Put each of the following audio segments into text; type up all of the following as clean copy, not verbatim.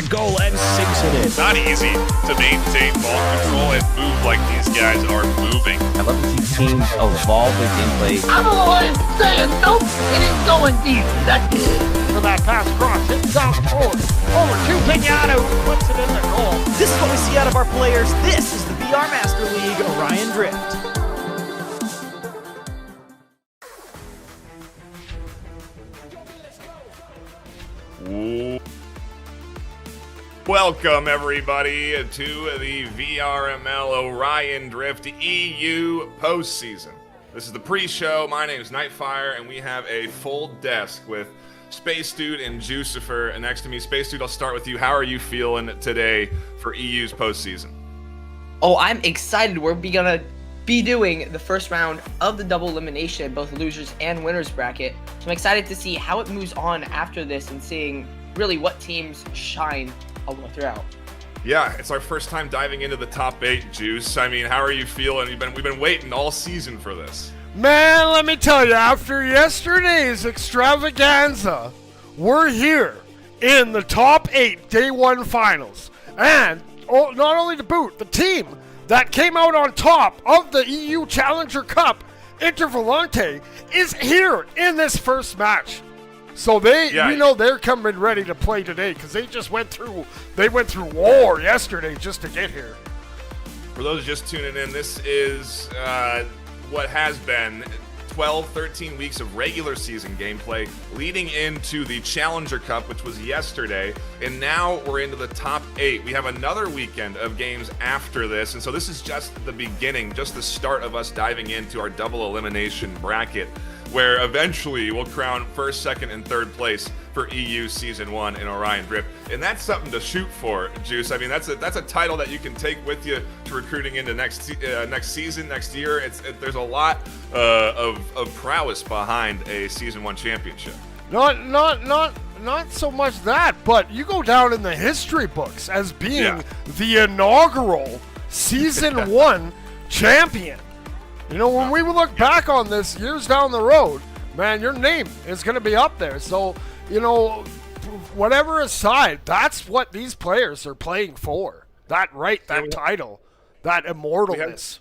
goal and sinks it in. Not easy to maintain ball control and move like these guys are moving. I love to see teams evolve their gameplay. I'm the one saying nope, it ain't going deep. That's it. For that pass cross, hits out forward. Over to Pinata, who puts it in the goal. This is what we see out of our players. This is the VR Master League Orion Drift. Welcome, everybody, to the VRML Orion Drift EU postseason. This is the pre-show. My name is Nightfire, and we have a full desk with Space Dude and Jucifer next to me. Space Dude, I'll start with you. How are you feeling today for EU's postseason? Oh, I'm excited. We're gonna be doing the first round of the double elimination, both losers and winners bracket. So I'm excited to see how it moves on after this and seeing really what teams shine all the way throughout. Yeah, it's our first time diving into the top 8, Juice. I mean, how are you feeling? We've been waiting all season for this. Man, let me tell you, after yesterday's extravaganza, we're here in the top 8 day 1 finals. And not only to boot, the team that came out on top of the EU Challenger Cup, Intervalante, is here in this first match. So they're coming ready to play today because they went through war yesterday just to get here. For those just tuning in, this is what has been 12, 13 weeks of regular season gameplay leading into the Challenger Cup, which was yesterday, and now we're into the top 8. We have another weekend of games after this, and so this is just the beginning, just the start of us diving into our double elimination bracket, where eventually we'll crown first, second, and third place for EU Season 1 in Orion Drift. And that's something to shoot for, Juice. I mean, that's a title that you can take with you to recruiting into next season, next year. There's a lot of prowess behind a Season 1 championship. Not so much that, but you go down in the history books as being the inaugural Season 1 champion. You know, when we look back on this years down the road, man, your name is going to be up there. So, you know, whatever aside, that's what these players are playing for. That title, that immortalness.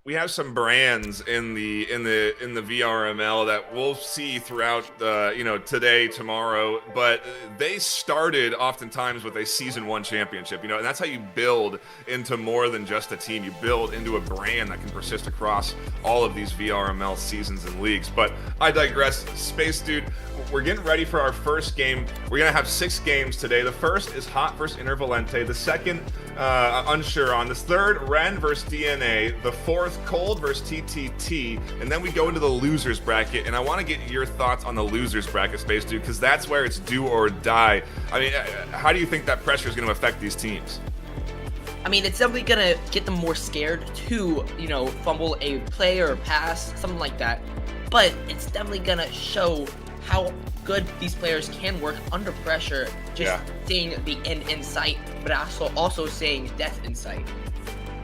We have some brands in the VRML that we'll see throughout today, tomorrow, but they started oftentimes with a Season 1 championship, and that's how you build into more than just a team. You build into a brand that can persist across all of these VRML seasons and leagues. But I digress. Space Dude, we're getting ready for our first game. We're going to have 6 games today. The first is Hot versus Intervalante. The second, unsure on. The third, Ren versus DNA. The fourth, Cold versus TTT, and then we go into the losers bracket, and I want to get your thoughts on the losers bracket, Space Dude, because that's where it's do or die. I mean, how do you think that pressure is going to affect these teams? I mean, it's definitely gonna get them more scared to, fumble a play or a pass, something like that. But it's definitely gonna show how good these players can work under pressure, just seeing the end in sight, but also seeing death in sight.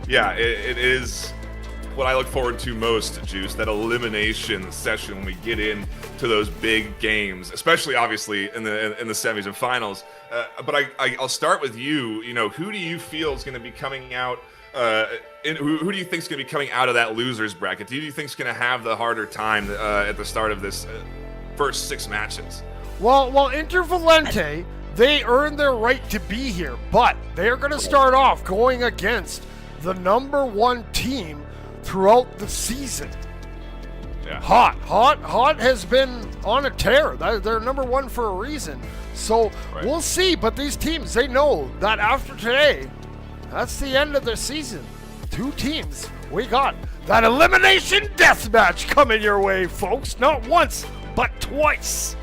Yeah, it is what I look forward to most, Juice, that elimination session when we get into those big games, especially obviously in the semis and finals. But I'll start with you. Who do you feel is going to be coming out? Who do you think is going to be coming out of that losers bracket? Who do you think is going to have the harder time at the start of this first 6 matches? Well, Intervalante, they earned their right to be here, but they're going to start off going against the number 1 team throughout the season. Yeah. Hot has been on a tear. They're number 1 for a reason. So We'll see. But these teams, they know that after today, that's the end of their season. 2 teams. We got that elimination death match coming your way, folks. Not once, but twice.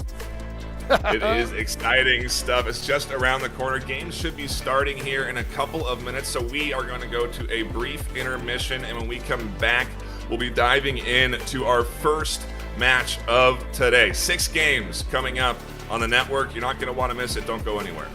It is exciting stuff. It's just around the corner. Games should be starting here in a couple of minutes, so we are going to go to a brief intermission, and when we come back, we'll be diving into our first match of today. 6 games coming up on the network. You're not going to want to miss it. Don't go anywhere.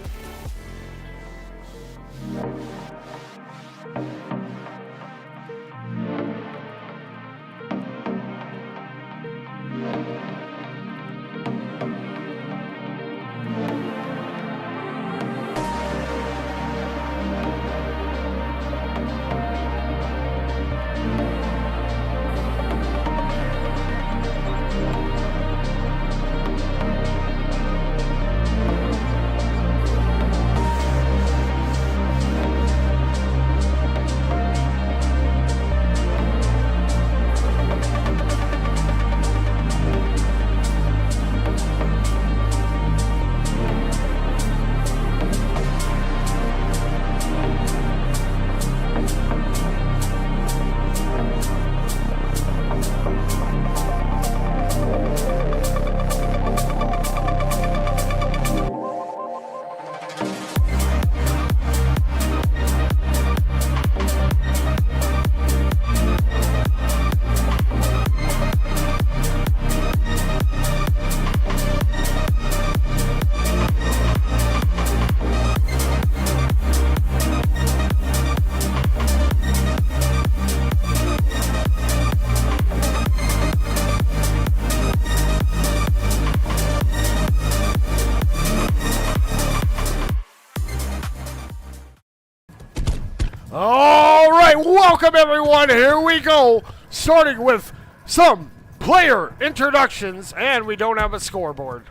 All right, welcome everyone. Here we go. Starting with some player introductions, and we don't have a scoreboard.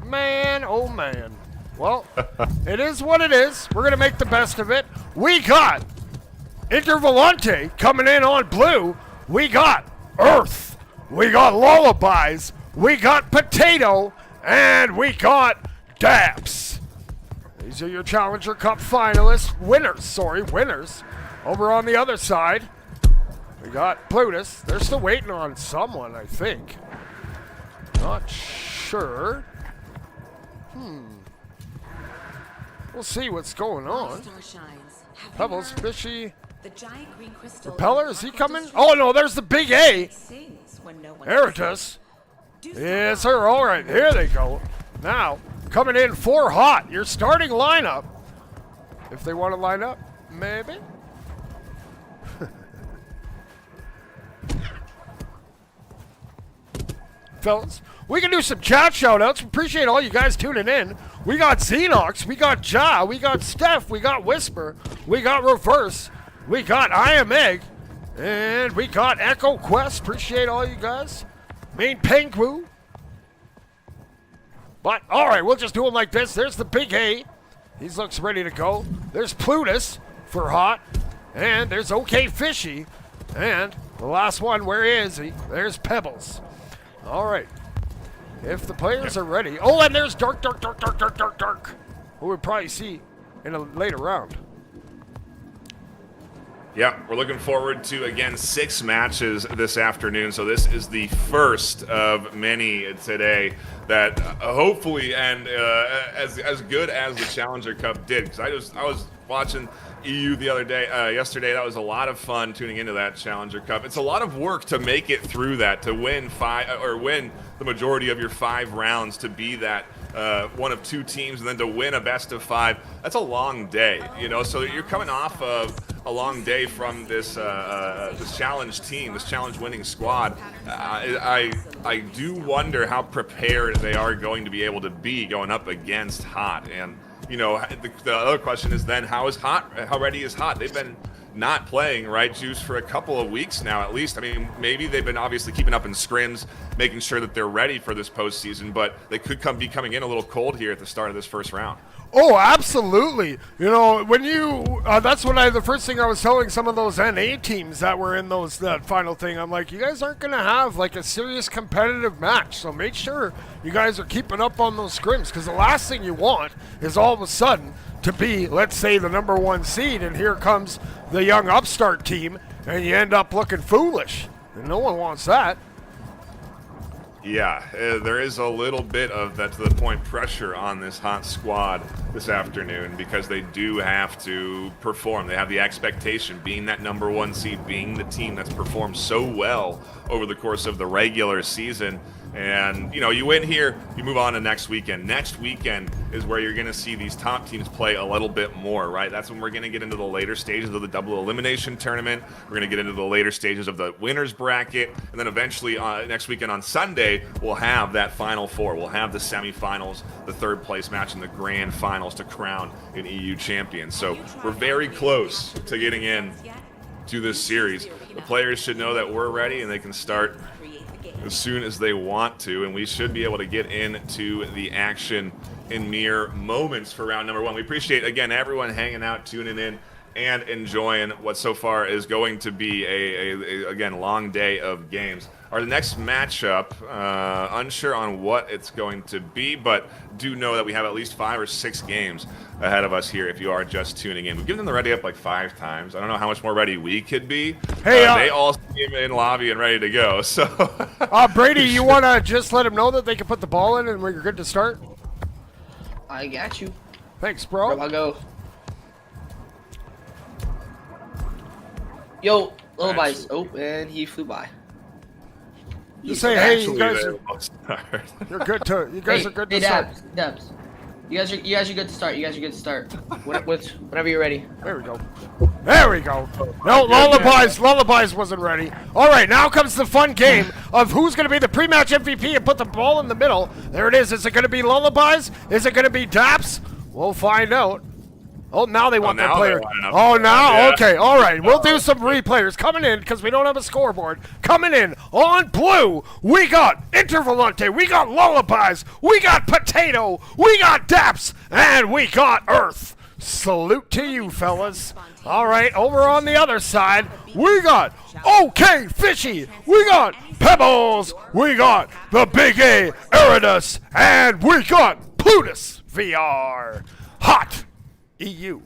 Man, oh man. Well, it is what it is. We're going to make the best of it. We got Intervalante coming in on blue. We got Earth. We got Lullabies. We got Potato. And we got Daps. These are your Challenger Cup finalists. Winners. Over on the other side, we got Plutus. They're still waiting on someone, I think. Not sure. We'll see what's going on. Pebbles, Fishy. The giant green crystal. Repeller, is he coming? Oh no, there's the big A. Eritus. Yes, sir. All right, here they go. Now, coming in for Hot, your starting lineup. If they want to line up, maybe. Fellas, we can do some chat shout-outs. Appreciate all you guys tuning in. We got Xenox, we got Ja, we got Steph, we got Whisper, we got Reverse, we got I Am Egg, and we got Echo Quest. Appreciate all you guys. Main Pengu. But, all right, we'll just do them like this. There's the big A. He looks ready to go. There's Plutus for Hot, and there's OK Fishy, and the last one, where is he? There's Pebbles. All right. If the players are ready. Oh, and there's Dark. Who we'll probably see in a later round. Yeah, we're looking forward to, again, 6 matches this afternoon. So this is the first of many today that hopefully end as good as the Challenger Cup did. Because I was watching EU the other day, yesterday. That was a lot of fun tuning into that Challenger Cup. It's a lot of work to make it through that, to win win the majority of your 5 rounds, to be that one of 2 teams, and then to win a best of 5. That's a long day, you know. So you're coming off of a long day from this this challenge team, this challenge winning squad. I do wonder how prepared they are going to be able to be going up against Hot. And you know, the other question is then how ready is Hot? They've been not playing, right, Juice, for a couple of weeks now at least. I mean, maybe they've been obviously keeping up in scrims, making sure that they're ready for this postseason, but they could be coming in a little cold here at the start of this first round. Oh, absolutely. You know, when you, that's what the first thing I was telling some of those NA teams that were in that final thing, I'm like, you guys aren't going to have like a serious competitive match, so make sure you guys are keeping up on those scrims, because the last thing you want is all of a sudden to be, let's say, the number 1 seed, and here comes the young upstart team, and you end up looking foolish, and no one wants that. Yeah, there is a little bit of that, to the point, pressure on this Hot squad this afternoon, because they do have to perform. They have the expectation, being that number 1 seed, being the team that's performed so well over the course of the regular season. And, you know, you win here, you move on to next weekend. Next weekend is where you're going to see these top teams play a little bit more, right? That's when we're going to get into the later stages of the double elimination tournament. We're going to get into the later stages of the winner's bracket. And then eventually next weekend on Sunday, we'll have that Final Four. We'll have the semifinals, the 3rd place match, and the grand finals to crown an EU champion. So we're very close to getting in to this series. The players should know that we're ready and they can start as soon as they want to, and we should be able to get into the action in mere moments for round number 1. We appreciate, again, everyone hanging out, tuning in, and enjoying what so far is going to be a again, long day of games. Our next matchup, unsure on what it's going to be, but do know that we have at least 5 or 6 games ahead of us here if you are just tuning in. We've given them the ready up like 5 times. I don't know how much more ready we could be. Hey, they all came in lobby and ready to go. So, Brady, you want to just let them know that they can put the ball in and we're good to start? I got you. Thanks, bro. I'll go. Yo, Lullabies. Oh, and he flew by. You say, hey, you guys are you're good to. You guys are good to start. Dubs. You guys are good to start. You guys are good to start. Whenever you're ready. There we go. There we go. No, Lullabies wasn't ready. All right, now comes the fun game of who's going to be the pre-match MVP and put the ball in the middle. There it is. Is it going to be Lullabies? Is it going to be Daps? We'll find out. Oh, now they want their now player. they're lining up. Oh, now? Yeah. Okay, all right. We'll do some replayers. Coming in, because we don't have a scoreboard. Coming in on blue, we got Intervalante, we got Lullabies, we got Potato, we got Daps, and we got Earth. Salute to you, fellas. All right, over on the other side, we got OK Fishy, we got Pebbles, we got the Big A, Eridus, and we got Plutus VR. Hot EU.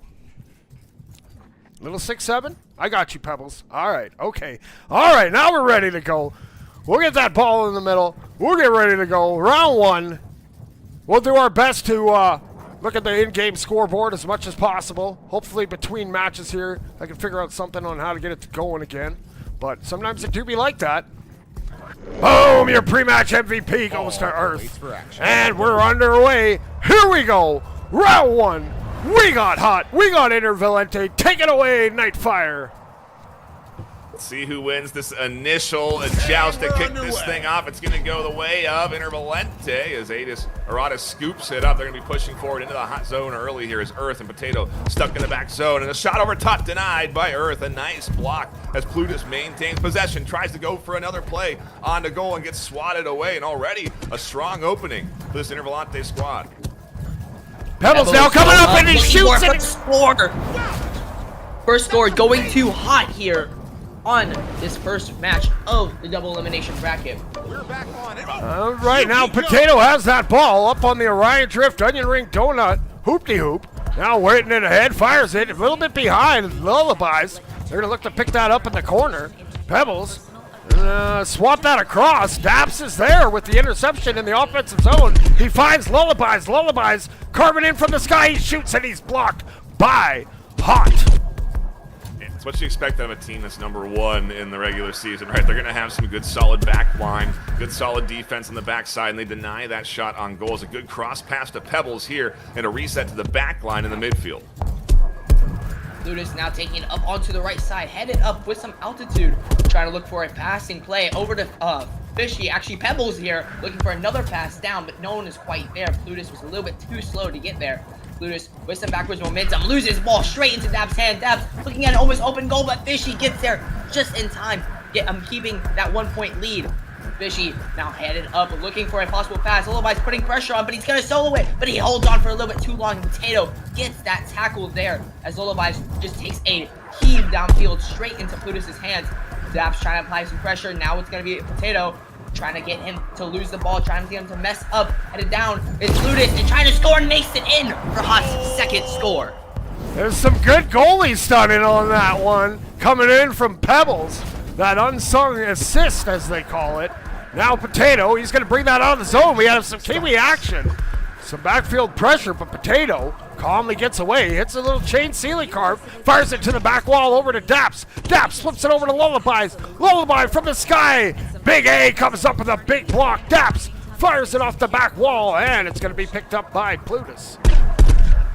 Little 6-7? I got you, Pebbles. All right, okay. All right, now we're ready to go. We'll get that ball in the middle. We'll get ready to go. Round 1. We'll do our best to look at the in-game scoreboard as much as possible. Hopefully between matches here, I can figure out something on how to get it going again. But sometimes it do be like that. Boom! Your pre-match MVP goes to Earth. And we're underway. Here we go. Round 1. We got hot. We got Intervalante. Take it away, Nightfire. Let's see who wins this initial joust to kick this thing off. It's going to go the way of Intervalante as Aradis scoops it up. They're going to be pushing forward into the hot zone early here as Earth and Potato stuck in the back zone. And a shot over top denied by Earth. A nice block as Plutus maintains possession. Tries to go for another play on the goal and gets swatted away. And already a strong opening for this Intervalante squad. Pebbles now coming up and he shoots it. Score. First score going too hot here on this first match of the double elimination bracket. All right, now Potato has that ball up on the Orion Drift Onion Ring Donut Hoop-de-hoop. Now waiting it ahead, fires it a little bit behind Lullabies. They're gonna look to pick that up in the corner. Pebbles swap that across. Daps is there with the interception in the offensive zone. He finds Lullabies. Lullabies carving in from the sky. He shoots and he's blocked by Hot. It's what you expect out of a team that's #1 in the regular season, right? They're going to have some good solid back line, good solid defense on the backside, and they deny that shot on goal. It's a good cross pass to Pebbles here and a reset to the back line in the midfield. Plutus now taking it up onto the right side, headed up with some altitude, trying to look for a passing play over to Fishy. Actually, Pebbles here looking for another pass down, but no one is quite there. Plutus was a little bit too slow to get there. Plutus with some backwards momentum loses the ball straight into Dab's hand. Dab's looking at an almost open goal, but Fishy gets there just in time. Keeping that 1-point lead. Fishy now headed up, looking for a possible pass. Lullaby's putting pressure on, but he's gonna solo it. But he holds on for a little bit too long. Potato gets that tackle there as Lullaby's just takes a heave downfield straight into Plutus's hands. Dab's trying to apply some pressure. Now it's gonna be Potato trying to get him to lose the ball, trying to get him to mess up. Headed down is Plutus and trying to score and makes it in for Hot's second score. There's some good goalie stunning on that one. Coming in from Pebbles. That unsung assist, as they call it. Now Potato, he's going to bring that out of the zone. We have some Kiwi action. Some backfield pressure, but Potato calmly gets away. Hits a little chain ceiling carve. Fires it to the back wall over to Daps. Daps flips it over to Lullabies. Lullaby from the sky. Big A comes up with a big block. Daps fires it off the back wall, and it's going to be picked up by Plutus.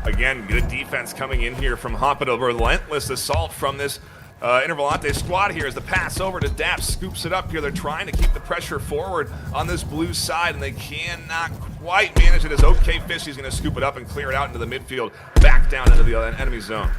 Again, good defense coming in here from Hot, but a relentless assault from this Intervalante squad here as the pass over to Daps scoops it up here. They're trying to keep the pressure forward on this blue side, and they cannot quite manage it as OK Fishy's going to scoop it up and clear it out into the midfield, back down into the enemy zone.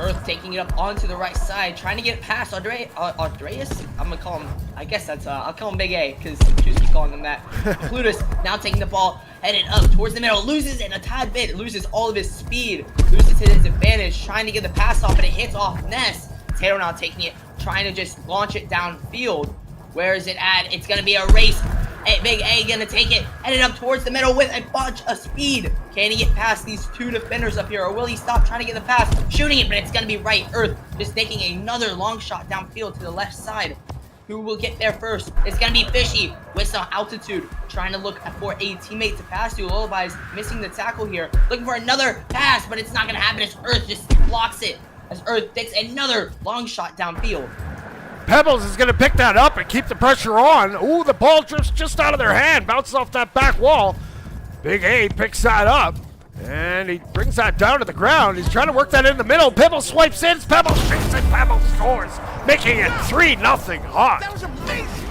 Earth taking it up onto the right side, trying to get past Andreas. I'm gonna call him. I guess that's. I'll call him Big A because choose keep calling him that. Plutus now taking the ball, headed up towards the middle, loses it a tad bit, loses all of his speed, loses his advantage, trying to get the pass off, but it hits off Ness. Taylor now taking it, trying to just launch it downfield. Where is it at? It's gonna be a race. Big A gonna take it, headed up towards the middle with a bunch of speed. Can he get past these two defenders up here, or will he stop trying to get the pass? Shooting it, but it's gonna be right. Earth just taking another long shot downfield to the left side. Who will get there first? It's gonna be Fishy with some altitude, trying to look for a teammate to pass to. Lullaby's missing the tackle here, looking for another pass, but it's not gonna happen as Earth just blocks it. As Earth takes another long shot downfield. Pebbles is going to pick that up and keep the pressure on. Ooh, the ball drifts just out of their hand, bounces off that back wall. Big A picks that up, and he brings that down to the ground. He's trying to work that in the middle. Pebbles swipes in, Pebbles shoots it, Pebbles scores, making it 3-0 Hot. That was amazing.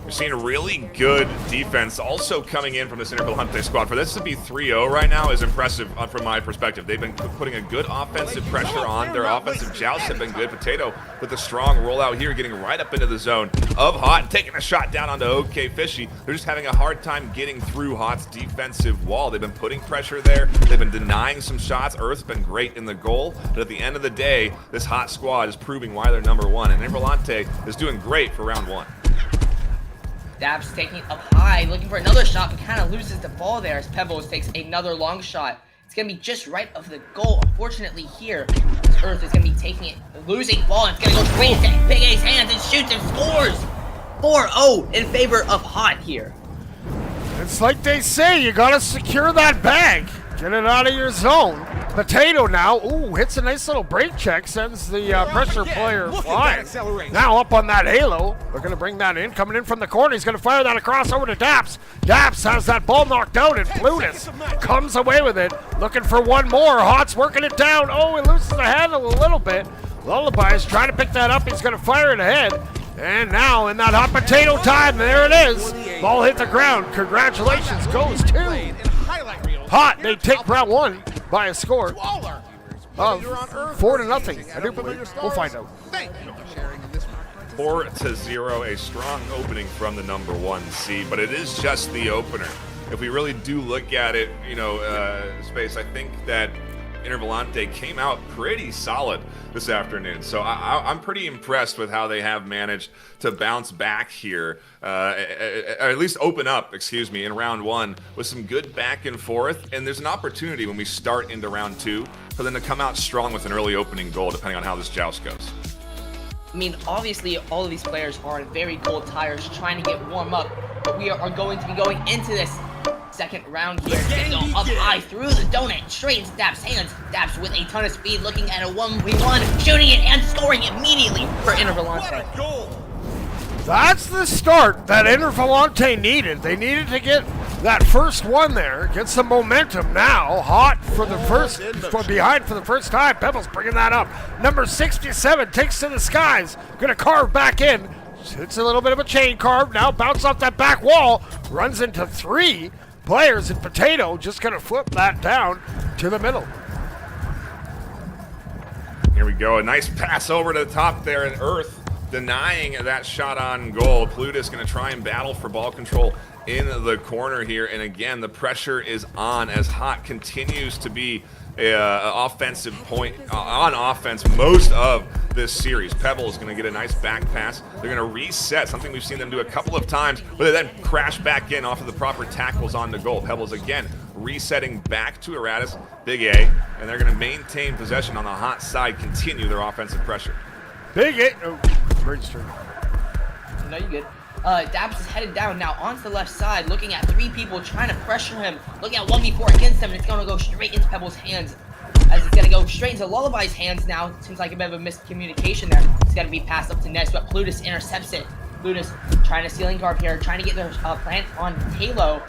We're seeing really good defense also coming in from this Intervalante squad. For this to be 3-0 right now is impressive from my perspective. They've been putting a good offensive pressure on. Their offensive jousts have been good. Potato with a strong rollout here, getting right up into the zone of Hot, taking a shot down onto OK Fishy. They're just having a hard time getting through Hot's defensive wall. They've been putting pressure there. They've been denying some shots. Earth's been great in the goal. But at the end of the day, this Hot squad is proving why they're #1. And Intervalante is doing great for round 1. Dabs taking up high, looking for another shot, but kind of loses the ball there as Pebbles takes another long shot. It's going to be just right of the goal. Unfortunately here, Earth is going to be taking it, losing ball, and it's going to go straight into Big A's hands and shoots and scores! 4-0 in favor of Hot here. It's like they say, you gotta secure that bag. Get it out of your zone. Potato now, ooh, hits a nice little brake check, sends the pressure player flying. Now up on that halo, they're gonna bring that in, coming in from the corner, he's gonna fire that across over to Daps. Daps has that ball knocked out, and Plutus comes away with it, looking for one more. Hot's working it down, oh, he loses the handle a little bit. Lullaby is trying to pick that up, he's gonna fire it ahead. And now in that Hot Potato time, there it is. Ball hit the ground, congratulations goes to Hot. They take round 1 by a score of 4-0. I do believe. We'll find out. 4-0, a strong opening from the #1 seed, but it is just the opener. If we really do look at it, Space, I think that Intervalante came out pretty solid this afternoon. So I'm pretty impressed with how they have managed to bounce back here, or at least open up, in round 1 with some good back and forth. And there's an opportunity when we start into round 2 for them to come out strong with an early opening goal, depending on how this joust goes. I mean, obviously, all of these players are on very cold tires trying to get warm up, but we are going to be going into this second round here. They go up high through the donut, straight into Daps' hands. Daps with a ton of speed, looking at a 1v1, shooting it and scoring immediately for Intervalante. That's the start that Intervalante needed. They needed to get that first one there, get some momentum now. Hot for the first, behind for the first time. Pebbles bringing that up. Number 67 takes to the skies, gonna carve back in. Hits a little bit of a chain carve, now bounce off that back wall, runs into 3 players, and Potato just gonna flip that down to the middle. Here we go, a nice pass over to the top there, and Earth denying that shot on goal. Plutus gonna try and battle for ball control in the corner here, and again, the pressure is on as Hot continues to be an offensive point on offense most of this series. Pebble is going to get a nice back pass. They're going to reset, something we've seen them do a couple of times, but they then crash back in off of the proper tackles on the goal. Pebbles again resetting back to Eratus, Big A, and they're going to maintain possession on the Hot side, continue their offensive pressure. Big A, oh, registered. No, you're good. Dabs is headed down now onto the left side, looking at 3 people trying to pressure him, looking at 1v4 against him, and it's going to go straight into Pebbles' hands. As it's going to go straight into Lullaby's hands now. Seems like a bit of a miscommunication there. It's going to be passed up to Ness, but Plutus intercepts it. Plutus trying to ceiling guard here, trying to get their plant on Halo.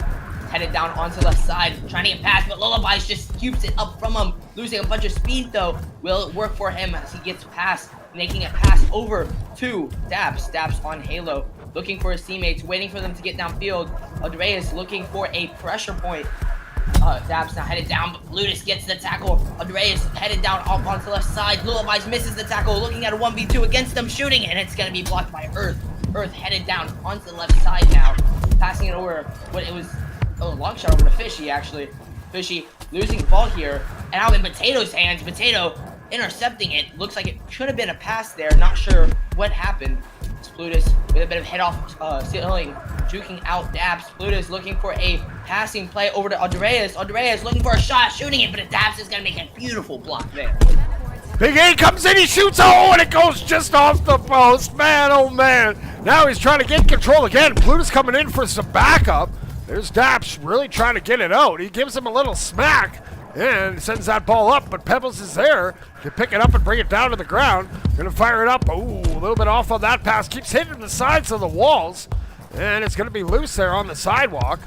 Headed down onto the left side, trying to get past, but Lullaby's just scoops it up from him, losing a bunch of speed though. Will it work for him as he gets past, making it pass over to Dabs. Dabs on Halo, looking for his teammates, waiting for them to get downfield. Andreas looking for a pressure point. Dabs now headed down, but Plutus gets the tackle. Andreas headed down off onto the left side. Lullaby's misses the tackle, looking at a 1v2 against them, shooting, and it's going to be blocked by Earth. Earth headed down onto the left side now, passing it over. What it was a long shot over to Fishy, actually. Fishy losing the ball here, and now in Potato's hands. Potato intercepting it. Looks like it should have been a pass there. Not sure what happened. It's Plutus with a bit of head off ceiling, juking out Dabs. Plutus looking for a passing play over to Andreas. Andreas looking for a shot, shooting it, but Dabs is going to make a beautiful block there. Big A comes in, he shoots, oh, and it goes just off the post. Man, oh man. Now he's trying to get control again. Plutus coming in for some backup. There's Daps really trying to get it out. He gives him a little smack and sends that ball up, but Pebbles is there to pick it up and bring it down to the ground. Gonna fire it up. Ooh, a little bit off on that pass. Keeps hitting the sides of the walls, and it's gonna be loose there on the sidewalk.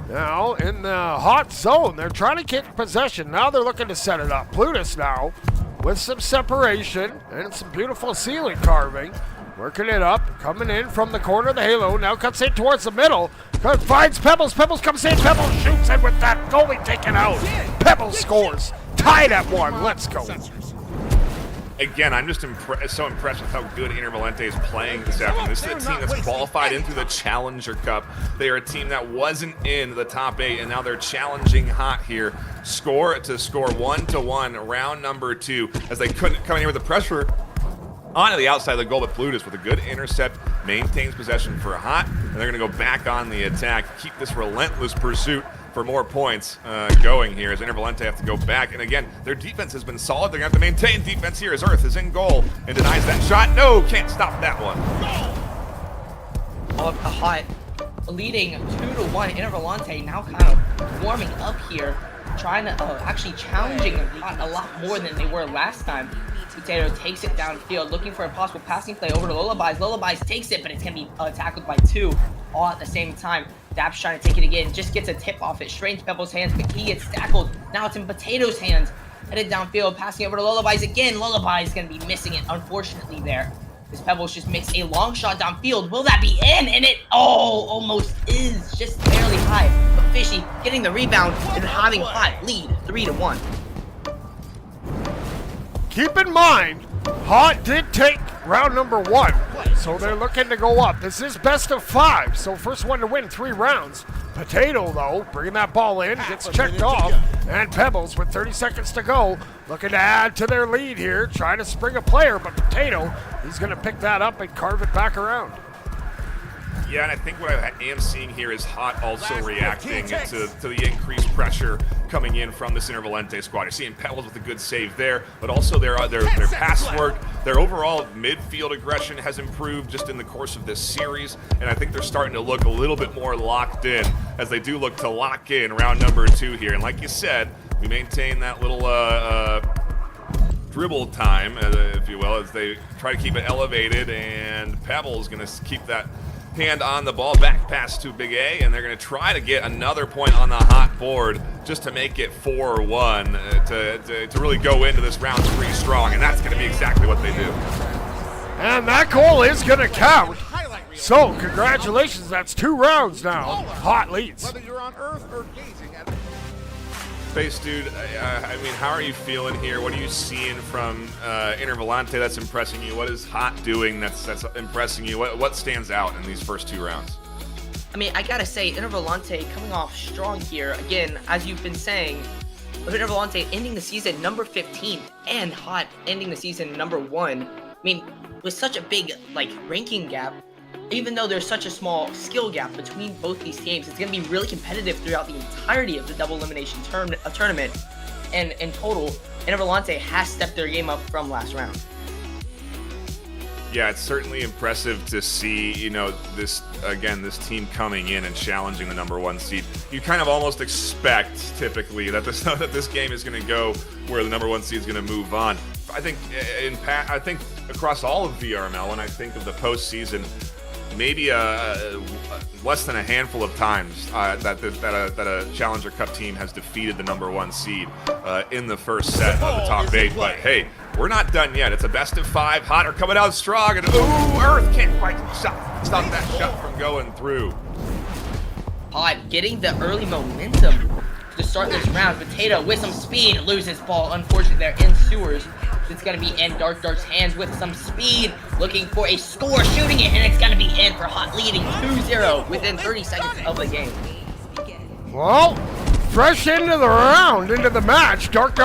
Now in the hot zone, they're trying to get possession. Now they're looking to set it up. Plutus now with some separation and some beautiful ceiling carving. Working it up, coming in from the corner of the halo. Now cuts in towards the middle. Finds Pebbles. Pebbles comes in. Pebbles shoots in with that goalie taken out. Pebbles scores. Tied at 1. Let's go. Again, I'm just so impressed with how good Intervalante is playing this afternoon. This is a team that's qualified into the Challenger Cup. They are a team that wasn't in the top 8, and now they're challenging hot here. Score 1-1, round number 2, as they couldn't come in here with the pressure onto the outside of the goal, but Plutus with a good intercept maintains possession for hot, and they're going to go back on the attack, keep this relentless pursuit for more points going here as Intervalante have to go back. And again, their defense has been solid. They're going to have to maintain defense here as Earth is in goal and denies that shot. No, can't stop that one. Hot leading 2-1. Intervalante now kind of warming up here, trying to actually challenging Hot a lot more than they were last time. Potato takes it downfield, looking for a possible passing play over to Lullabies. Lullabies takes it, but it's going to be tackled by 2 all at the same time. Dap's trying to take it again, just gets a tip off it. Straight into Pebbles' hands, but he gets tackled. Now it's in Potato's hands. Headed downfield, passing over to Lullabies again. Lullabies going to be missing it, unfortunately, there. This Pebbles just makes a long shot downfield. Will that be in? And it, almost is. Just barely high. But Fishy getting the rebound and having Hot lead 3-1. Keep in mind, Hot did take round number 1, so they're looking to go up. This is best of 5, so first one to win 3 rounds. Potato, though, bringing that ball in, gets checked off, and Pebbles with 30 seconds to go, looking to add to their lead here, trying to spring a player, but Potato, he's going to pick that up and carve it back around. Yeah, and I think what I am seeing here is Hot also reacting to the increased pressure coming in from this Intervalante squad. You're seeing Pebbles with a good save there, but also their pass work, their overall midfield aggression has improved just in the course of this series, and I think they're starting to look a little bit more locked in as they do look to lock in round number 2 here. And like you said, we maintain that little dribble time, if you will, as they try to keep it elevated, and Pebbles going to keep that hand on the ball, back pass to Big A, and they're going to try to get another point on the Hot board just to make it 4-1 to really go into this round 3 strong, and that's going to be exactly what they do. And that goal is going to count. So congratulations, that's 2 rounds now. Hot leads. Whether you're on Earth or gazing at Face dude, I mean, how are you feeling here? What are you seeing from Intervalante that's impressing you? What is Hot doing that's impressing you? What stands out in these first 2 rounds? I mean, I gotta say, Intervalante coming off strong here. Again, as you've been saying, Intervalante ending the season number 15 and Hot ending the season number 1. I mean, with such a big, ranking gap, even though there's such a small skill gap between both these teams, it's going to be really competitive throughout the entirety of the double elimination tournament. And in total, Intervalante has stepped their game up from last round. Yeah, it's certainly impressive to see, this team coming in and challenging the number 1 seed. You kind of almost expect, typically, that this game is going to go where the number 1 seed is going to move on. I think across all of VRML, when I think of the postseason, maybe less than a handful of times that a Challenger Cup team has defeated the number 1 seed in the first set of the top 8. But hey, we're not done yet. It's a best of 5. Hot are coming out strong, and Earth can't quite stop that shot from going through. Hot getting the early momentum to start this round. Potato with some speed loses ball. Unfortunately, they're in Sewers. It's going to be in Dark's hands with some speed, looking for a score, shooting it, and it's going to be in for Hot, leading 2-0 within 30 seconds of the game. Well, fresh into the round, into the match, Dark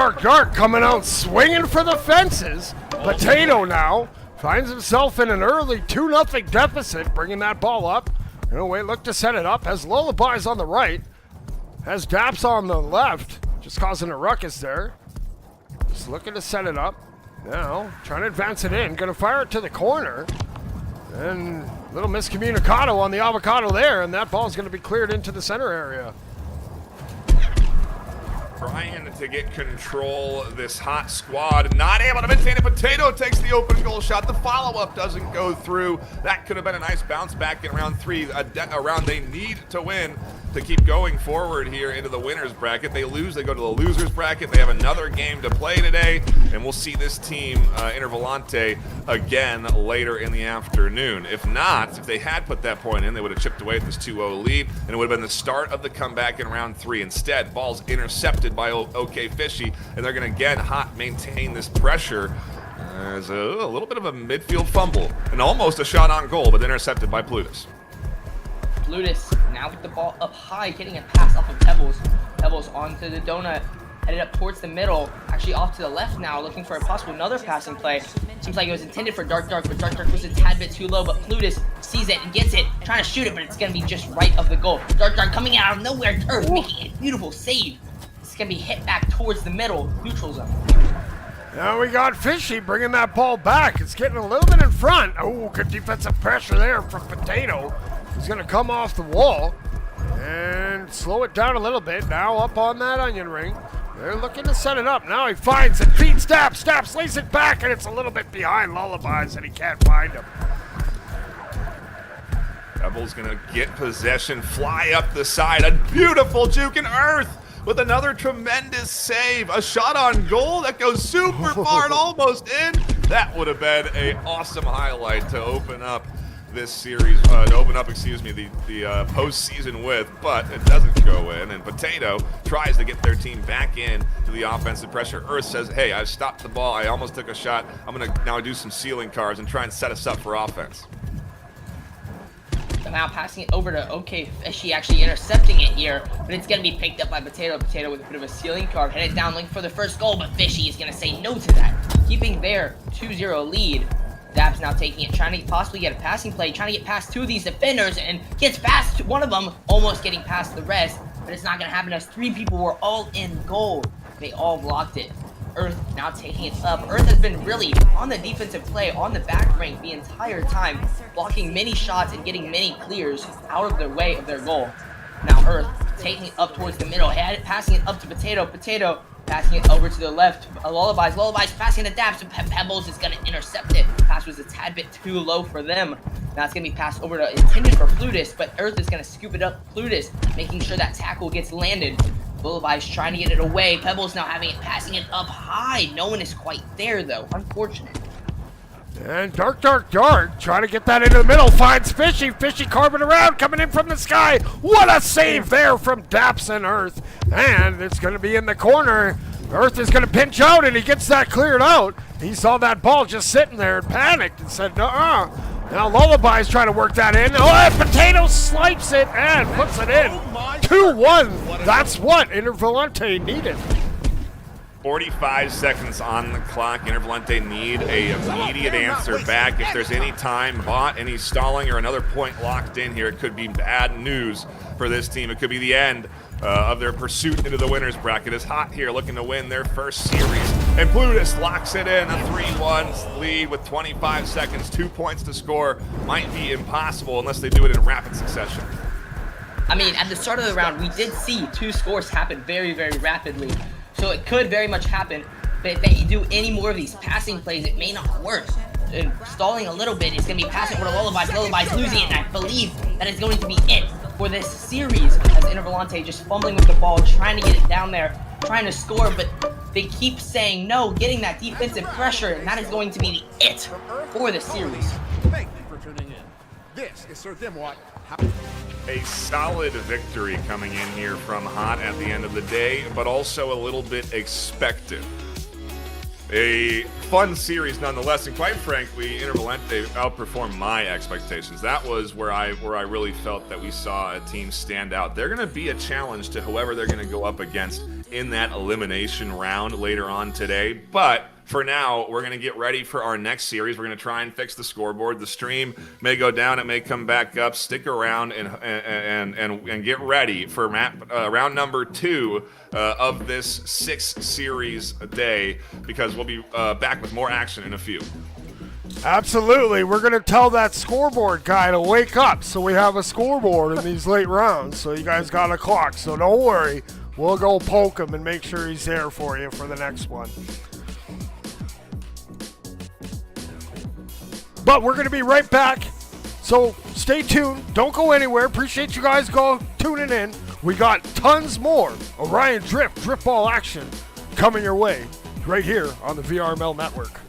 coming out swinging for the fences. Potato now finds himself in an early 2-0 deficit, bringing that ball up. Look to set it up, has Lullabies on the right, has Daps on the left, just causing a ruckus there. Just looking to set it up. Now, trying to advance it in. Going to fire it to the corner. And a little miscommunicado on the avocado there, and that ball is going to be cleared into the center area. Trying to get control of this Hot squad. Not able to maintain it. Potato takes the open goal shot. The follow-up doesn't go through. That could have been a nice bounce back in round 3, a round they need to win. to keep going forward here into the winner's bracket. They lose, they go to the loser's bracket. They have another game to play today, and we'll see this team, Intervalante, again later in the afternoon. If not, if they had put that point in, they would have chipped away at this 2-0 lead, and it would have been the start of the comeback in round 3. Instead, ball's intercepted by OK Fishy, and they're going to again maintain this pressure. There's a little bit of a midfield fumble, and almost a shot on goal, but intercepted by Plutus. Plutus now with the ball up high, getting a pass off of Pebbles. Pebbles onto the donut, headed up towards the middle, actually off to the left now, looking for a possible another passing play. Seems like it was intended for Dark, but Dark was a tad bit too low, but Plutus sees it and gets it, trying to shoot it, but it's going to be just right of the goal. Dark coming out of nowhere, Earth making a beautiful save. It's going to be hit back towards the middle, neutral zone. Now we got Fishy bringing that ball back. It's getting a little bit in front. Oh, good defensive pressure there from Potato. He's going to come off the wall and slow it down a little bit. Now up on that onion ring. They're looking to set it up. Now he finds it, feeds Staps. Staps lays it back, and it's a little bit behind Lullabies, and he can't find him. Pebbles going to get possession, fly up the side. A beautiful juke in Earth with another tremendous save. A shot on goal that goes super far and almost in. That would have been an awesome highlight to open up this series, the postseason with, but it doesn't go in, and Potato tries to get their team back in to the offensive pressure. Earth says, hey, I've stopped the ball, I almost took a shot, I'm going to now do some ceiling cards and try and set us up for offense. Now passing it over to OK Fishy, actually intercepting it here, but it's going to be picked up by Potato. Potato with a bit of a ceiling card, headed down looking for the first goal, but Fishy is going to say no to that, keeping their 2-0 lead. Daps now taking it, trying to possibly get a passing play, trying to get past 2 of these defenders, and gets past one of them, almost getting past the rest, but it's not going to happen as 3 people were all in goal. They all blocked it. Earth now taking it up. Earth has been really on the defensive play, on the back rank the entire time, blocking many shots and getting many clears out of their way of their goal. Now Earth taking it up towards the middle, passing it up to Potato. Potato passing it over to the left. Lullabies passing it to Daps. Pebbles is going to intercept it. Pass was a tad bit too low for them. Now it's going to be passed over to intended for Plutus, but Earth is going to scoop it up. Plutus making sure that tackle gets landed. Lullabies trying to get it away. Pebbles now having it, passing it up high. No one is quite there though. Unfortunate. And Dark trying to get that into the middle, finds Fishy. Fishy carving around, coming in from the sky. What a save there from Daps and Earth. And it's going to be in the corner. Earth is going to pinch out, and he gets that cleared out. He saw that ball just sitting there and panicked and said, nuh-uh. Now Lullaby's trying to work that in. Oh, and Potato swipes it and puts it in. 2-1. That's what Intervalante needed. 45 seconds on the clock. Intervalante need an immediate answer back. If there's any time bought, any stalling, or another point locked in here, it could be bad news for this team. It could be the end of their pursuit into the winner's bracket. Is hot here, looking to win their first series. And Plutus locks it in, a 3-1 lead with 25 seconds, 2 points to score. Might be impossible unless they do it in rapid succession. I mean, at the start of the round, we did see 2 scores happen very, very rapidly. So it could very much happen, but if they do any more of these passing plays, it may not work. And stalling a little bit, it's going to be passing over to Lullabies. Lullabies losing it, and I believe that is going to be it for this series, as Intervalante just fumbling with the ball, trying to get it down there, trying to score, but they keep saying no, getting that defensive pressure, and that is going to be the it for the series. Thank you for tuning in. This is Sir Dimwat. A solid victory coming in here from Hot at the end of the day, but also a little bit expected. A fun series nonetheless, and quite frankly, Intervalante outperformed my expectations. That was where I really felt that we saw a team stand out. They're going to be a challenge to whoever they're going to go up against in that elimination round later on today, but for now, we're going to get ready for our next series. We're going to try and fix the scoreboard. The stream may go down. It may come back up. Stick around and get ready for round number 2 of this 6 series day, because we'll be back with more action in a few. Absolutely. We're going to tell that scoreboard guy to wake up so we have a scoreboard in these late rounds. So you guys got a clock. So don't worry. We'll go poke him and make sure he's there for you for the next one. But we're going to be right back, so stay tuned. Don't go anywhere. Appreciate you guys tuning in. We got tons more Orion Drift ball action coming your way right here on the VRML network.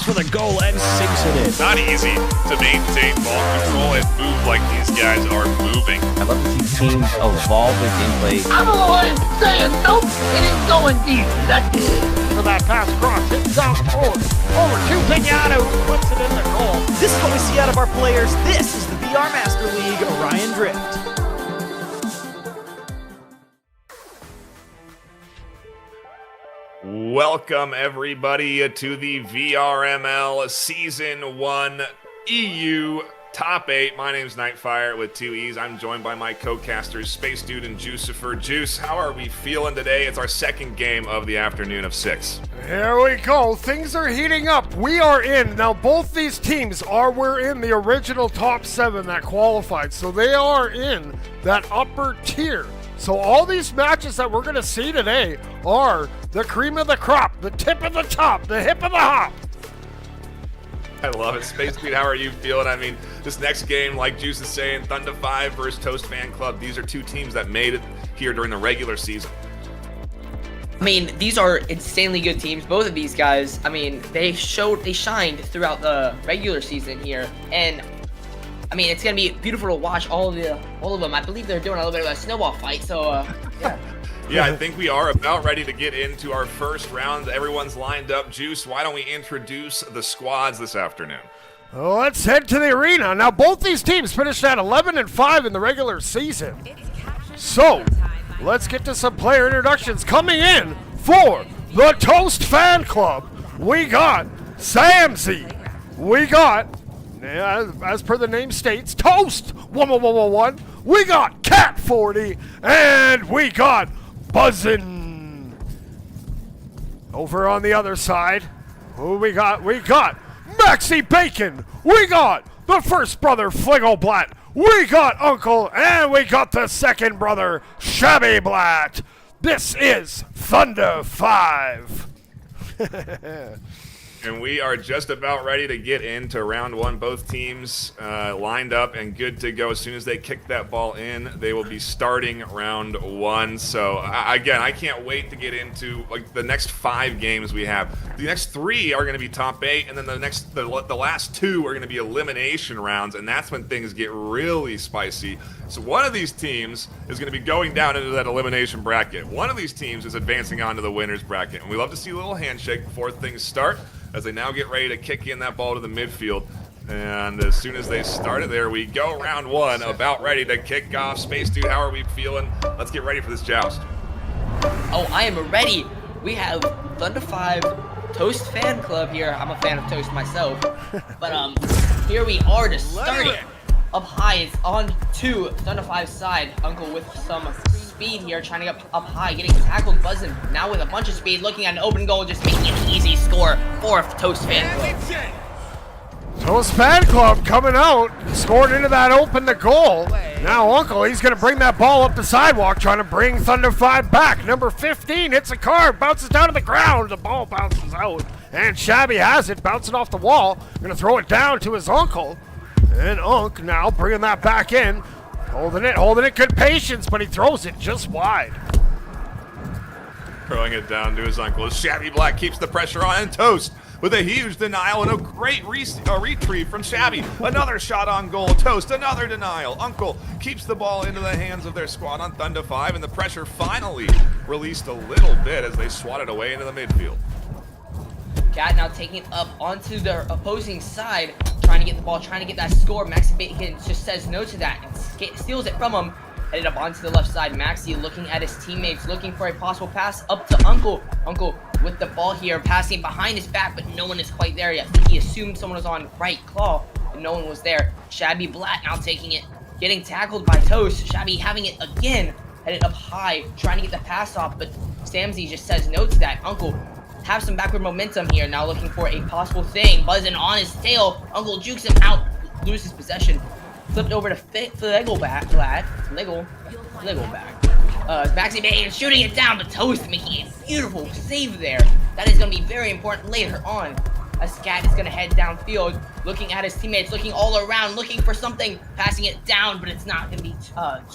for the goal and sinks it in. Not easy to maintain ball control and move like these guys are moving. I love to see teams evolve with gameplay. I'm the one saying nope, it ain't going deep. That's it. For that pass cross, it's down forward. Over to Pignano, who puts it in the goal. This is what we see out of our players. This is the VR Master League Orion Drift. Welcome everybody to the VRML Season 1 EU Top 8. My name's Nightfire with 2 E's. I'm joined by my co-casters, Space Dude and Juicifer. Juice, how are we feeling today? It's our second game of the afternoon of 6. Here we go. Things are heating up. We are in. Now, both these teams were in the original top 7 that qualified, so they are in that upper tier. So all these matches that we're going to see today are the cream of the crop, the tip of the top, the hip of the hop. I love it. Space Dude, how are you feeling? I mean, this next game, like Juice is saying, Thunder 5 versus Toast Fan Club. These are two teams that made it here during the regular season. I mean, these are insanely good teams. Both of these guys, I mean, they shined throughout the regular season here, and I mean, it's gonna be beautiful to watch all of them. I believe they're doing a little bit of a snowball fight, so yeah. Yeah, I think we are about ready to get into our first round. Everyone's lined up. Juice, why don't we introduce the squads this afternoon? Well, let's head to the arena. Now, both these teams finished at 11-5 in the regular season. So, let's get to some player introductions. Coming in for the Toast Fan Club, we got Samzy. We got, as per the name states, Toast 1111. We got Cat 40, and we got Buzzin'. Over on the other side, who we got? We got Maxi Bacon. We got the first brother, Fliggleblatt. We got Uncle, and we got the second brother, Shabby Blatt. This is Thunder 5. And we are just about ready to get into round 1. Both teams lined up and good to go. As soon as they kick that ball in, they will be starting round 1. So again, I can't wait to get into like the next 5 games we have. The next 3 are going to be top 8, and then the last 2 are going to be elimination rounds, and that's when things get really spicy. So one of these teams is going to be going down into that elimination bracket. One of these teams is advancing on to the winner's bracket, and we love to see a little handshake before things start, as they now get ready to kick in that ball to the midfield. And as soon as they start it, there we go. Round 1 about ready to kick off. Space Dude, how are we feeling? Let's get ready for this joust. Oh, I am ready. We have Thunder 5 Toast Fan Club here. I'm a fan of Toast myself. But here we are to start it. Up high, it's on to Thunder 5's side. Uncle with some speed here, trying to get up high, getting tackled, Buzzing. Now with a bunch of speed, looking at an open goal, just making an easy score for Toast Fan Club. Toast Fan Club coming out, scored into that open the goal. Now Uncle, he's going to bring that ball up the sidewalk, trying to bring Thunder 5 back. Number 15 hits a car, bounces down to the ground. The ball bounces out, and Shabby has it, bouncing off the wall. Going to throw it down to his uncle. And Unk now bringing that back in. Holding it, good patience, but he throws it just wide. Throwing it down to his uncle. Shabby Black keeps the pressure on, and Toast with a huge denial and a great retrieve from Shabby. Another shot on goal. Toast, another denial. Uncle keeps the ball into the hands of their squad on Thunder 5, and the pressure finally released a little bit as they swatted away into the midfield. Cat now taking it up onto their opposing side, trying to get the ball, trying to get that score. Maxi Bacon just says no to that and steals it from him. Headed up onto the left side. Maxi looking at his teammates, looking for a possible pass up to Uncle. Uncle with the ball here, passing behind his back, but no one is quite there yet. I think he assumed someone was on right claw, and no one was there. Shabby Blatt now taking it, getting tackled by Toast. Shabby having it again, headed up high, trying to get the pass off, but Samzy just says no to that. Uncle have some backward momentum here, now looking for a possible thing. Buzzing on his tail. Uncle jukes him out, loses possession. Flipped over to Fliggleblatt. Maxi Bacon shooting it down, but Toast making a beautiful save there. That is going to be very important later on. As Scat is going to head downfield, looking at his teammates, looking all around, looking for something, passing it down, but it's not going to be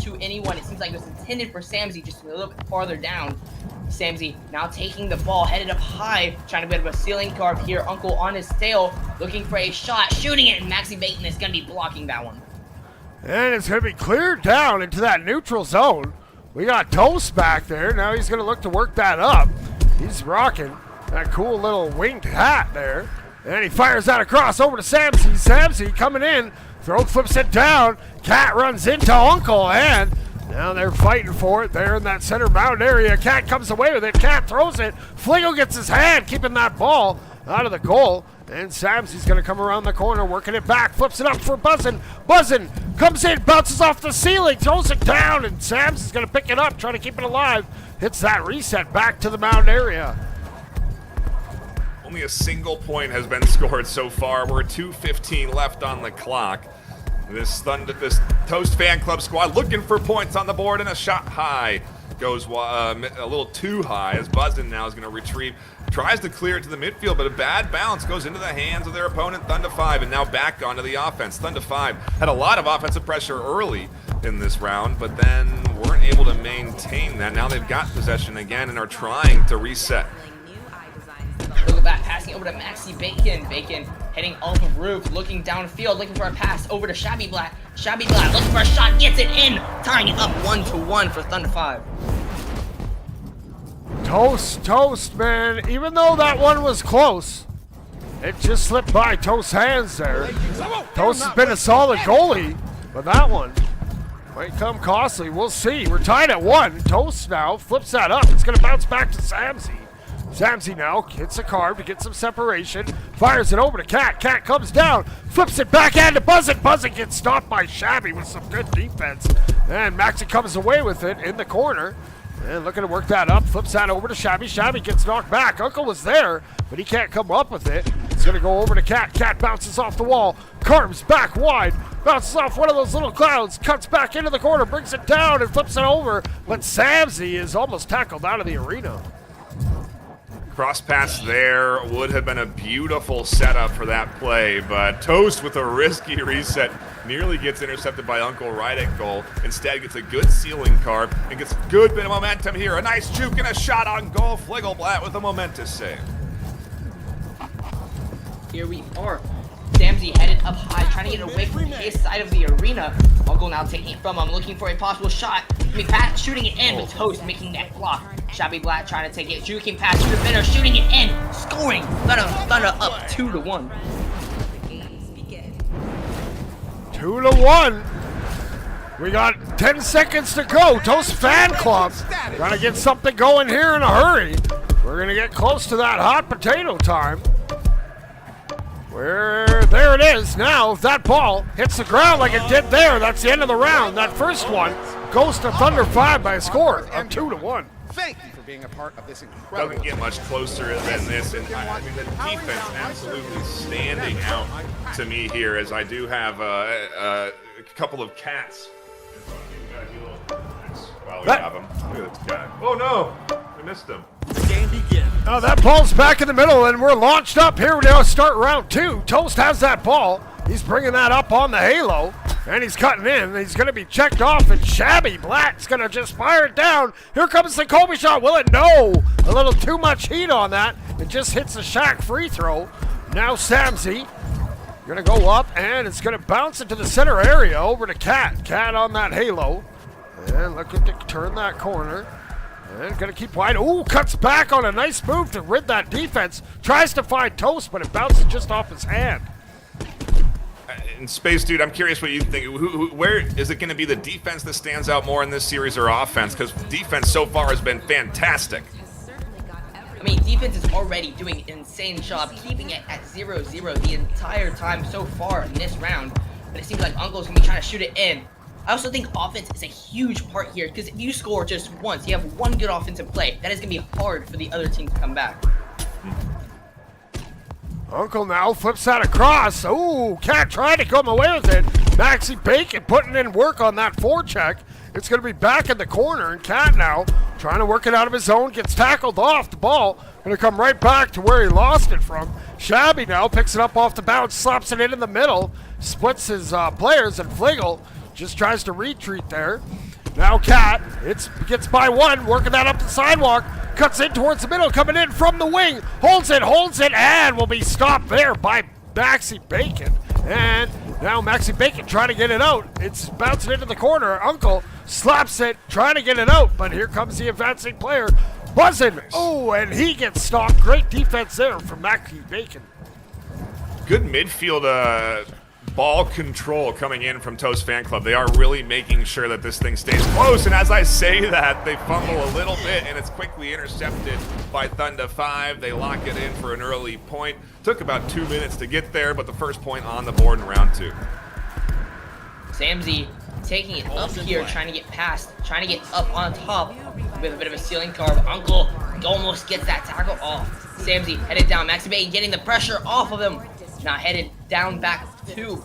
to anyone. It seems like it was intended for Samzy, just a little bit farther down. Samsey now taking the ball, headed up high, trying to get a ceiling carve here. Uncle on his tail, looking for a shot, shooting it, and Maxi Bacon is going to be blocking that one. And it's going to be cleared down into that neutral zone. We got Toast back there. Now he's going to look to work that up. He's rocking that cool little winged hat there. And he fires that across over to Samsey. Samsey coming in. Throw flips it down. Cat runs into Uncle. And now they're fighting for it. They're in that center mound area. Cat comes away with it. Cat throws it. Flingo gets his hand, keeping that ball out of the goal. And Samsey's going to come around the corner, working it back. Flips it up for Buzzin'. Buzzin' comes in, bounces off the ceiling, throws it down. And Samsey's going to pick it up, trying to keep it alive. Hits that reset back to the mound area. Only a single point has been scored so far. We're 2:15 left on the clock. This Toast fan club squad looking for points on the board, and a shot high goes a little too high as Buzzin' now is going to retrieve. Tries to clear it to the midfield, but a bad bounce goes into the hands of their opponent, Thunder 5, and now back onto the offense. Thunder 5 had a lot of offensive pressure early in this round, but then weren't able to maintain that. Now they've got possession again and are trying to reset. Look at that, passing over to Maxi Bacon. Bacon heading off the roof, looking downfield, looking for a pass over to Shabby Black. Shabby Black looking for a shot, gets it in, tying it up 1-1 for Thunder 5. Toast, man. Even though that one was close, it just slipped by Toast's hands there. Toast has been a solid goalie, but that one might come costly. We'll see. We're tied at 1. Toast now flips that up. It's going to bounce back to Samsey. Samsey now hits a carve to get some separation. Fires it over to Cat. Cat comes down. Flips it back to Buzzin'. Buzzin' gets stopped by Shabby with some good defense. And Maxi comes away with it in the corner. And looking to work that up. Flips that over to Shabby. Shabby gets knocked back. Uncle was there, but he can't come up with it. It's going to go over to Cat. Cat bounces off the wall. Carves back wide. Bounces off one of those little clouds. Cuts back into the corner. Brings it down and flips it over. But Samsey is almost tackled out of the arena. Cross pass there would have been a beautiful setup for that play, but Toast with a risky reset nearly gets intercepted by Uncle right at goal. Instead gets a good ceiling carve and gets a good bit of momentum here. A nice juke and a shot on goal. Fliggleblatt with a momentous save. Here we are. Samsey headed up high, trying to get away from his side of the arena. Uncle now taking it from him, looking for a possible shot. McPat shooting it in, but Toast making that block. Shabby Black trying to take it, juking past to the Bitter, shooting it in, scoring. Thunder up 2-1. 2-1. We got 10 seconds to go. Toast fan club trying to get something going here in a hurry. We're gonna get close to that hot potato time. There it is. Now, if that ball hits the ground like it did there, that's the end of the round. That first one goes to Thunder 5 by a score of 2-1. Thank you for being a part of this incredible. Doesn't get much closer than this, and I mean the defense absolutely standing out to me here, as I do have a couple of cats. While we have them. Look at this guy. Oh no, I missed him. The game begins. Oh, that ball's back in the middle, and we're launched up here. We now start round 2. Toast has that ball. He's bringing that up on the halo, and he's cutting in. He's going to be checked off, and Shabby Black's going to just fire it down. Here comes the Kobe shot. Will it? No. A little too much heat on that. It just hits the Shaq free throw. Now Samsey going to go up, and it's going to bounce into the center area over to Cat. Cat on that halo, and looking to turn that corner. And gonna keep wide. Ooh, cuts back on a nice move to rid that defense. Tries to find Toast, but it bounces just off his hand. In Space Dude, I'm curious what you think. Where is it going to be the defense that stands out more in this series or offense? Because defense so far has been fantastic. I mean, defense is already doing an insane job keeping it at 0-0 the entire time so far in this round. But it seems like Uncle's going to be trying to shoot it in. I also think offense is a huge part here, because if you score just once, you have one good offensive play, that is going to be hard for the other team to come back. Uncle now flips that across. Ooh, Cat trying to come away with it. Maxi Bacon putting in work on that forecheck. It's going to be back in the corner, and Cat now trying to work it out of his zone, gets tackled off the ball. Going to come right back to where he lost it from. Shabby now picks it up off the bounce, slaps it in the middle, splits his players, and Fliggle just tries to retreat there. Now Cat, gets by one, working that up the sidewalk, cuts in towards the middle, coming in from the wing, holds it, and will be stopped there by Maxi Bacon. And now Maxi Bacon trying to get it out. It's bouncing into the corner. Uncle slaps it, trying to get it out, but here comes the advancing player, buzzing. Oh, and he gets stopped. Great defense there from Maxi Bacon. Good midfield ball control coming in from Toast Fan Club. They are really making sure that this thing stays close, and as I say that, they fumble a little bit, and it's quickly intercepted by Thunder 5. They lock it in for an early point. Took about 2 minutes to get there, but the first point on the board in round 2. Samzy taking it up here, trying to get past, trying to get up on top with a bit of a ceiling carve. Uncle almost gets that tackle off. Samzy headed down. Maxi Bacon getting the pressure off of him. Now headed down back to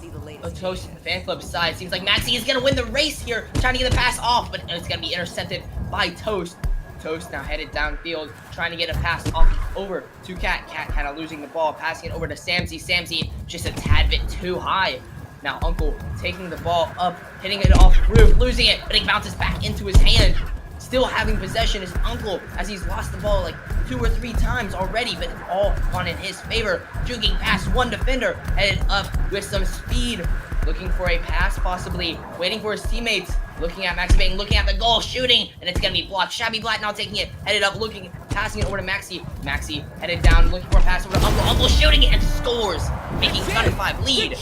Toast Fan Club side. Seems like Maxi is going to win the race here, trying to get the pass off, but it's going to be intercepted by Toast. Toast now headed downfield, trying to get a pass off over to Cat. Cat kind of losing the ball, passing it over to Samzy. Samzy just a tad bit too high. Now Uncle taking the ball up, hitting it off the roof, losing it, but it bounces back into his hand. Still having possession is Uncle, as he's lost the ball like 2 or 3 times already, but it's all gone in his favor. Juking past one defender, headed up with some speed, looking for a pass possibly, waiting for his teammates, looking at Maxi Bacon, looking at the goal, shooting, and it's gonna be blocked. Shabby Blatt now taking it, headed up, looking, passing it over to Maxi. Maxi headed down, looking for a pass over to Uncle. Uncle shooting it and scores, making Thunder 5 lead.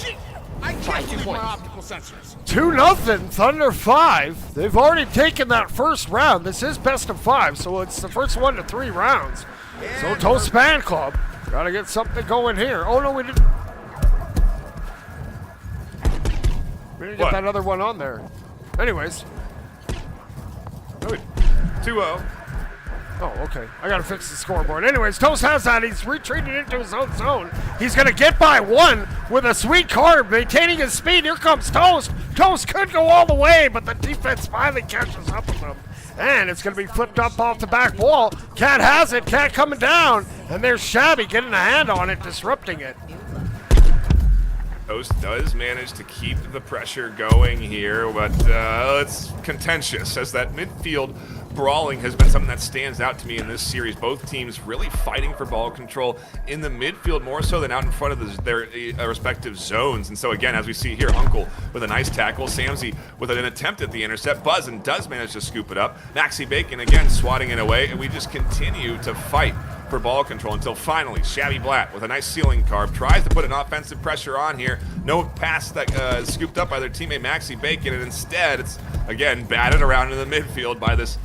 By 2 points. 2-0, Thunder 5. They've already taken that first round. This is best of 5, so it's the first 1 to 3 rounds. So Toast Fan Club, gotta get something going here. Oh no, we didn't. We didn't get that other one on there. Anyways. 2-0. Oh, okay. I gotta fix the scoreboard. Anyways, Toast has that. He's retreating into his own zone. He's gonna get by one with a sweet carve, maintaining his speed. Here comes Toast. Toast could go all the way, but the defense finally catches up with him. And it's gonna be flipped up off the back wall. Cat has it. Cat coming down. And there's Shabby getting a hand on it, disrupting it. Toast does manage to keep the pressure going here, but it's contentious as that midfield brawling has been something that stands out to me in this series. Both teams really fighting for ball control in the midfield more so than out in front of their respective zones. And so again, as we see here, Uncle with a nice tackle, Samzy with an attempt at the intercept, Buzz and does manage to scoop it up. Maxi Bacon again swatting it away, and we just continue to fight for ball control until finally Shabby Blatt with a nice ceiling carve tries to put an offensive pressure on here. No pass that is scooped up by their teammate Maxi Bacon, and instead it's again batted around in the midfield by this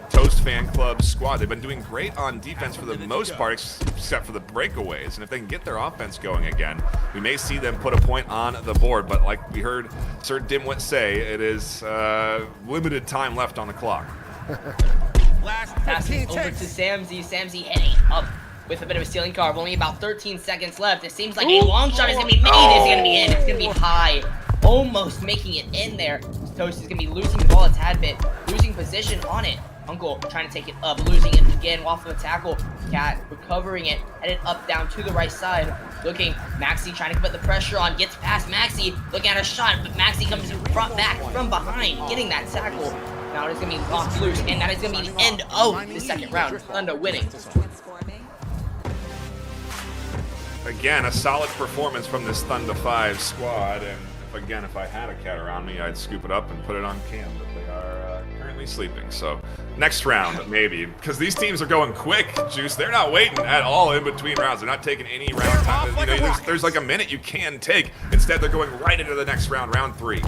Toast Fan Club squad. They've been doing great on defense for the most part, except for the breakaways, and if they can get their offense going again, we may see them put a point on the board. But like we heard Sir Dimwit say, it is limited time left on the clock. Passing over to Samzy. Samzy heading up with a bit of a ceiling carve. Only about 13 seconds left. It seems like a long shot is going to be made. It's going to be in. It's going to be high. Almost making it in there. Toast is going to be losing the ball a tad bit. Losing position on it. Uncle trying to take it up. Losing it again off of a tackle. Cat recovering it. Headed up down to the right side. Looking. Maxi trying to put the pressure on. Gets past Maxi. Looking at her shot. But Maxi comes brought back from behind. Getting that tackle. Now it's going to be locked loose, and that is going to be the end of the second round. Thunder winning. Again, a solid performance from this Thunder 5 squad, and if I had a cat around me, I'd scoop it up and put it on cam, but they are currently sleeping. So next round, maybe, because these teams are going quick, Juice. They're not waiting at all in between rounds. They're not taking any round time. You know, there's like a minute you can take. Instead, they're going right into the next round, round 3.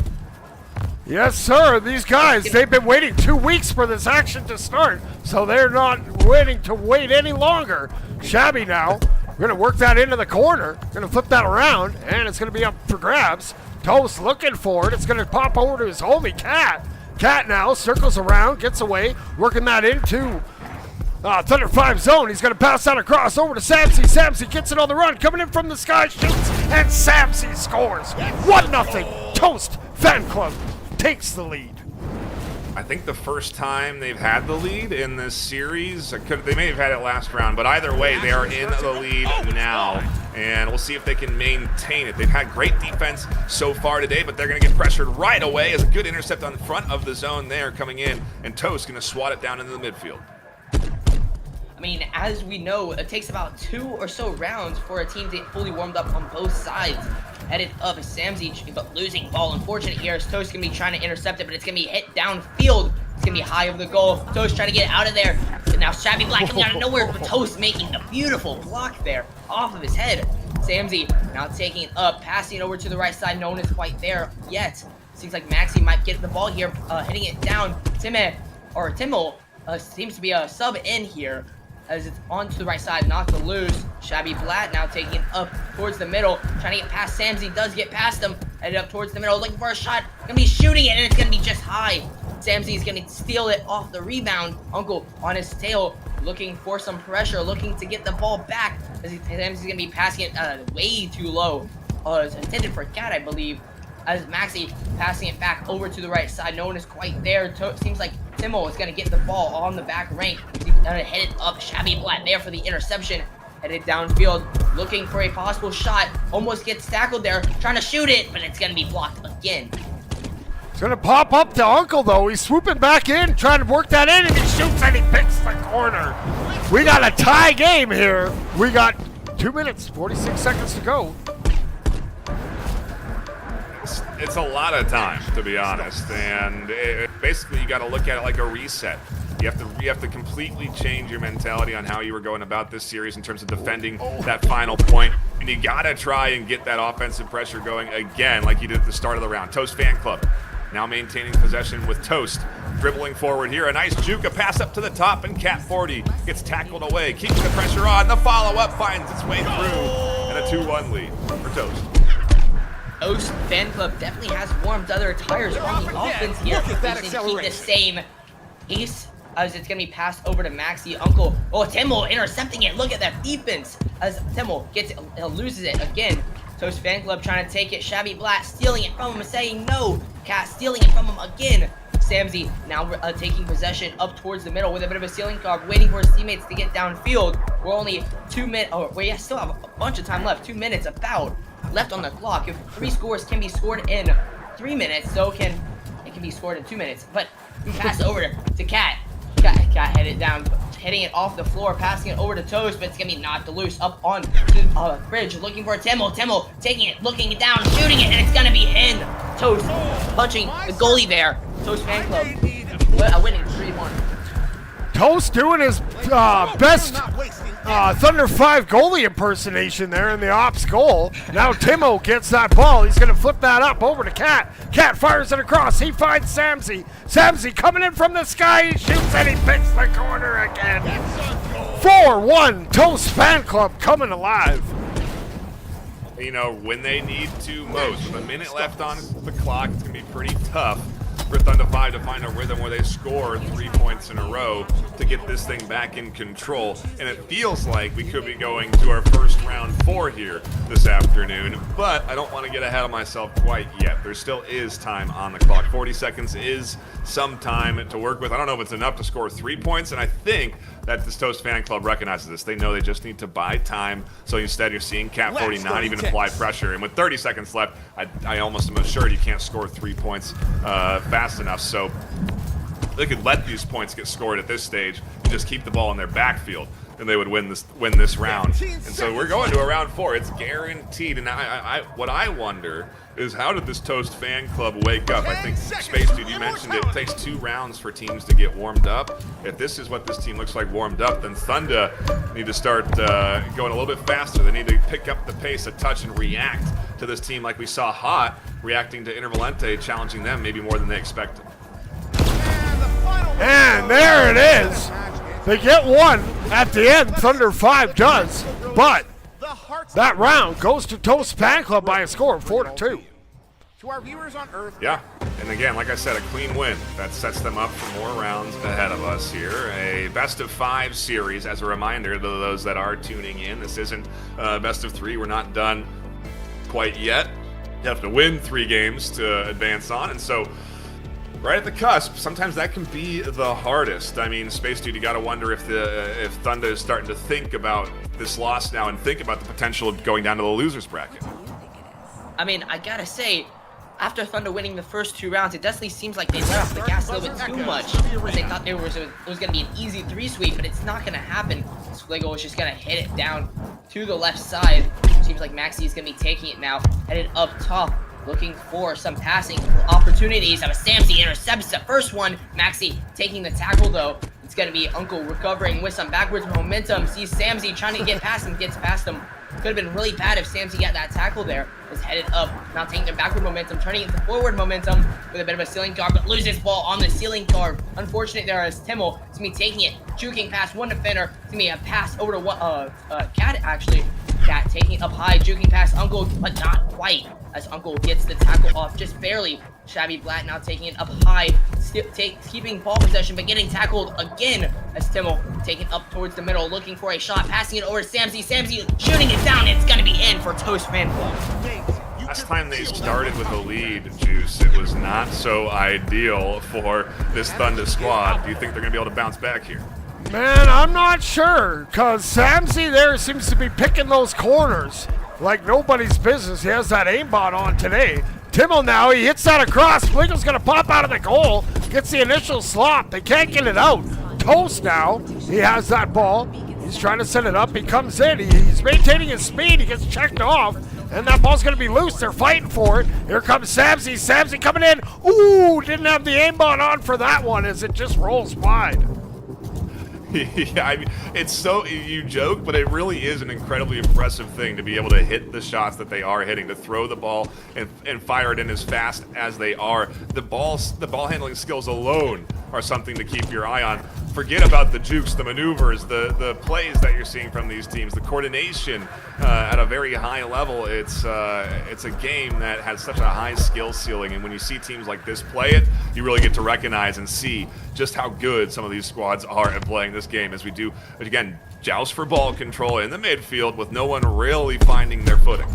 Yes, sir. These guys, they've been waiting 2 weeks for this action to start, so they're not waiting to wait any longer. Shabby now. We're going to work that into the corner. Going to flip that around, and it's going to be up for grabs. Toast looking for it. It's going to pop over to his homie, Cat. Cat now circles around, gets away, working that into Thunder 5 zone. He's going to pass that across over to Samzy. Samzy gets it on the run, coming in from the sky, shoots, and Samzy scores. 1-0. Toast Fan Club takes the lead. I think the first time they've had the lead in this series. They may have had it last round, but either way, they are in the lead now. And we'll see if they can maintain it. They've had great defense so far today, but they're going to get pressured right away as a good intercept on front of the zone there coming in. And Toast going to swat it down into the midfield. I mean, as we know, it takes about 2 or so rounds for a team to get fully warmed up on both sides. Headed up is Samzy, but losing ball. Unfortunate here is Toast going to be trying to intercept it, but it's going to be hit downfield. It's going to be high over the goal. Toast trying to get out of there. But now Shabby Black coming out of nowhere, but Toast making the beautiful block there off of his head. Samzy now taking it up, passing it over to the right side. No one is quite there yet. Seems like Maxi might get the ball here, hitting it down. Timmel seems to be a sub in here, as it's onto the right side, not to lose. Shabby Blatt now taking it up towards the middle, trying to get past Samzy, does get past him, headed up towards the middle, looking for a shot, gonna be shooting it, and it's gonna be just high. Samzy's gonna steal it off the rebound. Uncle on his tail, looking for some pressure, looking to get the ball back, as Samzy's gonna be passing it way too low. It's intended for Cat, I believe, as Maxi passing it back over to the right side. No one is quite there. Seems like Timmel is going to get the ball on the back rank. He's going to head it up. Shabby Blatt there for the interception. Headed downfield, looking for a possible shot. Almost gets tackled there, trying to shoot it, but it's going to be blocked again. It's going to pop up to Uncle, though. He's swooping back in, trying to work that in, and he shoots and he picks the corner. We got a tie game here. We got 2 minutes, 46 seconds to go. It's a lot of time, to be honest, and basically you got to look at it like a reset. You have to completely change your mentality on how you were going about this series in terms of defending that final point, and you got to try and get that offensive pressure going again like you did at the start of the round. Toast fan club now maintaining possession with Toast dribbling forward here. A nice juke, a pass up to the top, and Cat 40 gets tackled away, keeps the pressure on. The follow-up finds its way through, and a 2-1 lead for Toast. Toast fan club definitely has warmed other tires on the offense here. They need to keep the same pace as it's going to be passed over to Maxi. Uncle, Timmel intercepting it. Look at that defense as Timmel gets it, loses it again. Toast fan club trying to take it. Shabby Blatt stealing it from him and saying no. Cat stealing it from him again. Samzy now taking possession up towards the middle with a bit of a ceiling carve, waiting for his teammates to get downfield. We're only 2 minutes, we still have a bunch of time left. 2 minutes about left on the clock. If 3 scores can be scored in 3 minutes, so it can be scored in 2 minutes. But we pass it over to Cat. Cat headed down, hitting it off the floor, passing it over to Toast, but it's gonna be knocked loose up on the bridge, looking for Timmel. Timmel taking it, looking it down, shooting it, and it's gonna be in. Toast punching the goalie there. Toast fan club winning 3-1. Toast doing his best Thunder 5 goalie impersonation there in the ops goal. Now Timmo gets that ball. He's going to flip that up over to Cat. Cat fires it across. He finds Samzy. Samzy coming in from the sky. He shoots and he picks the corner again. 4-1. Toast fan club coming alive. You know, when they need to most, with a minute left on the clock, it's going to be pretty tough for Thunder 5 to find a rhythm where they score 3 points in a row to get this thing back in control. And it feels like we could be going to our first round 4 here this afternoon, but I don't want to get ahead of myself quite yet. There still is time on the clock. 40 seconds is some time to work with. I don't know if it's enough to score 3 points, and I think that this Toast fan club recognizes this. They know they just need to buy time, so instead you're seeing Cat 40 not even apply pressure. And with 30 seconds left, I almost am assured you can't score 3 points fast enough. So they could let these points get scored at this stage and just keep the ball in their backfield, and they would win this round. And so we're going to a round 4. It's guaranteed. And what I wonder is, how did this Toast fan club wake up? I think, Space Dude, you mentioned it takes 2 rounds for teams to get warmed up. If this is what this team looks like warmed up, then Thunder need to start going a little bit faster. They need to pick up the pace a touch and react to this team like we saw Hot reacting to Intervalante, challenging them maybe more than they expected. And there it is. They get one at the end. Thunder 5 does, but that round goes to Toast fan club by a score of 4-2. To our viewers on Earth. Yeah, and again, like I said, a clean win. That sets them up for more rounds ahead of us here. A best of 5 series, as a reminder to those that are tuning in. This isn't best of 3. We're not done quite yet. You have to win 3 games to advance on, and so right at the cusp, sometimes that can be the hardest. I mean, Space Dude, you got to wonder if Thunder is starting to think about this loss now and think about the potential of going down to the losers bracket. I mean, I gotta say, after Thunder winning the first 2 rounds, it definitely seems like they let off the gas a little bit too much. They thought it was going to be an easy 3 sweep, but it's not going to happen. Sfligel is just going to hit it down to the left side. Seems like Maxi is going to be taking it now, headed up top, looking for some passing opportunities. Samsi intercepts the first one. Maxi taking the tackle, though. It's going to be Uncle recovering with some backwards momentum. Sees Samsi trying to get past him, gets past him. Could have been really bad if Samsi got that tackle there. Was headed up, now taking the backward momentum, turning it into forward momentum with a bit of a ceiling guard, but loses ball on the ceiling guard. Unfortunate there is Timmel. It's going to be taking it, juking past one defender. It's going to be a pass over to Cat, actually. Cat taking it up high, juking past Uncle, but not quite, as Uncle gets the tackle off just barely. Shabby Blatt now taking it up high, keeping ball possession, but getting tackled again as Timmel taking up towards the middle, looking for a shot, passing it over to Samsi. Samsi shooting it down, and it's going to be in for Toast Fan Club. Last time they started with a lead, Juice, it was not so ideal for this Thunder squad. Do you think they're going to be able to bounce back here? Man, I'm not sure, because Samsi there seems to be picking those corners like nobody's business. He has that aimbot on today. Timmel now, he hits that across. Fligel's going to pop out of the goal, gets the initial slot. They can't get it out. Toast now, he has that ball. He's trying to set it up. He comes in. He's maintaining his speed. He gets checked off, and that ball's going to be loose. They're fighting for it. Here comes Samsi. Samsi coming in. Ooh, didn't have the aimbot on for that one as it just rolls wide. Yeah, I mean, it's so, you joke, but it really is an incredibly impressive thing to be able to hit the shots that they are hitting, to throw the ball and fire it in as fast as they are. The ball handling skills alone are something to keep your eye on. Forget about the jukes, the maneuvers, the plays that you're seeing from these teams, the coordination at a very high level. It's a game that has such a high skill ceiling, and when you see teams like this play it, you really get to recognize and see just how good some of these squads are at playing this game, as we do, again, joust for ball control in the midfield with no one really finding their footing.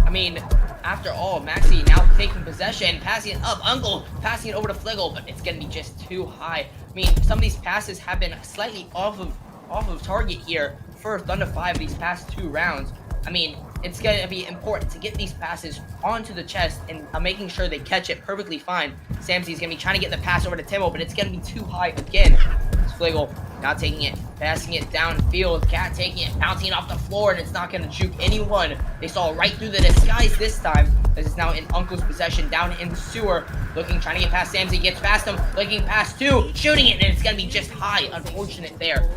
I mean, after all, Maxi now taking possession, passing it up, Uncle passing it over to Fligel, but it's going to be just too high. I mean, some of these passes have been slightly off of target here for Thunder 5 these past 2 rounds. I mean, it's going to be important to get these passes onto the chest and making sure they catch it perfectly fine. Samsi's going to be trying to get the pass over to Timmel, but it's going to be too high again. It's Fligel now taking it, passing it downfield. Cat taking it, bouncing it off the floor, and it's not going to juke anyone. They saw right through the disguise this time. This is now in Uncle's possession, down in the sewer. Trying to get past Samsi, gets past him, looking past 2, shooting it, and it's going to be just high. Unfortunate there.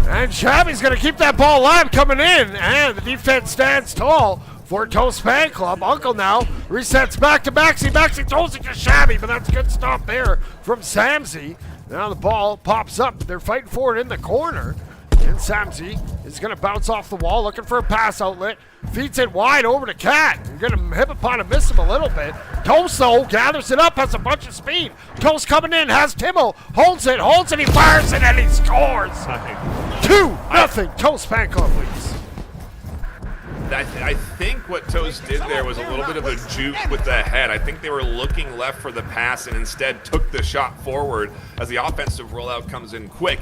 And Shabby's going to keep that ball alive coming in, and the defense stands tall for Toast Fan Club. Uncle now resets back to Maxi. Maxi throws it to Shabby, but that's a good stop there from Samsi. Now the ball pops up. They're fighting for it in the corner. And Samsi is going to bounce off the wall, looking for a pass outlet. Feeds it wide over to Cat. You're going to hit upon him, miss him a little bit. Toast, though, gathers it up, has a bunch of speed. Toast coming in, has Timmel, holds it, he fires it, and he scores. 2-0, Toast Fan Club leads. I think what Toast did there was a little bit of a juke with the head. I think they were looking left for the pass and instead took the shot forward as the offensive rollout comes in quick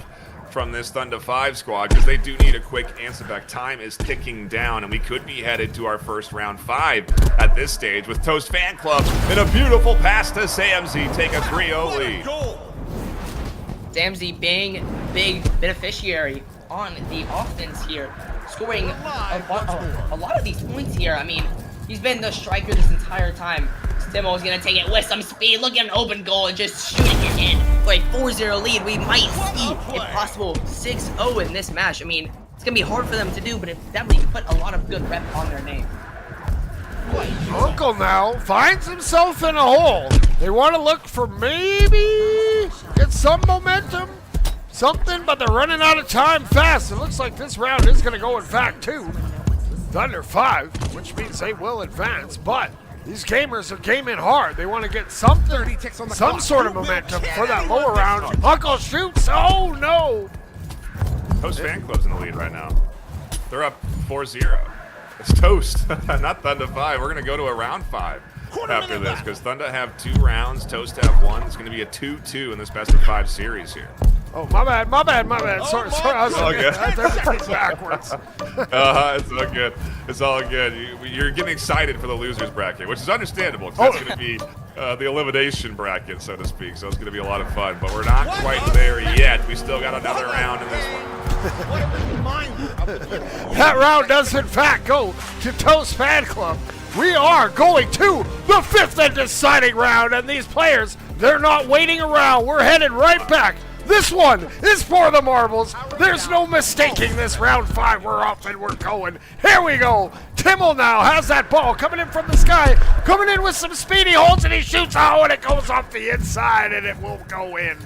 from this Thunder 5 squad, because they do need a quick answer back. Time is ticking down, and we could be headed to our first round 5 at this stage with Toast Fan Club in a beautiful pass to Samsi take a 3-0 lead. Samsi being big beneficiary on the offense here, scoring a lot of these points here. I mean, he's been the striker this entire time. Timo's gonna take it with some speed, look at an open goal and just shooting it in for a 4-0 lead. We might see a possible 6-0 in this match. I mean, it's gonna be hard for them to do, but it definitely put a lot of good rep on their name. Uncle now finds himself in a hole. They want to look for maybe get some momentum, something, but they're running out of time fast. It looks like this round is gonna go in fact to Thunder 5, which means they will advance, but these gamers are gaming hard. They want to get something, some sort of momentum for that lower round. Uncle shoots. Oh, no. Toast Fan Club's in the lead right now. They're up 4-0. It's Toast, not Thunder 5. We're going to go to a round 5. after this, because Thunder have 2 rounds, Toast have 1. It's going to be a 2-2 in this best-of-5 series here. Oh, my bad. Sorry, I was all good. everything's backwards. It's all good. It's all good. You're getting excited for the losers bracket, which is understandable, because that's going to be the elimination bracket, so to speak. So it's going to be a lot of fun, but we're not quite there yet. We still got another round in this one. That round does, in fact, go to Toast Fan Club. We are going to the 5th and deciding round, and these players, they're not waiting around. We're headed right back. This one is for the marbles. There's no mistaking this. Round 5, we're up and we're going. Here we go. Timmel now has that ball coming in from the sky, coming in with some speed. He holds and he shoots. Oh, and it goes off the inside, and it will go in.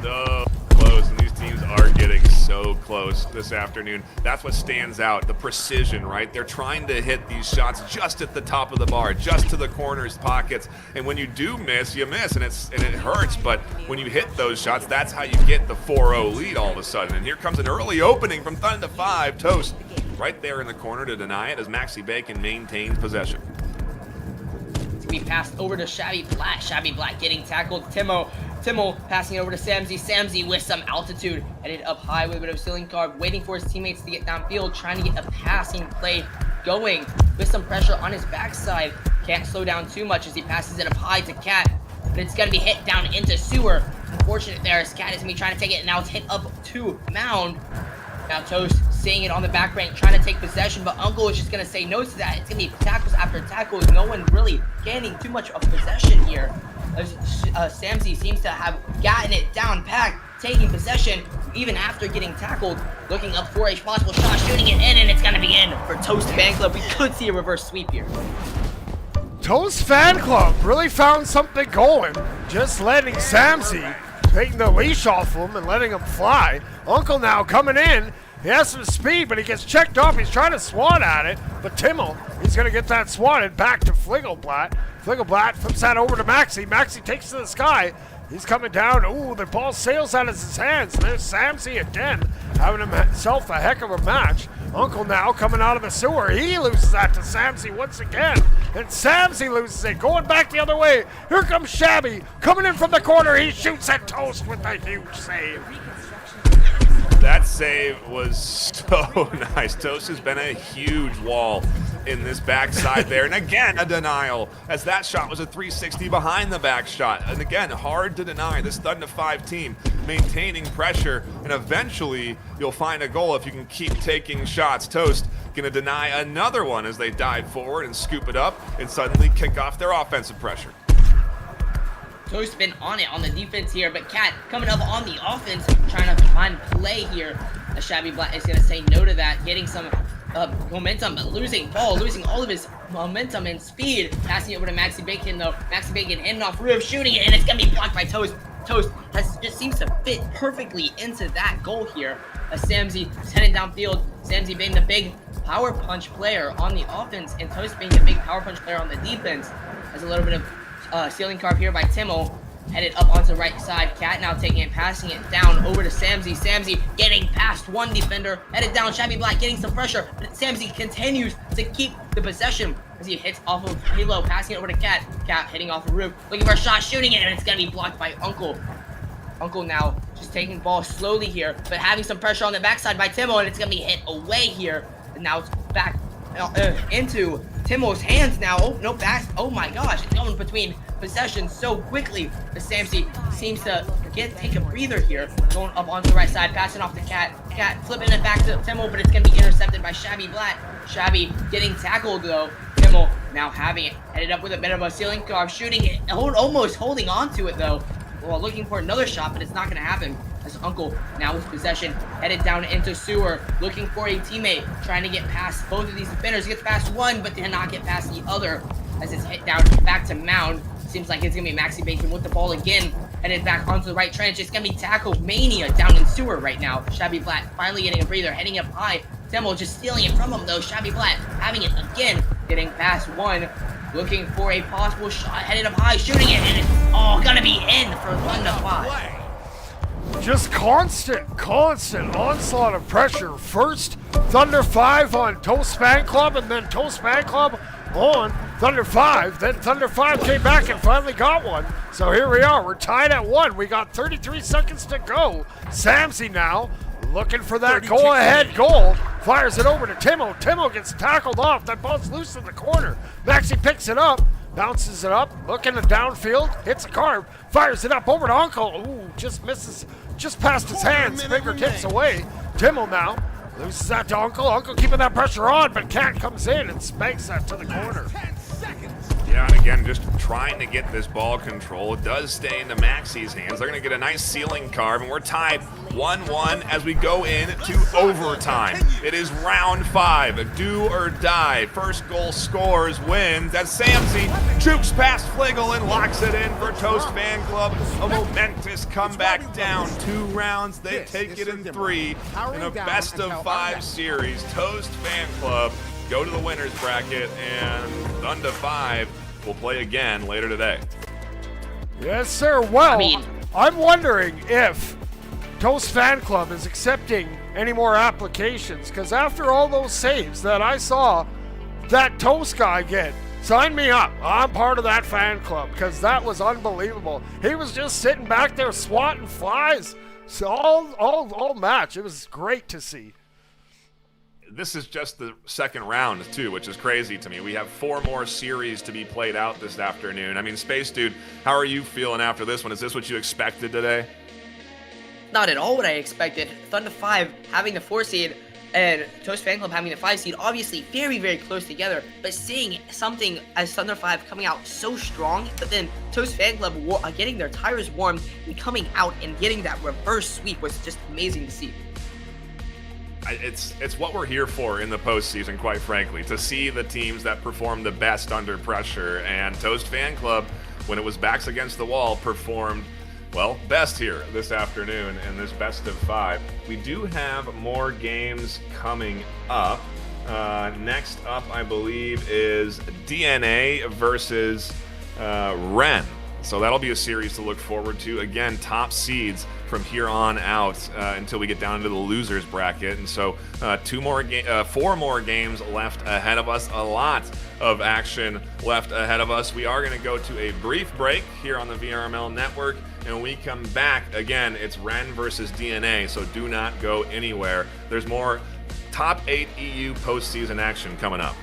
So close, and these teams are getting so close this afternoon. That's what stands out, the precision, right? They're trying to hit these shots just at the top of the bar, just to the corners, pockets, and when you do miss, you miss, and it hurts, but when you hit those shots, that's how you get the 4-0 lead all of a sudden. And here comes an early opening from Thunder 5. Toast right there in the corner to deny it as Maxi Bacon maintains possession. We passed over to Shabby Black. Shabby Black getting tackled. Timmel passing it over to Samzy. Samzy with some altitude, headed up high with a bit of ceiling guard, waiting for his teammates to get downfield, trying to get a passing play going with some pressure on his backside. Can't slow down too much as he passes it up high to Cat, but it's going to be hit down into Sewer. Unfortunate there as Cat is going to be trying to take it, and now it's hit up to Mound. Now Toast seeing it on the back rank, trying to take possession, but Uncle is just going to say no to that. It's going to be tackles after tackles, no one really gaining too much of possession here. Samzy seems to have gotten it down packed, taking possession even after getting tackled, looking up for a possible shot, shooting it in, and it's going to be in for Toast Fan Club. We could see a reverse sweep here. Toast Fan Club really found something going, just letting Samzy taking the leash off him and letting him fly. Uncle now coming in. He has some speed, but he gets checked off. He's trying to swat at it, but Timmel, he's going to get that swatted back to Fliggleblatt. Fliggleblatt flips that over to Maxi. Maxi takes to the sky. He's coming down. Ooh, the ball sails out of his hands. There's Samzy again, having himself a heck of a match. Uncle now coming out of the sewer. He loses that to Samzy once again. And Samzy loses it, going back the other way. Here comes Shabby, coming in from the corner. He shoots at Toast with a huge save. That save was so nice. Toast has been a huge wall in this backside there. And again, a denial, as that shot was a 360 behind the back shot. And again, hard to deny. This Thunder 5 team maintaining pressure, and eventually you'll find a goal if you can keep taking shots. Toast gonna deny another one as they dive forward and scoop it up and suddenly kick off their offensive pressure. Toast been on it on the defense here, but Cat coming up on the offense, trying to find play here. A Shabby Black is going to say no to that, getting some momentum, but losing all of his momentum and speed. Passing it over to Maxi Bacon, though. Maxi Bacon ending off roof, shooting it, and it's going to be blocked by Toast. Toast just seems to fit perfectly into that goal here. Samzy is heading downfield. Samzy being the big power punch player on the offense, and Toast being the big power punch player on the defense. There's a little bit of ceiling carve here by Timmel, headed up onto the right side. Cat now taking it, passing it down over to Samzy. Samzy getting past one defender, headed down. Shabby Black getting some pressure, but Samzy continues to keep the possession as he hits off of Halo, passing it over to Cat. Cat hitting off the roof, looking for a shot, shooting it, and it's gonna be blocked by Uncle. Uncle now just taking the ball slowly here, but having some pressure on the backside by Timmel, and it's gonna be hit away here. And now it's back into Timmel's hands now. Oh, no, back. Oh my gosh, it's going between possessions so quickly. The Samzy seems to take a breather here. Going up onto the right side, passing off to Cat. Cat flipping it back to Timmel, but it's going to be intercepted by Shabby Black. Shabby getting tackled though. Timmel now having it. Headed up with a bit of a ceiling carve, shooting it. Almost holding on to it though. Well, looking for another shot, but it's not going to happen. As Uncle now with possession, headed down into Sewer, looking for a teammate, trying to get past both of these defenders. Gets past one, but cannot get past the other as it's hit down back to Mound. Seems like it's going to be Maxi Bacon with the ball again, headed back onto the right trench. It's going to be tackle mania down in Sewer right now. Shabby Black finally getting a breather, heading up high. Timmel just stealing it from him though. Shabby Black having it again, getting past one. Looking for a possible shot, headed up high, shooting it, and it's all going to be in for Thunder 5. Just constant onslaught of pressure. First, Thunder 5 on Toast Fan Club, and then Toast Fan Club on Thunder 5. Then Thunder 5 came back and finally got one. So here we are. We're tied at 1. We got 33 seconds to go. Samsey now looking for that go-ahead goal. Fires it over to Timo. Timo gets tackled off. That ball's loose in the corner. Maxi picks it up. Bounces it up. Looking at downfield. Hits a carve. Fires it up over to Uncle. Ooh, just misses. Just past his hands. Fingertips away. Timo now loses that to Uncle. Uncle keeping that pressure on, but Cat comes in and spanks that to the corner. Yeah, and again, just trying to get this ball control. It does stay into Maxi's hands. They're going to get a nice ceiling carve, and we're tied 1-1 as we go into overtime. It is round 5, do or die. First goal scores, wins. That's Samsey. Jukes past Fligel and locks it in for Toast Fan Club. A momentous comeback down 2 rounds. They take it in 3 in a best of 5 series. Toast Fan Club go to the winners bracket, and Thunder 5 will play again later today. Yes, sir. Well, I'm wondering if Toast Fan Club is accepting any more applications, because after all those saves that I saw that Toast guy get, sign me up. I'm part of that fan club, because that was unbelievable. He was just sitting back there swatting flies. So all match. It was great to see. This is just the second round, too, which is crazy to me. We have 4 more series to be played out this afternoon. I mean, Space Dude, how are you feeling after this one? Is this what you expected today? Not at all what I expected. Thunder 5 having the 4 seed and Toast Fan Club having the 5 seed, obviously very, very close together. But seeing something as Thunder 5 coming out so strong, but then Toast Fan Club getting their tires warmed and coming out and getting that reverse sweep was just amazing to see. It's what we're here for in the postseason, quite frankly, to see the teams that perform the best under pressure. And Toast Fan Club, when it was backs against the wall, performed, well, best here this afternoon in this best of 5. We do have more games coming up. Next up, I believe, is DNA versus Ren. So that'll be a series to look forward to. Again, top seeds from here on out until we get down into the losers bracket. And so 4 more games left ahead of us. A lot of action left ahead of us. We are going to go to a brief break here on the VRML network. And when we come back, again, it's Ren versus DNA. So do not go anywhere. There's more top 8 EU postseason action coming up.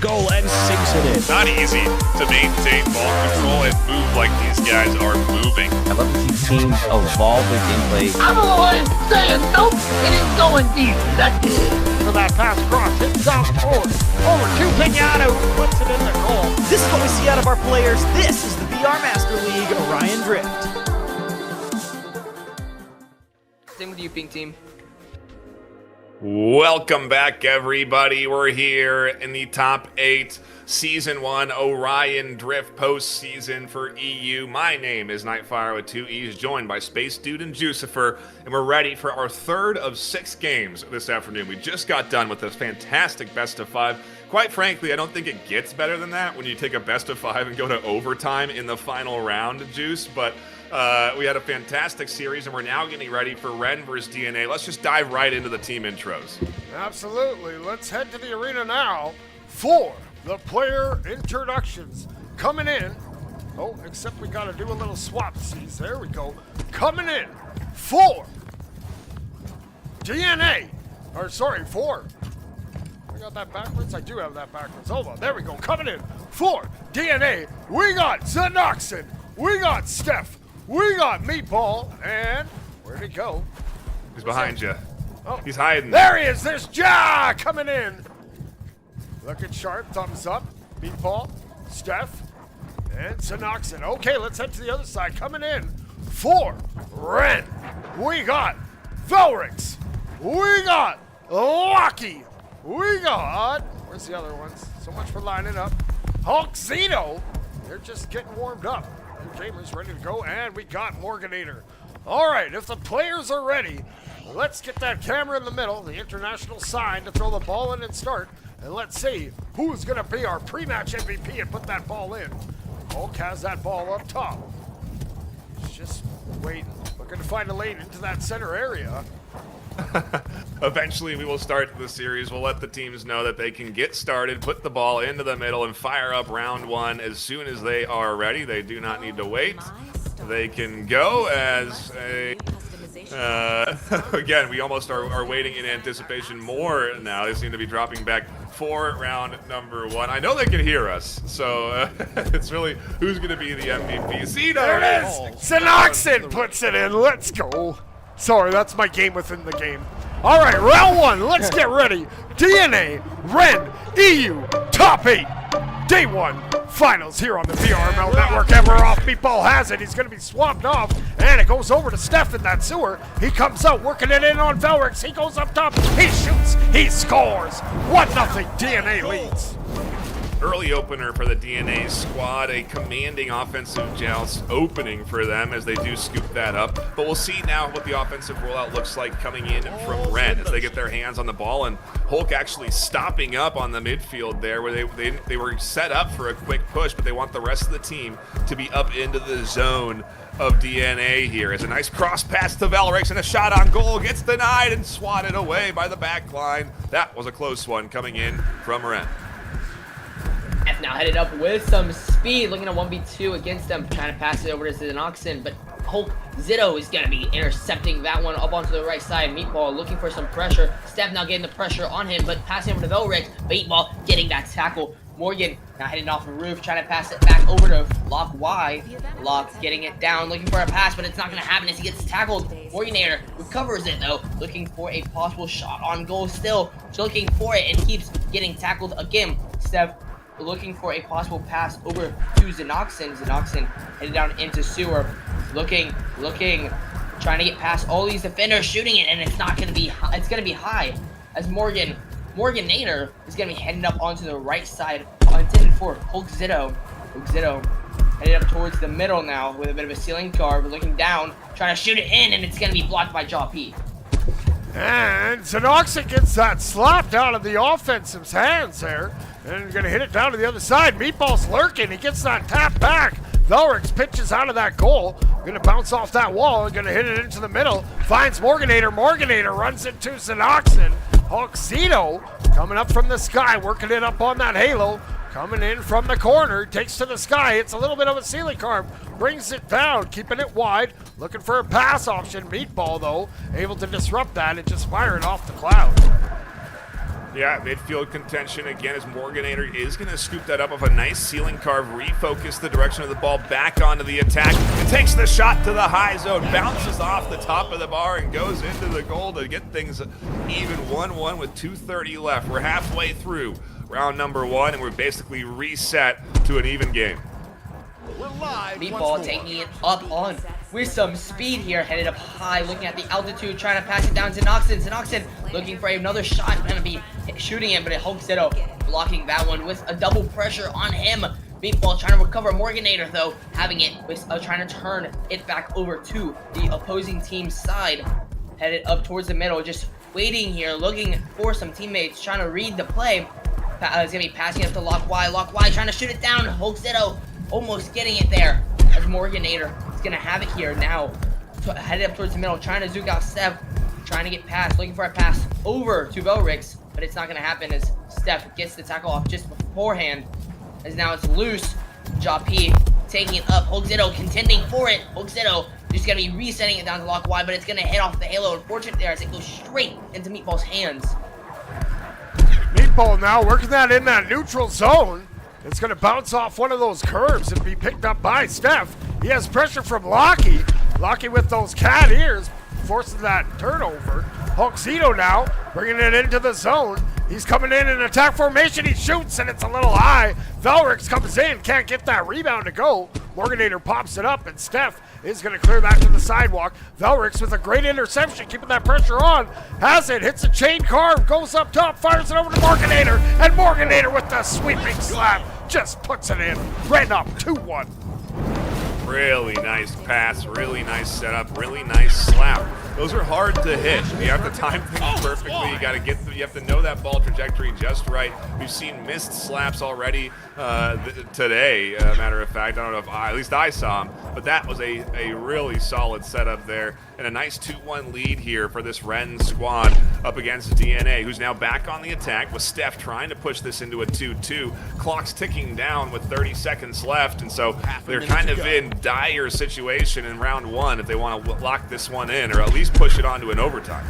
goal and sinks it in. Not easy to maintain ball control and move like these guys are moving. I love to see teams evolve their gameplay. I'm the one saying nope, it ain't going deep. That's it. For that pass cross, hits out forward. Over to Pinata, who puts it in the goal. This is what we see out of our players. This is the VR Master League Orion Drift. Same with you, Pink Team. Welcome back, everybody. We're here in the top 8, Season 1 Orion Drift postseason for EU. My name is Nightfire with 2 E's, joined by Space Dude and Jucifer, and we're ready for our third of 6 games this afternoon. We just got done with this fantastic best of 5. Quite frankly, I don't think it gets better than that when you take a best of 5 and go to overtime in the final round, Juice, but we had a fantastic series, and we're now getting ready for Ren versus DNA. Let's just dive right into the team intros. Absolutely. Let's head to the arena now for the player introductions. Coming in. Oh, except we got to do a little swapsies. There we go. Coming in for DNA. Or, sorry, for. I got that backwards? I do have that backwards. Hold on. There we go. Coming in for DNA. We got Zenoxin. We got Steph. We got Meatball, and where'd he go? He's behind you. Oh, He's hiding. there he is. There's Ja coming in. Looking sharp. Thumbs up. Meatball, Steph, and Zenoxin. Okay, let's head to the other side. Coming in for Ren. We got Velrix. We got Lucky. We got, where's the other ones? So much for lining up. Hulkzito. They're just getting warmed up. Gamers ready to go, and we got Morganator. All right, if the players are ready, let's get that camera in the middle, the international sign to throw the ball in and start, and let's see who's going to be our pre-match MVP and put that ball in. Hulk has that ball up top. He's just waiting, looking to find a lane into that center area. Eventually, we will start the series. We'll let the teams know that they can get started, put the ball into the middle, and fire up round 1 as soon as they are ready. They do not need to wait. They can go as a... again, we almost are waiting in anticipation more now. They seem to be dropping back for round number 1. I know they can hear us, so it's really who's going to be the MVP. Zeno! There it is! Zenoxin puts it in. Let's go. Sorry, that's my game within the game. All right, round 1. Let's get ready. DNA, Ren, EU, top 8. Day 1 finals here on the VRML network. And we're off. Meatball has it. He's going to be swapped off. And it goes over to Steph in that sewer. He comes out, working it in on Velrix. He goes up top. He shoots. He scores. 1-0. DNA leads. Early opener for the DNA squad, a commanding offensive joust opening for them as they do scoop that up. But we'll see now what the offensive rollout looks like coming in from Ren as they get their hands on the ball, and Hulk actually stopping up on the midfield there where they were set up for a quick push, but they want the rest of the team to be up into the zone of DNA here. As a nice cross pass to Velrix and a shot on goal gets denied and swatted away by the back line. That was a close one coming in from Ren. F now headed up with some speed, looking at 1v2 against them, trying to pass it over to Zenoxin, but Hulk Zito is going to be intercepting that one up onto the right side. Meatball looking for some pressure. Steph now getting the pressure on him, but passing over to Velrix. Meatball getting that tackle. Morgan now heading off the roof, trying to pass it back over to Lock Y. Lock getting it down, looking for a pass, but it's not going to happen as he gets tackled. Morganator recovers it though, looking for a possible shot on goal still. Looking for it and keeps getting tackled again. Steph looking for a possible pass over to Zenoxin. Zenoxin headed down into sewer. Looking, trying to get past all these defenders, shooting it, and it's not going to be high. It's going to be high as Morganator is going to be heading up onto the right side, intended for Hulk Zito. Hulk Zito headed up towards the middle now with a bit of a ceiling guard, but looking down, trying to shoot it in, and it's going to be blocked by Jaw P. And Zenoxin gets that slapped out of the offensive's hands there. And he's going to hit it down to the other side. Meatball's lurking. He gets that tap back. Velrix pitches out of that goal. Going to bounce off that wall and going to hit it into the middle. Finds Morganator. Morganator runs into Zenoxin. Hulkzito coming up from the sky, working it up on that halo. Coming in from the corner, takes to the sky. It's a little bit of a ceiling carve. Brings it down, keeping it wide. Looking for a pass option. Meatball, though, able to disrupt that and just fire it off the cloud. Yeah, midfield contention again as Morganator is going to scoop that up with a nice ceiling carve, refocus the direction of the ball back onto the attack. It takes the shot to the high zone, bounces off the top of the bar and goes into the goal to get things even 1-1 with 2:30 left. We're halfway through round number 1 and we're basically reset to an even game. Meatball taking it up on with some speed here, headed up high, looking at the altitude, trying to pass it down to Noxon. Noxon looking for another shot, gonna be shooting it, but it Hulkzito blocking that one with a double pressure on him. Meatball trying to recover. Morganator though having it, with trying to turn it back over to the opposing team's side, headed up towards the middle, just waiting here, looking for some teammates, trying to read the play. He's gonna be passing it up to Lock Y, trying to shoot it down. Hulkzito almost getting it there, as Morganator is gonna have it here now, headed up towards the middle, trying to zook out Steph, trying to get past, looking for a pass over to Velrix, but it's not gonna happen as Steph gets the tackle off just beforehand, as now it's loose. Joppy taking it up, Hulkzito contending for it. Hulkzito just gonna be resetting it down to Lock Y, but it's gonna hit off the halo. Unfortunate there as it goes straight into Meatball's hands. Meatball now working that in that neutral zone. It's going to bounce off one of those curves and be picked up by Steph. He has pressure from Lockie. Lockie with those cat ears, forcing that turnover. Hulkzito now bringing it into the zone. He's coming in attack formation. He shoots, and it's a little high. Velrix comes in, can't get that rebound to go. Morganator pops it up, and Steph is going to clear back to the sidewalk. Velrix with a great interception, keeping that pressure on. Has it, hits a chain carve, goes up top, fires it over to Morganator, and Morganator with the sweeping slap just puts it in. Red up 2-1. Really nice pass, really nice setup, really nice slap. Those are hard to hit. You have to time things perfectly. You have to know that ball trajectory just right. We've seen missed slaps already today. Matter of fact, I don't know if at least I saw them, but that was a really solid setup there, and a nice 2-1 lead here for this Ren squad up against DNA, who's now back on the attack with Steph trying to push this into a 2-2. Clock's ticking down with 30 seconds left, and so they're kind of in dire situation in round 1 if they want to lock this one in, or at least push it onto an overtime.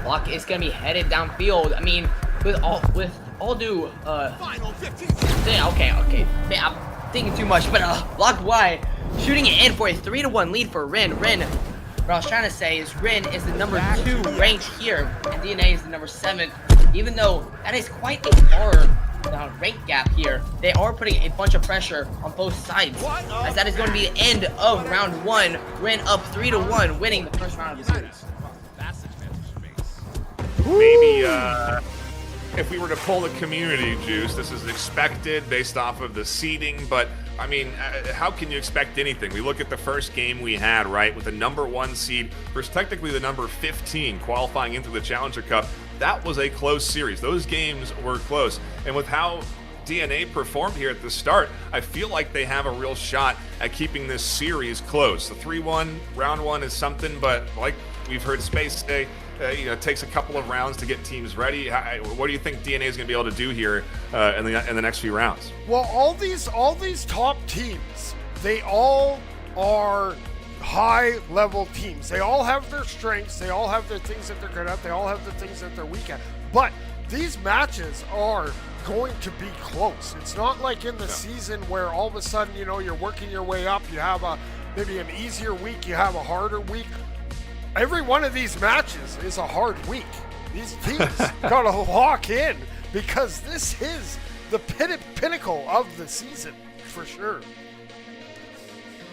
Lock is gonna be headed downfield. I mean, with all due final 15 seconds. Yeah, okay. Man, I'm thinking too much, but Lock Y shooting it in for a 3-1 lead for Ren. What I was trying to say is Ren is the number 2 ranked here, and DNA is the number 7. Even though that is quite a far rank gap here, they are putting a bunch of pressure on both sides, as that is going to be the end of round 1. Ren up 3-1, winning the first round of the series. Maybe if we were to pull the community juice, this is expected based off of the seeding, but I mean, how can you expect anything? We look at the first game we had, right, with the number 1 seed versus technically the number 15 qualifying into the Challenger Cup. That was a close series. Those games were close. And with how DNA performed here at the start, I feel like they have a real shot at keeping this series close. The 3-1 round 1 is something, but like we've heard Space say, it takes a couple of rounds to get teams ready. What do you think DNA is going to be able to do here in the next few rounds? Well, all these top teams, they all are high-level teams. They all have their strengths. They all have their things that they're good at. They all have the things that they're weak at. But these matches are going to be close. It's not like in the season where all of a sudden, you're working your way up. You have maybe an easier week. You have a harder week. Every one of these matches is a hard week. These teams got to lock in, because this is the pinnacle of the season for sure.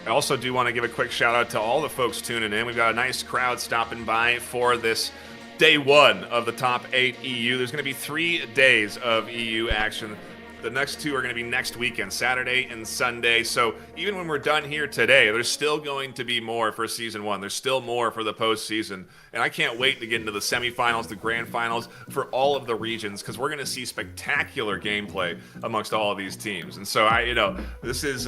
I also do want to give a quick shout out to all the folks tuning in. We've got a nice crowd stopping by for this day 1 of the top 8 EU. There's going to be 3 days of EU action. The next 2 are going to be next weekend, Saturday and Sunday. So even when we're done here today, there's still going to be more for Season 1. There's still more for the postseason. And I can't wait to get into the semifinals, the grand finals for all of the regions, because we're going to see spectacular gameplay amongst all of these teams. And so, this is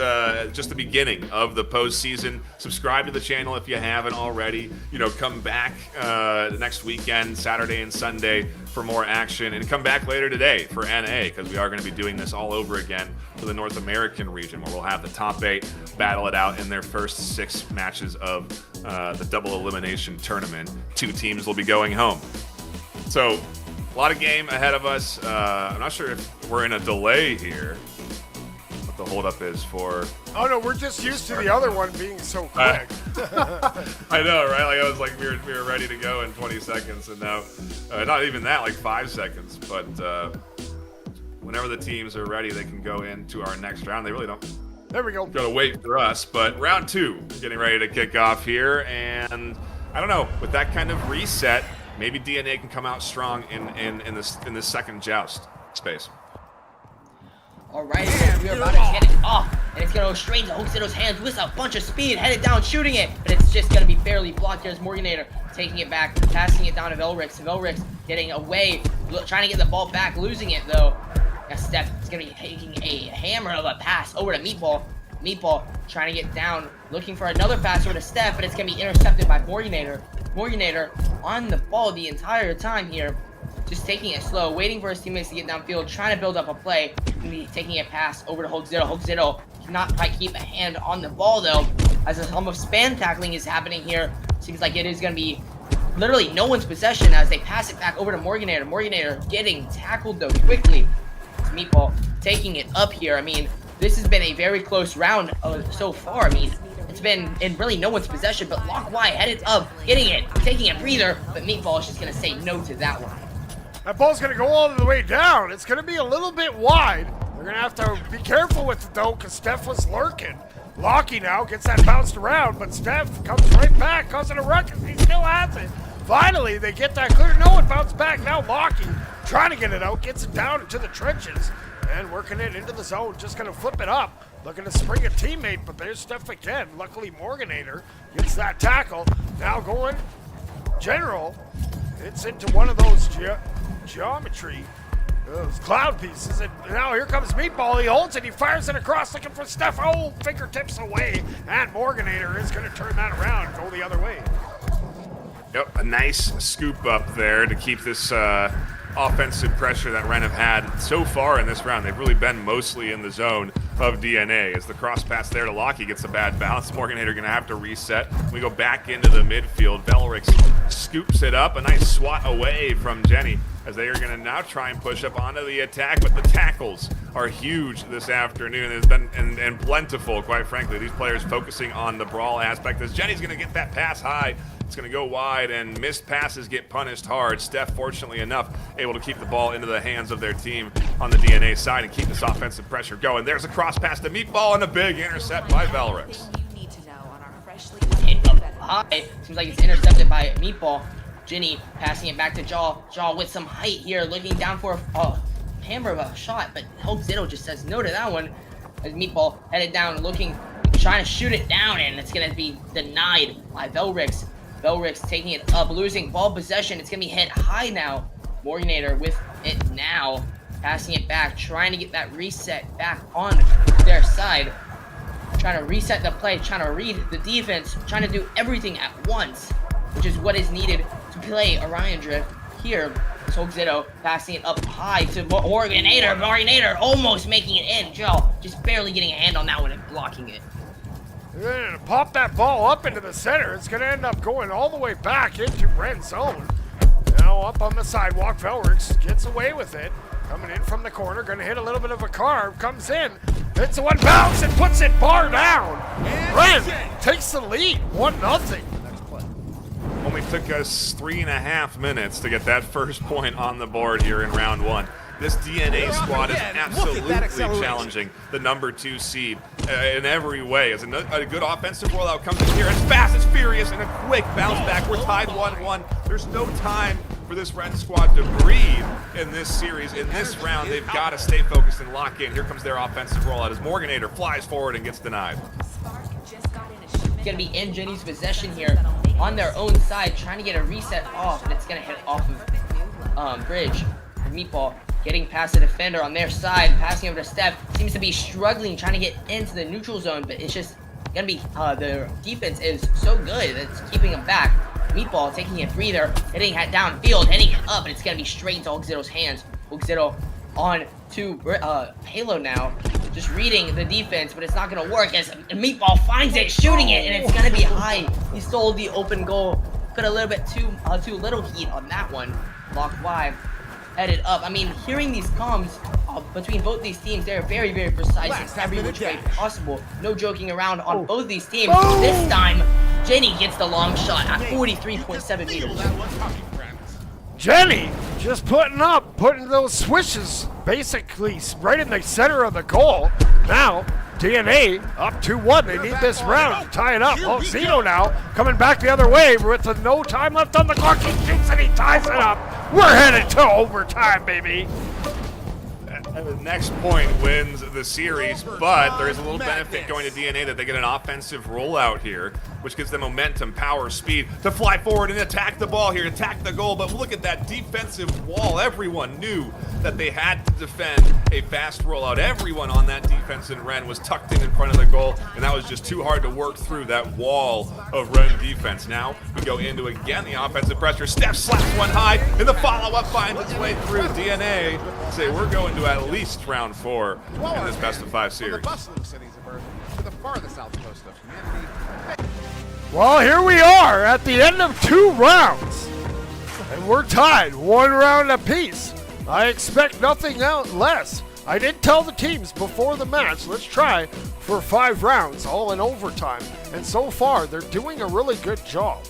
just the beginning of the postseason. Subscribe to the channel if you haven't already. Come back next weekend, Saturday and Sunday, for more action. And come back later today for NA, because we are going to be doing this all over again for the North American region, where we'll have the top 8 battle it out in their first 6 matches of the double elimination tournament. 2 teams will be going home. So, a lot of game ahead of us. I'm not sure if we're in a delay here. What the holdup is for. Oh no, we're just used to the other one being so quick. I know, right? Like I was like, we were ready to go in 20 seconds, and now, not even that, like 5 seconds. But whenever the teams are ready, they can go into our next round. They really don't. There we go. Gotta wait for us, but round 2 getting ready to kick off here, and I don't know, with that kind of reset, maybe DNA can come out strong in this second joust space. All right, we are about to get it off, and it's gonna go straight into Hookzito's hands with a bunch of speed, headed down, shooting it, but it's just gonna be barely blocked. There's Morganator taking it back, passing it down to Velrix. Velrix getting away, trying to get the ball back, losing it though. Now Steph is gonna be taking a hammer of a pass over to Meatball. Meatball trying to get down, looking for another pass over to Steph, but it's gonna be intercepted by Morganator. Morganator on the ball the entire time here, just taking it slow, waiting for his teammates to get downfield, trying to build up a play. Gonna be taking a pass over to Hookzito. Hookzito cannot quite keep a hand on the ball though, as a hum of spam tackling is happening here. Seems like it is gonna be literally no one's possession as they pass it back over to Morganator. Morganator getting tackled though quickly. It's Meatball taking it up here. I mean, this has been a very close round so far. I mean, it's been in really no one's possession, but Lock Y headed up, hitting it, taking a breather, but Meatball is just gonna say no to that one. That ball's gonna go all the way down. It's gonna be a little bit wide. They're gonna have to be careful with it though, because Steph was lurking. Lockie now gets that bounced around, but Steph comes right back, causing a ruckus. He still has it. Finally, they get that clear. No one bounced back. Now Lockie trying to get it out, gets it down into the trenches, and working it into the zone. Just gonna flip it up, looking to spring a teammate, but there's Steph again. Luckily, Morganator gets that tackle. Now going general. It's into one of those geometry, those cloud pieces, and now here comes Meatball. He holds it, he fires it across, looking for Steph. Oh, fingertips away, and Morganator is going to turn that around and go the other way. Yep, a nice scoop up there to keep this offensive pressure that Ren have had so far in this round. They've really been mostly in the zone of DNA. As the cross pass there to Lockie gets a bad bounce, Morganator going to have to reset. We go back into the midfield. Velrix scoops it up, a nice swat away from Jenny, as they are going to now try and push up onto the attack, but the tackles are huge this afternoon. There's been and plentiful, quite frankly. These players focusing on the brawl aspect, as Jenny's going to get that pass high. It's going to go wide, and missed passes get punished hard. Steph, fortunately enough, able to keep the ball into the hands of their team on the DNA side and keep this offensive pressure going. There's a cross pass to Meatball and a big intercept by Velrix. Hit up high. Seems like it's intercepted by Meatball. Jenny passing it back to Jaw. Jaw with some height here, looking down for a hammer of a shot, but Hookzito just says no to that one. As Meatball headed down, looking, trying to shoot it down, and it's going to be denied by Velrix. Velrix taking it up, losing ball possession. It's going to be hit high now. Morganator with it now, passing it back, trying to get that reset back on their side. Trying to reset the play, trying to read the defense, trying to do everything at once, which is what is needed to play Orion Drift here. Hookzito passing it up high to Morganator. Morganator almost making it in. Joe just barely getting a hand on that one and blocking it. They're gonna pop that ball up into the center. It's gonna end up going all the way back into Ren's zone. Now up on the sidewalk, Velrix gets away with it. Coming in from the corner, gonna hit a little bit of a carve, comes in, hits one bounce and puts it bar down. Ren takes the lead, 1-0. Only took us 3.5 minutes to get that first point on the board here in round 1. This DNA squad is absolutely challenging the number 2 seed in every way. As a good offensive rollout comes in here, it's fast, it's furious, and a quick bounce back. We're tied 1-1. There's no time for this Red squad to breathe in this series. In this round, they've got to stay focused and lock in. Here comes their offensive rollout as Morganator flies forward and gets denied. Going to be in Jenny's possession here on their own side, trying to get a reset off, and it's going to hit off of Bridge. Meatball getting past the defender on their side, passing over to Steph. Seems to be struggling, trying to get into the neutral zone, but it's just going to be, their defense is so good that it's keeping them back. Meatball taking a breather, hitting it downfield, hitting it up, and it's going to be straight into Hookzito's hands. Hookzito on to Halo now, just reading the defense, but it's not going to work as Meatball finds it, shooting it, and it's going to be high. He stole the open goal. Put a little bit too little heat on that one. Lock Y headed up. I mean, hearing these comms between both these teams, they're very, very precise in every which way possible. No joking around on both these teams. This time, Jenny gets the long shot at 43.7 meters. Jenny just putting those swishes basically right in the center of the goal. Now, DNA up 2-1. They need this round to tie it up. Oh, Zeno now coming back the other way with no time left on the clock. He shoots and he ties it up. We're headed to overtime, baby. The next point wins the series, but there is a little benefit going to DNA that they get an offensive rollout here, which gives them momentum, power, speed to fly forward and attack the ball here, attack the goal. But look at that defensive wall. Everyone knew that they had to defend a fast rollout. Everyone on that defensive Ren was tucked in front of the goal, and that was just too hard to work through that wall of Ren defense. Now we go into again the offensive pressure. Steph slaps one high, and the follow-up finds its way through. DNA say we're going to at least round 4 in this best of 5 series. Well, here we are at the end of 2 rounds, and we're tied 1 round apiece. I expect nothing less. I did tell the teams before the match, let's try for 5 rounds, all in overtime, and so far they're doing a really good job.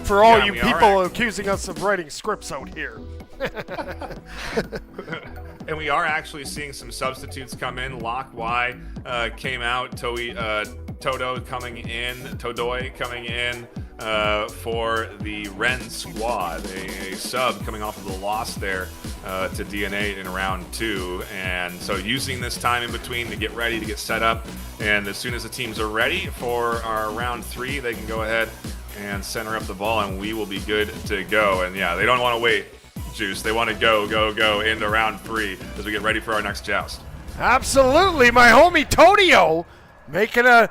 For all you people accusing us of writing scripts out here. And we are actually seeing some substitutes come in. Lock Y came out. Todoi coming in for the Ren squad. A sub coming off of the loss there to DNA in round 2. And so using this time in between to get ready, to get set up. And as soon as the teams are ready for our round 3, they can go ahead and center up the ball, and we will be good to go. And yeah, they don't want to wait, Juice. They want to go into round 3 as we get ready for our next joust. Absolutely, my homie Tonio making a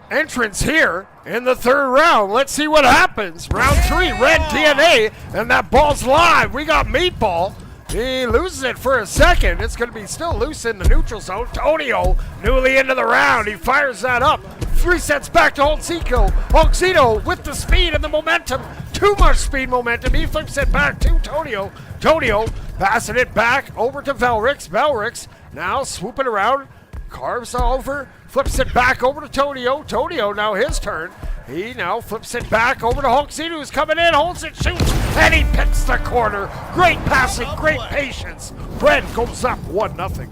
entrance here in the 3rd round. Let's see what happens. Round 3, Red DNA, and that ball's live. We got Meatball. He loses it for a second. It's going to be still loose in the neutral zone. Tonio, newly into the round. He fires that up. 3 sets back to Holtzito. Holtzito with the speed and the momentum. Too much speed momentum. He flips it back to Tonio. Tonio passing it back over to Velrix. Velrix now swooping around. Carves over. Flips it back over to Tonio. Tonio now his turn. He now flips it back over to Holtzito, who's coming in. Holds it, shoots, and he picks the corner. Great passing, great patience. Red goes up 1-0.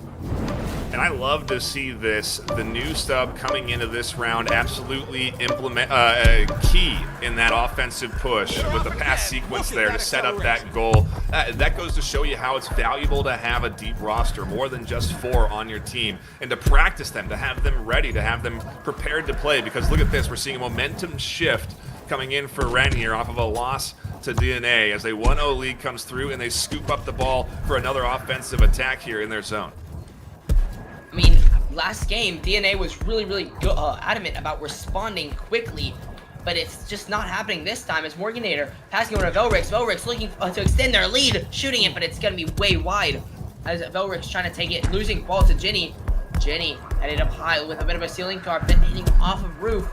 And I love to see this, the new sub coming into this round, absolutely key in that offensive push with the pass sequence there to set up that goal. That goes to show you how it's valuable to have a deep roster, more than just 4 on your team, and to practice them, to have them ready, to have them prepared to play. Because look at this, we're seeing a momentum shift coming in for Ren here off of a loss to DNA as a 1-0 lead comes through, and they scoop up the ball for another offensive attack here in their zone. I mean, last game, DNA was really adamant about responding quickly, but it's just not happening this time as Morganator passing over to Velrix. Velrix looking to extend their lead, shooting it, but it's going to be way wide as Velrix trying to take it, losing ball to Jenny. Jenny headed up high with a bit of a ceiling carpet, hitting off of roof.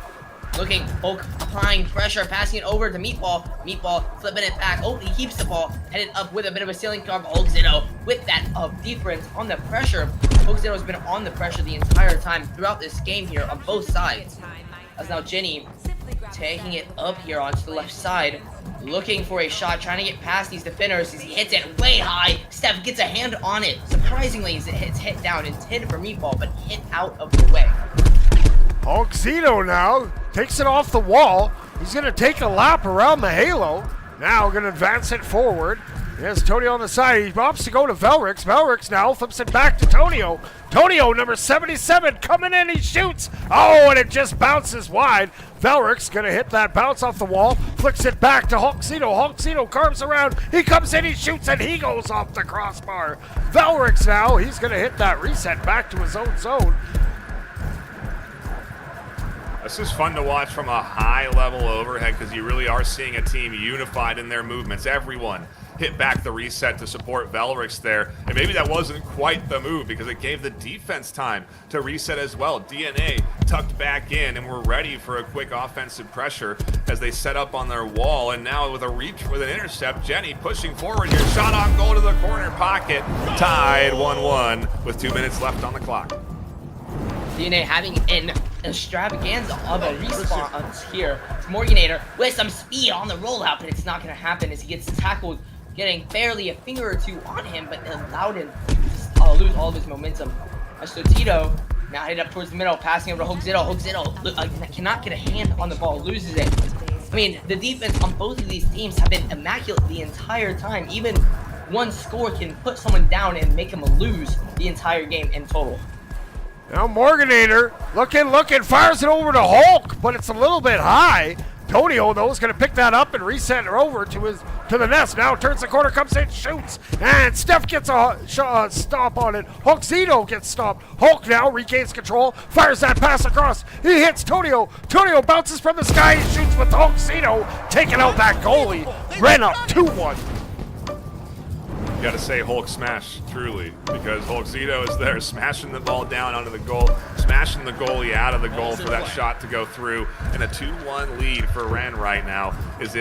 Looking, Hulk applying pressure, passing it over to Meatball. Meatball flipping it back. Oh, he keeps the ball. Headed up with a bit of a ceiling carpet. Hulk Zeno with that difference on the pressure. Hulk Zeno has been on the pressure the entire time throughout this game here on both sides. As now Jenny taking it up here onto the left side. Looking for a shot, trying to get past these defenders as he hits it way high. Steph gets a hand on it. Surprisingly, as it's hit down, intended for Meatball, but hit out of the way. Holtzito now takes it off the wall. He's going to take a lap around the halo. Now going to advance it forward. There's Tonio on the side. He opts to go to Velrix. Velrix now flips it back to Tonio. Tonio, number 77, coming in. He shoots. Oh, and it just bounces wide. Velrix going to hit that bounce off the wall. Flicks it back to Holtzito. Holtzito carves around. He comes in, he shoots, and he goes off the crossbar. Velrix now, he's going to hit that reset back to his own zone. This is fun to watch from a high level overhead because you really are seeing a team unified in their movements. Everyone hit back the reset to support Velrix there. And maybe that wasn't quite the move because it gave the defense time to reset as well. DNA tucked back in and we're ready for a quick offensive pressure as they set up on their wall. And now with a reach, with an intercept, Jenny pushing forward here. Shot on goal to the corner pocket. Tied 1-1 with 2 minutes left on the clock. DNA having an extravaganza of a response here. It's Morganator with some speed on the rollout, but it's not going to happen as he gets tackled, getting barely a finger or two on him, but it allowed him to lose all of his momentum. As Tito now headed up towards the middle, passing over to Hoxito. Hoxito cannot get a hand on the ball, loses it. I mean, the defense on both of these teams have been immaculate the entire time. Even one score can put someone down and make them lose the entire game in total. Now Morganator looking, fires it over to Hulk, but it's a little bit high. Tonio, though, is going to pick that up and reset her over to the nest. Now turns the corner, comes in, shoots, and Steph gets a stop on it. Hoxito gets stopped. Hulk now regains control, fires that pass across. He hits Tonio. Tonio bounces from the sky and shoots with Hoxito, taking out that goalie. Ran up 2-1. You gotta say Hulk smash, truly, because Hulkzito is there smashing the ball down onto the goal, smashing the goalie out of the goal for that shot to go through, and a 2-1 lead for Ren right now is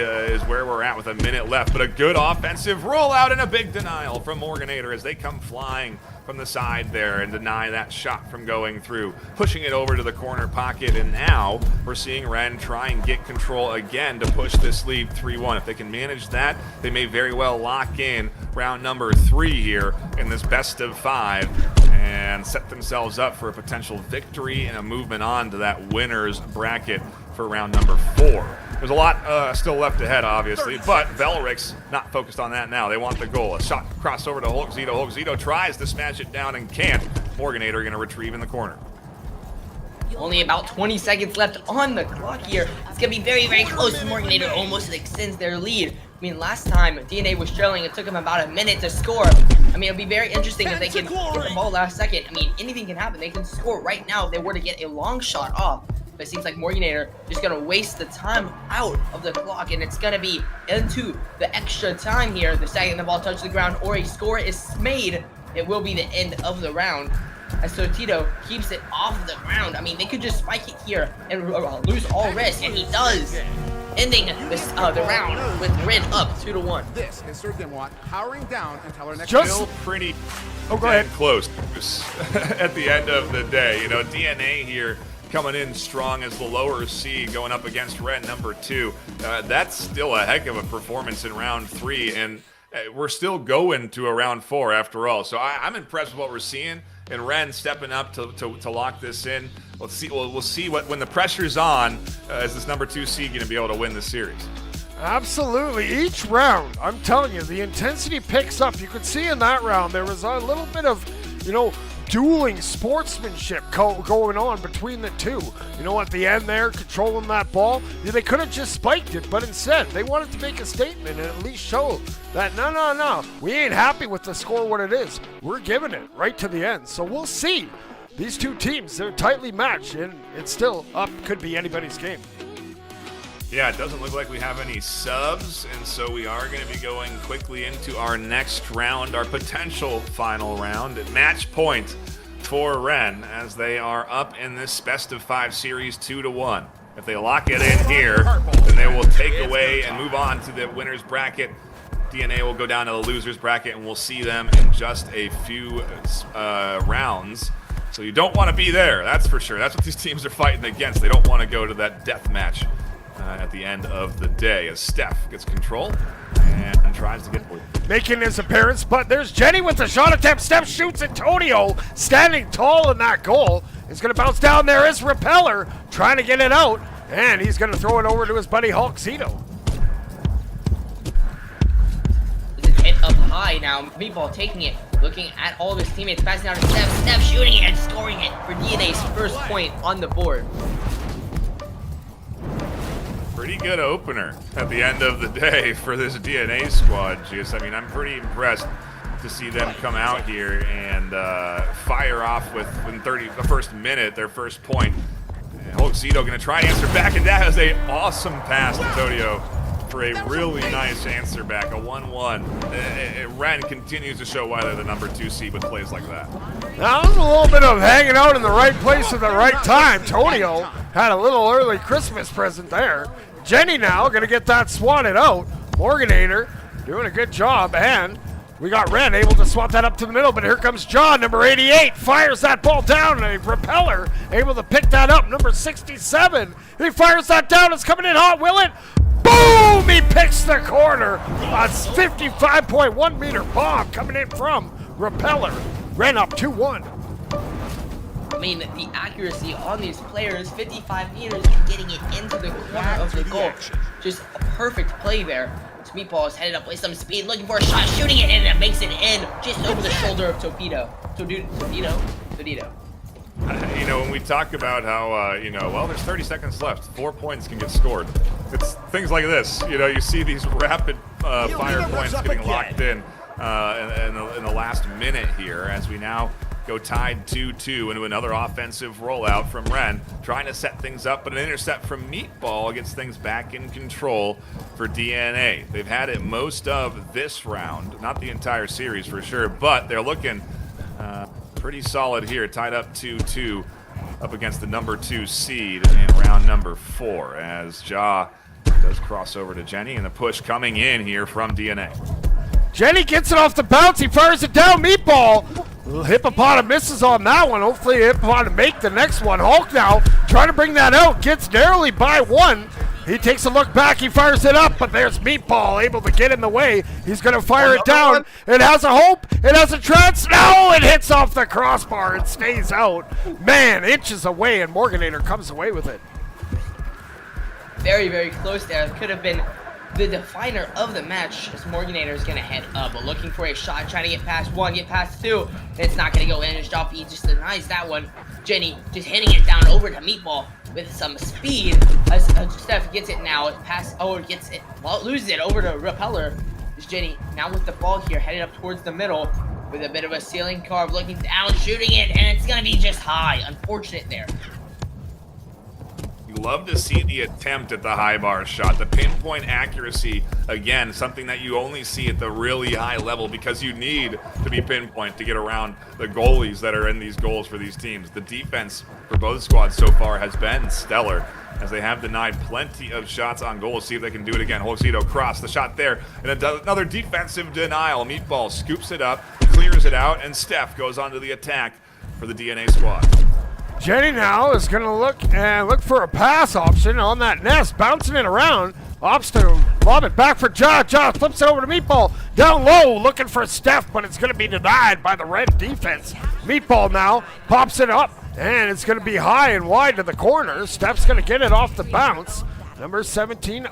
where we're at with a minute left. But a good offensive rollout and a big denial from Morganator as they come flying from the side there and deny that shot from going through, pushing it over to the corner pocket. And now we're seeing Ren try and get control again to push this lead 3-1. If they can manage that, they may very well lock in round number 3 here in this best of 5 and set themselves up for a potential victory and a movement on to that winner's bracket for round number 4. There's a lot still left ahead, obviously, but Velrix not focused on that now. They want the goal. A shot cross over to Hoxito. Hoxito tries to smash it down and can't. Morganator going to retrieve in the corner. Only about 20 seconds left on the clock here. It's going to be very, very close. Morganator almost extends their lead. I mean, last time DNA was trailing, it took them about a minute to score. I mean, it'll be very interesting if they can get the ball last second. I mean, anything can happen. They can score right now if they were to get a long shot off. But it seems like Morganator is going to waste the time out of the clock, and it's going to be into the extra time here. The second the ball touches the ground or a score is made, it will be the end of the round. As Tito keeps it off the ground. I mean, they could just spike it here and lose all risk, and he does. Ending this, the round with Red up 2-1. This is Sir Dimwat powering down until our next Still pretty close at the end of the day. You know, DNA here coming in strong as the lower seed going up against Ren number 2. That's still a heck of a performance in round 3, and we're still going to a round 4 after all. So I'm impressed with what we're seeing, and Ren stepping up to lock this in. We'll see what when the pressure's on, is this number 2 seed going to be able to win the series? Absolutely. Each round, I'm telling you, the intensity picks up. You could see in that round there was a little bit of, dueling sportsmanship going on between the two. At the end there, controlling that ball, they could have just spiked it, but instead they wanted to make a statement and at least show that no, we ain't happy with the score what it is. We're giving it right to the end. So we'll see. These two teams, they're tightly matched, and it's still up. Could be anybody's game. Yeah, it doesn't look like we have any subs, and so we are going to be going quickly into our next round, our potential final round at match point for Ren, as they are up in this best of 5 series 2-1. If they lock it in here, then they will take away and move on to the winner's bracket. DNA will go down to the loser's bracket, and we'll see them in just a few rounds. So you don't want to be there, that's for sure. That's what these teams are fighting against. They don't want to go to that death match at the end of the day, as Steph gets control and tries to get making his appearance, but there's Jenny with the shot attempt. Steph shoots, Antonio standing tall in that goal. It's going to bounce down. There is Repeller trying to get it out, and he's going to throw it over to his buddy Hoxito. It's hit up high now. Meatball taking it, looking at all of his teammates, passing out to Steph. Steph shooting it and scoring it for DNA's first point on the board. Pretty good opener at the end of the day for this DNA squad. I'm pretty impressed to see them come out here and fire off within the first minute, their first point. Hoxito going to try to answer back, and that is an awesome pass, Antonio. for a really nice answer back, a 1-1. Ren continues to show why they're the number 2 seed with plays like that. Now, a little bit of hanging out in the right place at the right time. Tonio had a little early Christmas present there. Jenny now going to get that swatted out. Morganator doing a good job, and we got Ren able to swat that up to the middle, but here comes John, number 88, fires that ball down, and a Repeller able to pick that up, number 67. He fires that down, it's coming in hot, will it? Boom! He picks the corner. A 55.1 meter bomb coming in from Repeller. Ren up 2-1. I mean, the accuracy on these players, 55 meters, and getting it into the corner of the goal. Just a perfect play there. Meatball is headed up with some speed, looking for a shot, shooting it, and it makes it in just over the shoulder of Torpedo. Torpedo. You know, when we talk about how, you know, well, there's 30 seconds left, 4 points can get scored. It's things like this. You know, you see these rapid fire points getting locked in the last minute here as we now go tied 2-2 into another offensive rollout from Ren, trying to set things up, but an intercept from Meatball gets things back in control for DNA. They've had it most of this round, not the entire series for sure, but they're looking pretty solid here, tied up 2-2 up against the number 2 seed in round number 4 as Ja does cross over to Jenny, and the push coming in here from DNA. Jenny gets it off the bounce, he fires it down, Meatball. Hippopotam misses on that one. Hopefully Hippopotam make the next one. Hulk now trying to bring that out, gets narrowly by 1. He takes a look back, he fires it up, but there's Meatball able to get in the way. He's going to fire it down. It has a hope, it has a chance. No, it hits off the crossbar and stays out. Man, inches away, and Morganator comes away with it. Very, very close there. Could have been the definer of the match, as Morganator is going to head up, but looking for a shot, trying to get past 1, get past 2. It's not going to go in. His job, he just denies that one. Jenny just hitting it down over to Meatball with some speed. As Steph gets it now, gets it, well, loses it over to Repeller. Is Jenny now with the ball here, headed up towards the middle with a bit of a ceiling carve, looking down, shooting it, and it's going to be just high. Unfortunate there. Love to see the attempt at the high bar shot, the pinpoint accuracy, again, something that you only see at the really high level because you need to be pinpoint to get around the goalies that are in these goals for these teams. The defense for both squads so far has been stellar as they have denied plenty of shots on goal. See if they can do it again. Holzito cross the shot there, and another defensive denial. Meatball scoops it up, clears it out, and Steph goes on to the attack for the DNA squad. Jenny now is going to look for a pass option on that nest, bouncing it around. Opts to lob it back for Ja. Ja flips it over to Meatball. Down low, looking for Steph, but it's going to be denied by the red defense. Meatball now pops it up, and it's going to be high and wide to the corner. Steph's going to get it off the bounce. Number 17,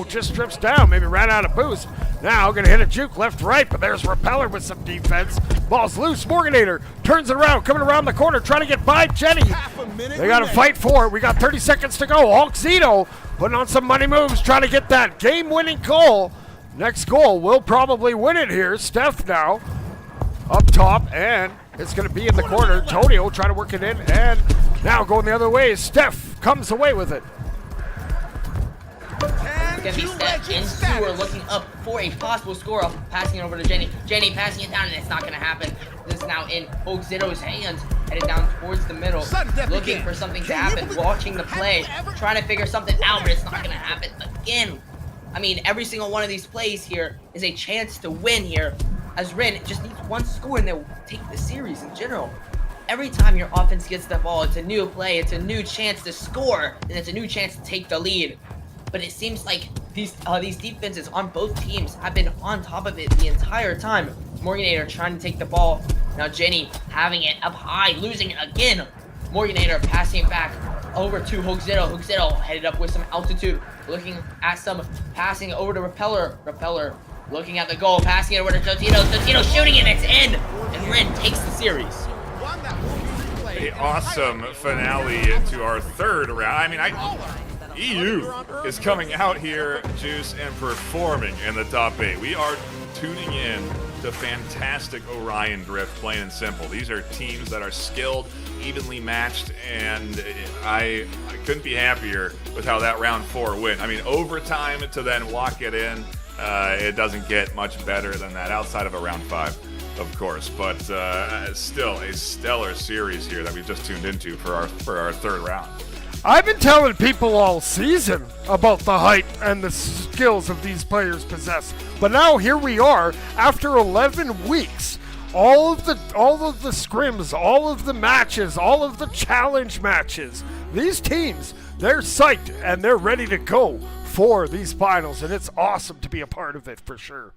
just strips down, maybe ran out of boost. Now going to hit a juke left-right, but there's Repeller with some defense. Ball's loose, Morganator turns it around, coming around the corner, trying to get by Jenny. They got to fight for it. We got 30 seconds to go. Hulkzito putting on some money moves, trying to get that game-winning goal. Next goal will probably win it here. Steph now up top, and it's going to be in the corner. Tonio trying to work it in, and now going the other way. Steph comes away with it. It's going to be Steph and Stewart looking up for a possible score, passing it over to Jenny. Jenny passing it down, and it's not going to happen. This is now in Hulkzito's hands, headed down towards the middle, looking for something to happen, watching the play, trying to figure something out, but it's not going to happen again. I mean, every single one of these plays here is a chance to win here, as Ren just needs one score and they'll take the series in general. Every time your offense gets the ball, it's a new play, it's a new chance to score, and it's a new chance to take the lead. But it seems like these defenses on both teams have been on top of it the entire time. Morganator trying to take the ball. Now Jenny having it up high, losing it again. Morganator passing it back over to Hulkzito. Hulkzito headed up with some altitude, looking at some passing over to Repeller. Repeller looking at the goal, passing it over to Totino. Totino shooting it, it's in! And Ren takes the series. A awesome finale to our third round. I mean, EU is coming out here, Juice, and performing in the top 8. We are tuning in to fantastic Orion Drift, plain and simple. These are teams that are skilled, evenly matched, and I couldn't be happier with how that round 4 went. I mean, overtime to then walk it in, it doesn't get much better than that outside of a round 5. Of course, but still a stellar series here that we've just tuned into for our third round. I've been telling people all season about the height and the skills of these players possess, but now here we are after 11 weeks. All of the scrims, all of the matches, all of the challenge matches. These teams, they're psyched and they're ready to go for these finals, and it's awesome to be a part of it for sure.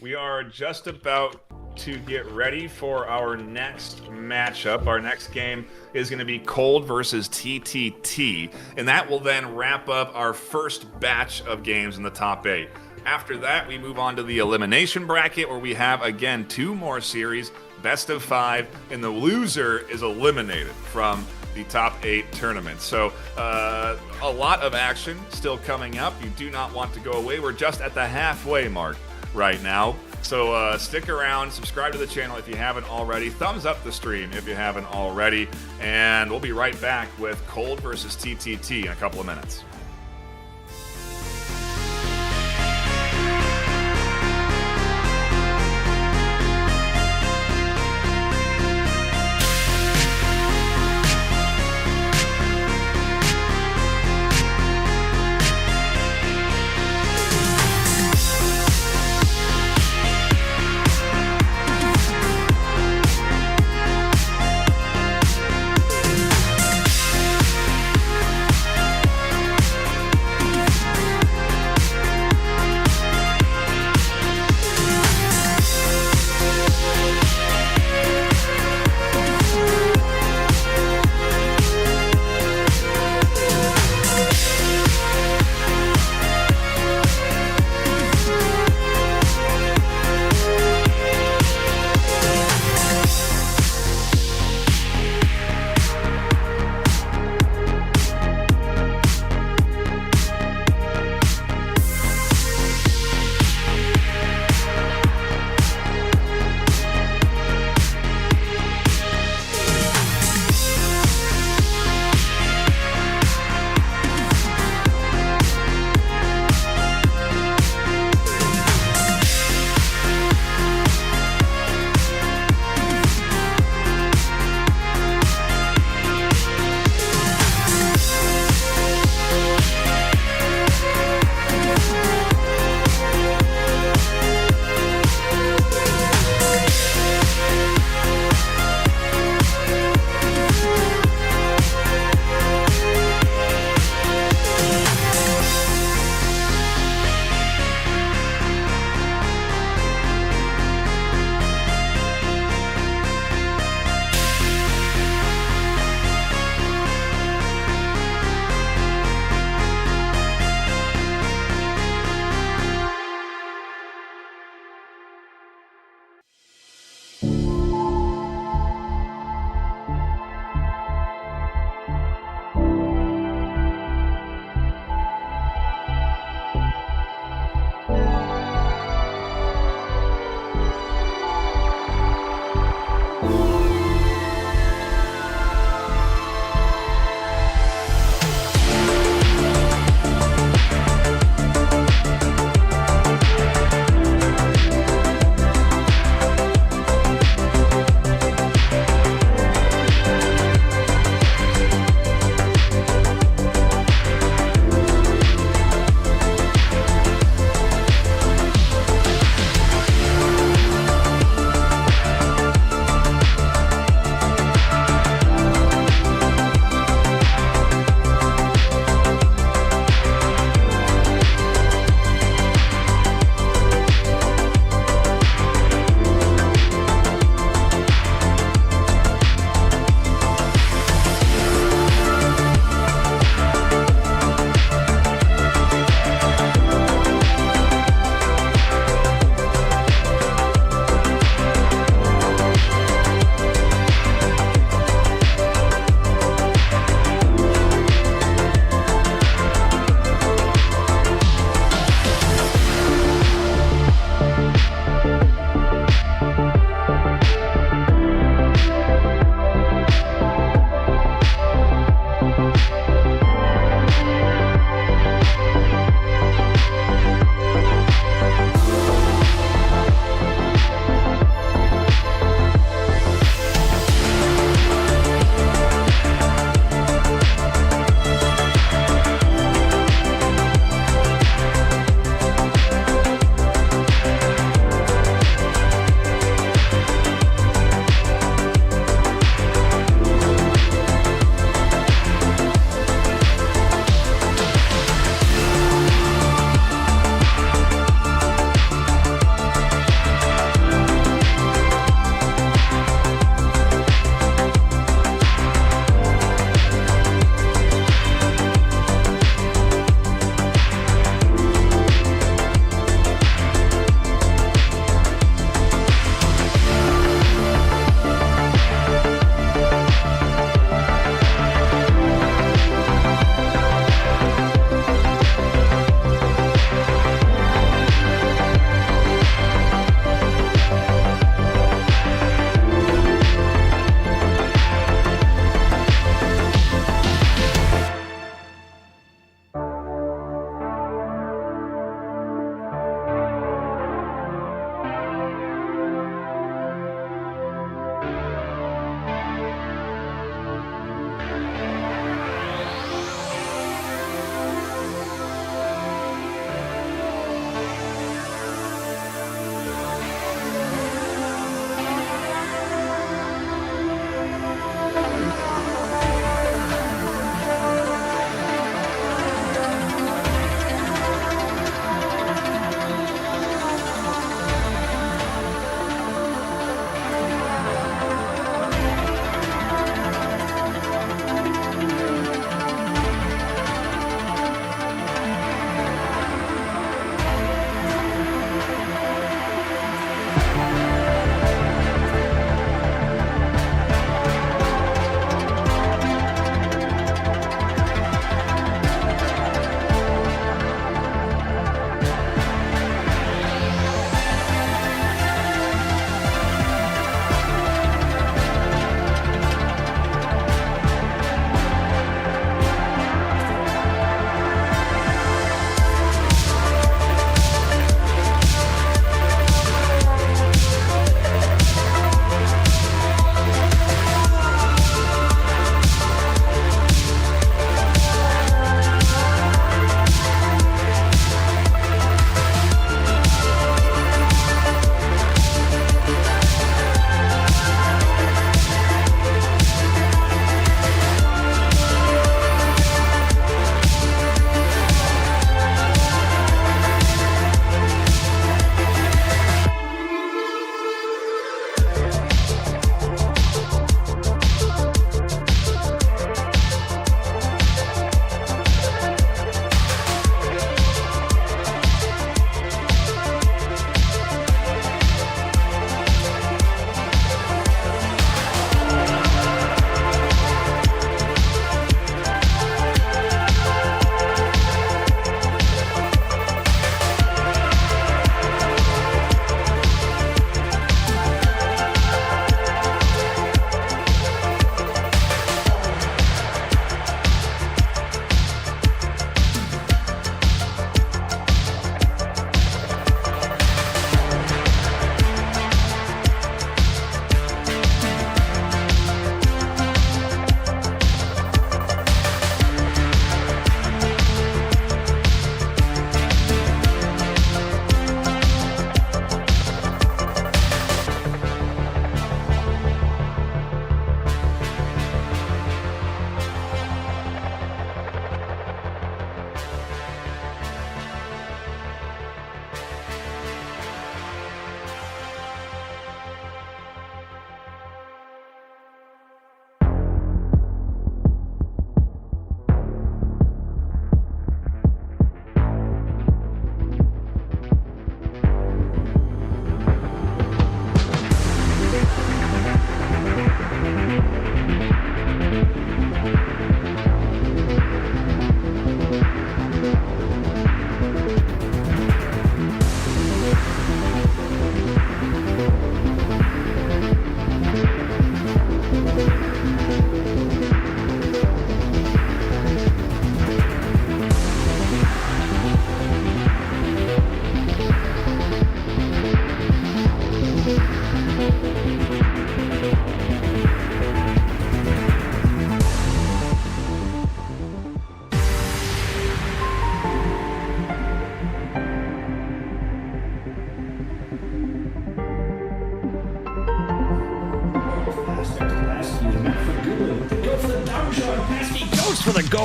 We are just about to get ready for our next matchup. Our next game is going to be Cold versus TTT, and that will then wrap up our first batch of games in the top 8. After that, we move on to the elimination bracket, where we have, again, 2 more series, best of 5, and the loser is eliminated from the top 8 tournament. So a lot of action still coming up. You do not want to go away. We're just at the halfway mark right now. So stick around, subscribe to the channel if you haven't already, thumbs up the stream if you haven't already, and we'll be right back with Cold versus TTT in a couple of minutes.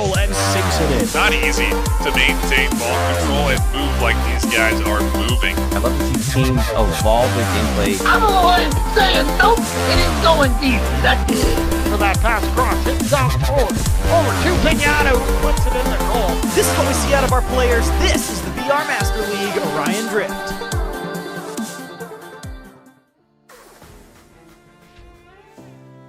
control and sinks it in. Not easy to maintain ball control and move like these guys are moving. I love to see teams evolve with gameplay. I'm the one saying nope, it ain't going deep. That's it. For that pass cross, hit down forward. Over to Pinata, who puts it in the goal. This is what we see out of our players. This is the VR Master League Orion Drift.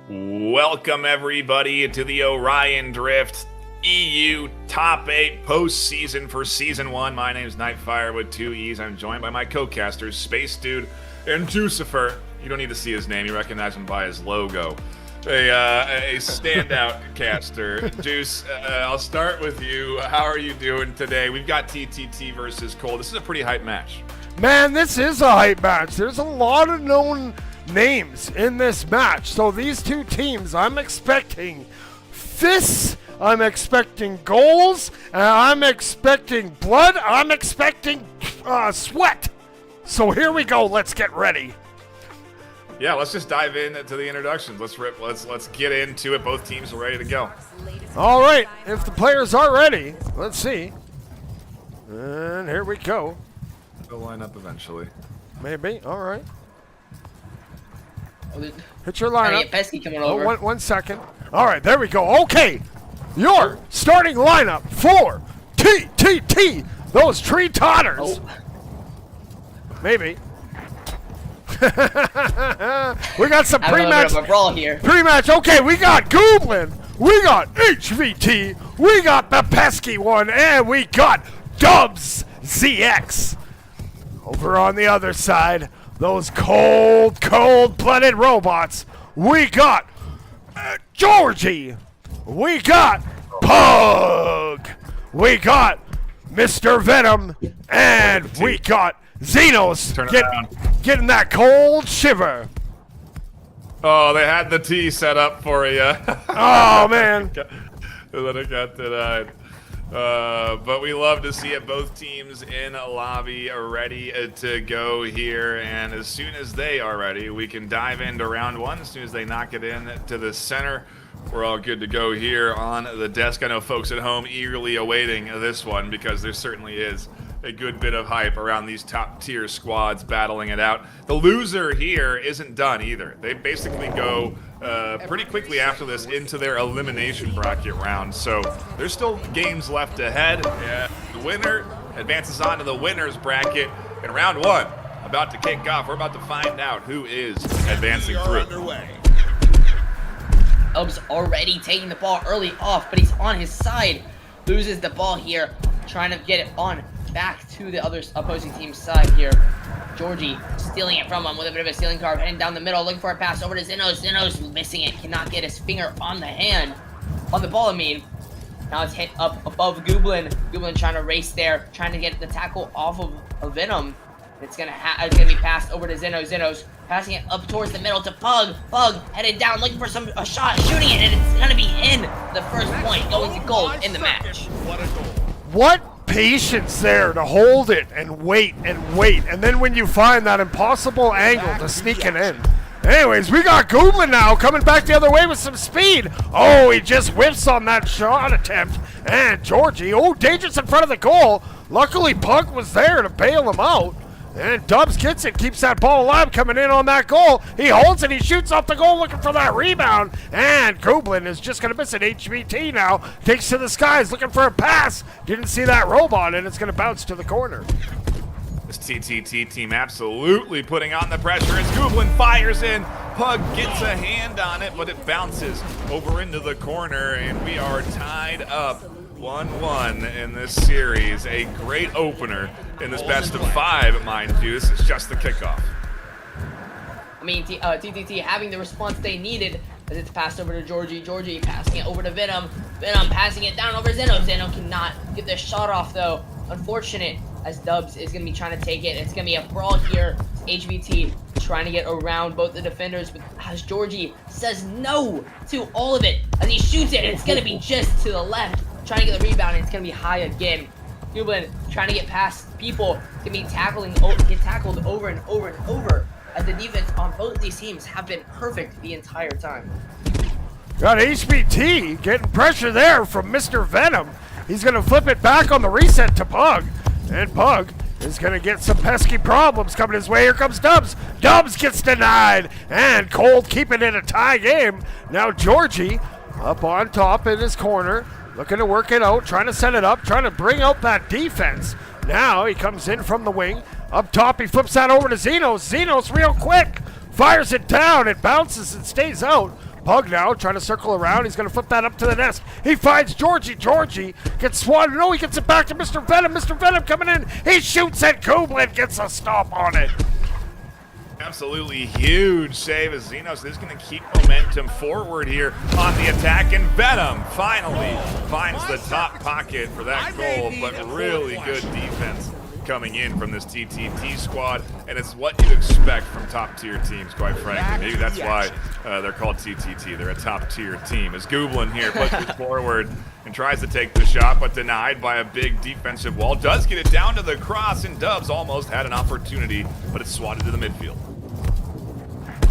Welcome everybody to the Orion Drift EU Top 8 postseason for Season 1. My name is Nightfire with 2 E's. I'm joined by my co-casters, Space Dude and Jucifer. You don't need to see his name, you recognize him by his logo. A standout caster. Juice, I'll start with you. How are you doing today? We've got TTT versus Cole. This is a pretty hype match. Man, this is a hype match. There's a lot of known names in this match. So these two teams, I'm expecting fists, I'm expecting goals, and I'm expecting blood, I'm expecting sweat. So here we go, let's get ready. Yeah, let's just dive into the introductions. Let's get into it. Both teams are ready to go. All right, if the players are ready, let's see. And here we go. They'll line up eventually. Maybe, all right. Oh, Hit your trying to lineup. get Pesky coming Oh, over. one second. All right, there we go. Okay, your starting lineup for TTT, those tree totters. Oh. Maybe. We got some Having a little pre-match. bit of a brawl here. Pre-match. Okay, we got Goblin. We got HVT. We got the pesky one, and we got Dubs ZX. Over on the other side, those cold-blooded robots. We got Georgie. We got Pug. We got Mr. Venom, and we got Xenos getting that cold shiver. Oh, they had the T set up for you. Oh, man. Then it got denied. But we love to see it. Both teams in a lobby are ready to go here. And as soon as they are ready, we can dive into round one. As soon as they knock it in to the center, we're all good to go here on the desk. I know folks at home eagerly awaiting this one because there certainly is a good bit of hype around these top tier squads battling it out. The loser here isn't done either. They basically go pretty quickly after this into their elimination bracket round. So there's still games left ahead. The winner advances on to the winner's bracket in round one. About to kick off. We're about to find out who is advancing through. Dubs already taking the ball early off, but he's on his side. Loses the ball here, trying to get it on back to the other opposing team's side here. Georgie stealing it from him with a bit of a stealing card, heading down the middle, looking for a pass over to Xenos. Xenos missing it, cannot get his finger on the ball, I mean. Now it's hit up above Goblin. Goblin trying to race there, trying to get the tackle off of Venom. It's gonna be passed over to Xenos. Xenos passing it up towards the middle to Pug. Pug headed down, looking for a shot, shooting it, and it's gonna be in. The first point going to goal in the match. What patience there to hold it and wait, and then when you find that impossible angle to sneak it in. Anyways, we got Goblin now coming back the other way with some speed. Oh, he just whiffs on that shot attempt. And Georgie, dangerous in front of the goal. Luckily, Pug was there to bail him out. And Dubs gets it, keeps that ball alive, coming in on that goal. He holds it, he shoots off the goal, looking for that rebound. And Goblin is just going to miss an HVT now. Takes to the skies, looking for a pass. Didn't see that robot, and it's going to bounce to the corner. This TTT team absolutely putting on the pressure as Goblin fires in. Pug gets a hand on it, but it bounces over into the corner, and we are tied up 1-1 in this series. A great opener in this best of 5, mind you. This is just the kickoff. I mean, TTT having the response they needed as it's passed over to Georgie. Georgie passing it over to Venom. Venom passing it down over Zeno. Zeno cannot get the shot off, though. Unfortunate, as Dubs is going to be trying to take it. It's going to be a brawl here. HVT trying to get around both the defenders, but as Georgie says no to all of it as he shoots it, and it's going to be just to the left. Trying to get the rebound, and it's going to be high again. Goblin trying to get past people, can be get tackled over and over and over, as the defense on both these teams have been perfect the entire time. Got HBT getting pressure there from Mr. Venom. He's going to flip it back on the reset to Pug. And Pug is going to get some pesky problems coming his way. Here comes Dubs. Dubs gets denied. And Cold keeping it a tie game. Now Georgie up on top in his corner. Looking to work it out, trying to set it up, trying to bring out that defense. Now he comes in from the wing. Up top, he flips that over to Xenos. Xenos real quick. Fires it down. It bounces and stays out. Pug now trying to circle around. He's going to flip that up to the nest. He finds Georgie. Georgie gets swatted. No, he gets it back to Mr. Venom. Mr. Venom coming in. He shoots at Kublin. Gets a stop on it. Absolutely huge save as Xenos is going to keep momentum forward here on the attack, and Venom finally finds the top pocket for that goal, but really good defense coming in from this TTT squad, and it's what you'd expect from top-tier teams, quite frankly. Maybe that's why they're called TTT. They're a top-tier team. As Gublin here pushes forward and tries to take the shot, but denied by a big defensive wall. Does get it down to the cross, and Dubs almost had an opportunity, but it's swatted to the midfield.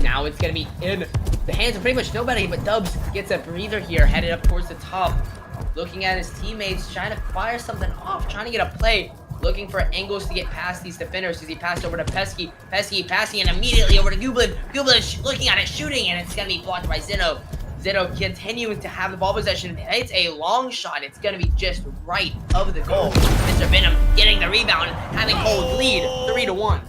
Now it's going to be in the hands of pretty much nobody, but Dubs gets a breather here, headed up towards the top. Looking at his teammates, trying to fire something off, trying to get a play. Looking for angles to get past these defenders as he passed over to Pesky. Pesky passing and immediately over to Gublin. Gublin looking at it, shooting, and it's going to be blocked by Zeno. Zeno continuing to have the ball possession. It's a long shot. It's going to be just right of the goal. Mr. Venom getting the rebound, having Cold lead 3-1.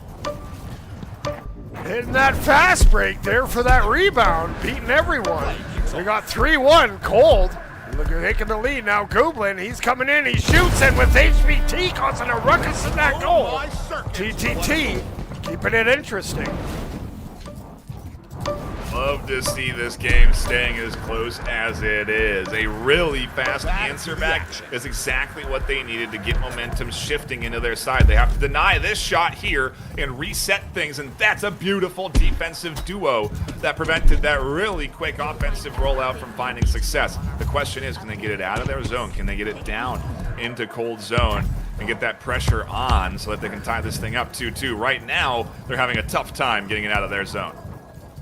Hitting that fast break there for that rebound, beating everyone. We got 3-1, Cold. Look at taking the lead now. Gublin, he's coming in, he shoots, and with HBT causing a ruckus in that goal. TTT keeping it interesting. Love to see this game staying as close as it is. A really fast answer back is exactly what they needed to get momentum shifting into their side. They have to deny this shot here and reset things, and that's a beautiful defensive duo that prevented that really quick offensive rollout from finding success. The question is, can they get it out of their zone? Can they get it down into Cold zone and get that pressure on so that they can tie this thing up 2-2? Right now, they're having a tough time getting it out of their zone.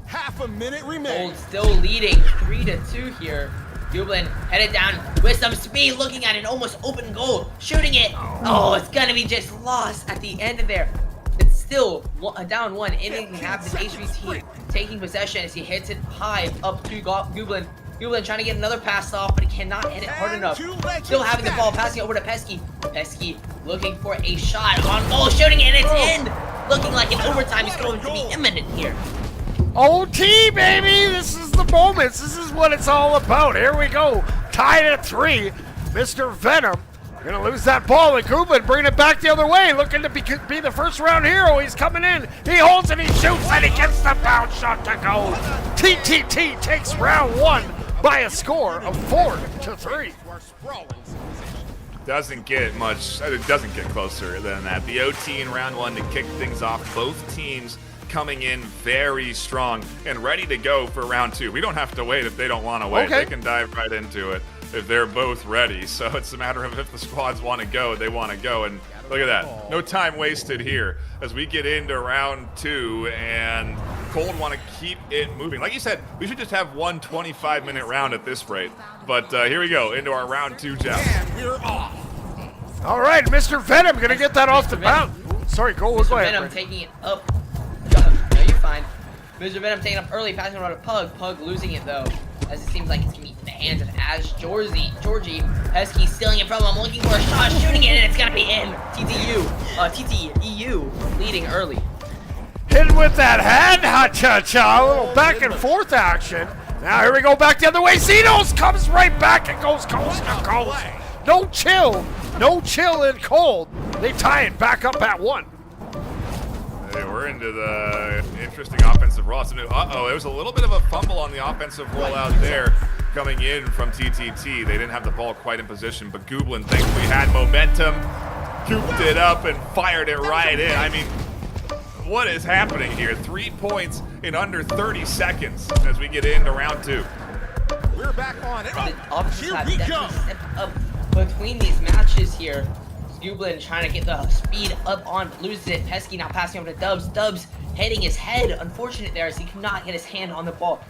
Half a minute remains. Cold still leading 3-2 here. Gublin headed down with some speed, looking at an almost open goal, shooting it. Oh, it's gonna be just lost at the end of there. It's still down one. Anything can happen. HVT taking possession as he hits it high up to Gublin. Gublin trying to get another pass off, but he cannot hit it hard enough. Still having the ball, passing over to Pesky. Pesky looking for a shot on goal, shooting it, and it's in. Looking like an overtime is going to be imminent here. OT, baby! This is the moments. This is what it's all about. Here we go. Tied at 3. Mr. Venom gonna lose that ball, and Gublin bringing it back the other way, looking to be the first round hero. He's coming in. He holds and he shoots, and he gets the bounce shot to go. TTT takes round 1 by a score of 4-3. Doesn't get much, it doesn't get closer than that. The OT in round 1 to kick things off. Both teams coming in very strong and ready to go for round 2. We don't have to wait if they don't want to wait. Okay. They can dive right into it if they're both ready. So it's a matter of if the squads want to go, they want to go. And look at that. No time wasted here as we get into round 2, and Cold want to keep it moving. Like you said, we should just have one 25-minute round at this rate. But here we go into our round 2 joust. And we're off. All right, Mr. Venom gonna get that off the bounce. Sorry, go Mr. ahead. Venom Brent. taking it up. No, you're fine. Mr. Venom taking up early, passing around to Pug. Pug losing it though, as it seems like it's gonna be in the hands of Georgie. Pesky stealing it from him, looking for a shot, shooting it, and it's gonna be in. TTEU leading early. Hit with that hand, ha-cha-cha, a little back and forth action. Now here we go back the other way. Xenos comes right back and goes coast to coast. No chill in Cold. They tie it back up at 1. Hey, we're into the interesting offensive rollout. Uh-oh, there was a little bit of a fumble on the offensive rollout there coming in from TTT. They didn't have the ball quite in position, but Gublin thankfully had momentum, cooped it up, and fired it right in. I mean, what is happening here? 3 points in under 30 seconds as we get into round 2. We're back on it. The offenses Here have we definitely go. stepped up between these matches here. Gublin trying to get the speed up on, loses it. Pesky now passing over to Dubs. Dubs hitting his head. Unfortunate there as he could not get his hand on the ball.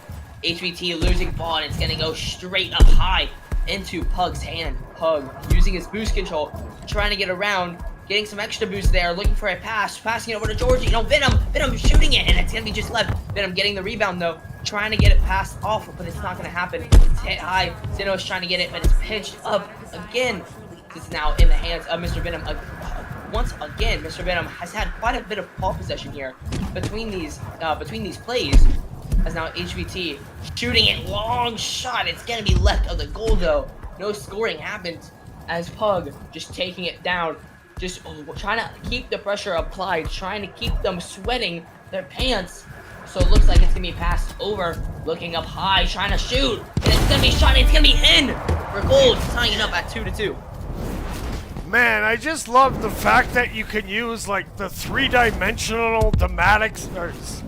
HVT losing ball, and it's gonna go straight up high into Pug's hand. Pug using his boost control, trying to get around, getting some extra boost there, looking for a pass, passing it over to Georgie. No, Venom shooting it, and it's gonna be just left. Venom getting the rebound though, trying to get it passed off, but it's not gonna happen. It's hit high. Zeno's trying to get it, but it's pinched up again. This is now in the hands of Mr. Venom. Once again, Mr. Venom has had quite a bit of ball possession here between these plays. As now HVT shooting it, long shot. It's gonna be left of the goal though. No scoring happens as Pug just taking it down, just trying to keep the pressure applied, trying to keep them sweating their pants. So it looks like it's gonna be passed over, looking up high, trying to shoot, and it's gonna be shot. It's gonna be in for gold, tying it up at 2-2. Man, I just love the fact that you can use like the three-dimensional dimensions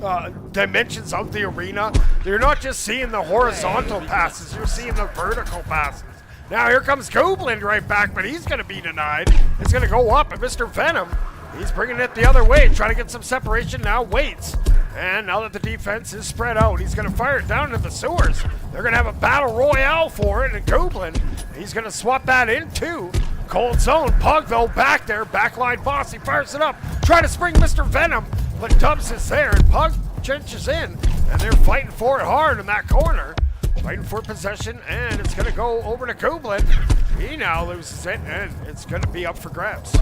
of the arena. You're not just seeing the horizontal passes, you're seeing the vertical passes. Now here comes Goblin right back, but he's gonna be denied. It's gonna go up, and Mr. Venom, he's bringing it the other way, trying to get some separation now, waits. And now that the defense is spread out, he's gonna fire it down into the sewers. They're gonna have a battle royale for it, and Goblin, he's gonna swap that in too. Cold zone, Pug though back there, backline boss, he fires it up, trying to spring Mr. Venom, but Dubs is there, and Pug trenches in, and they're fighting for it hard in that corner, fighting for possession, and it's gonna go over to Goblin. He now loses it, and it's gonna be up for grabs.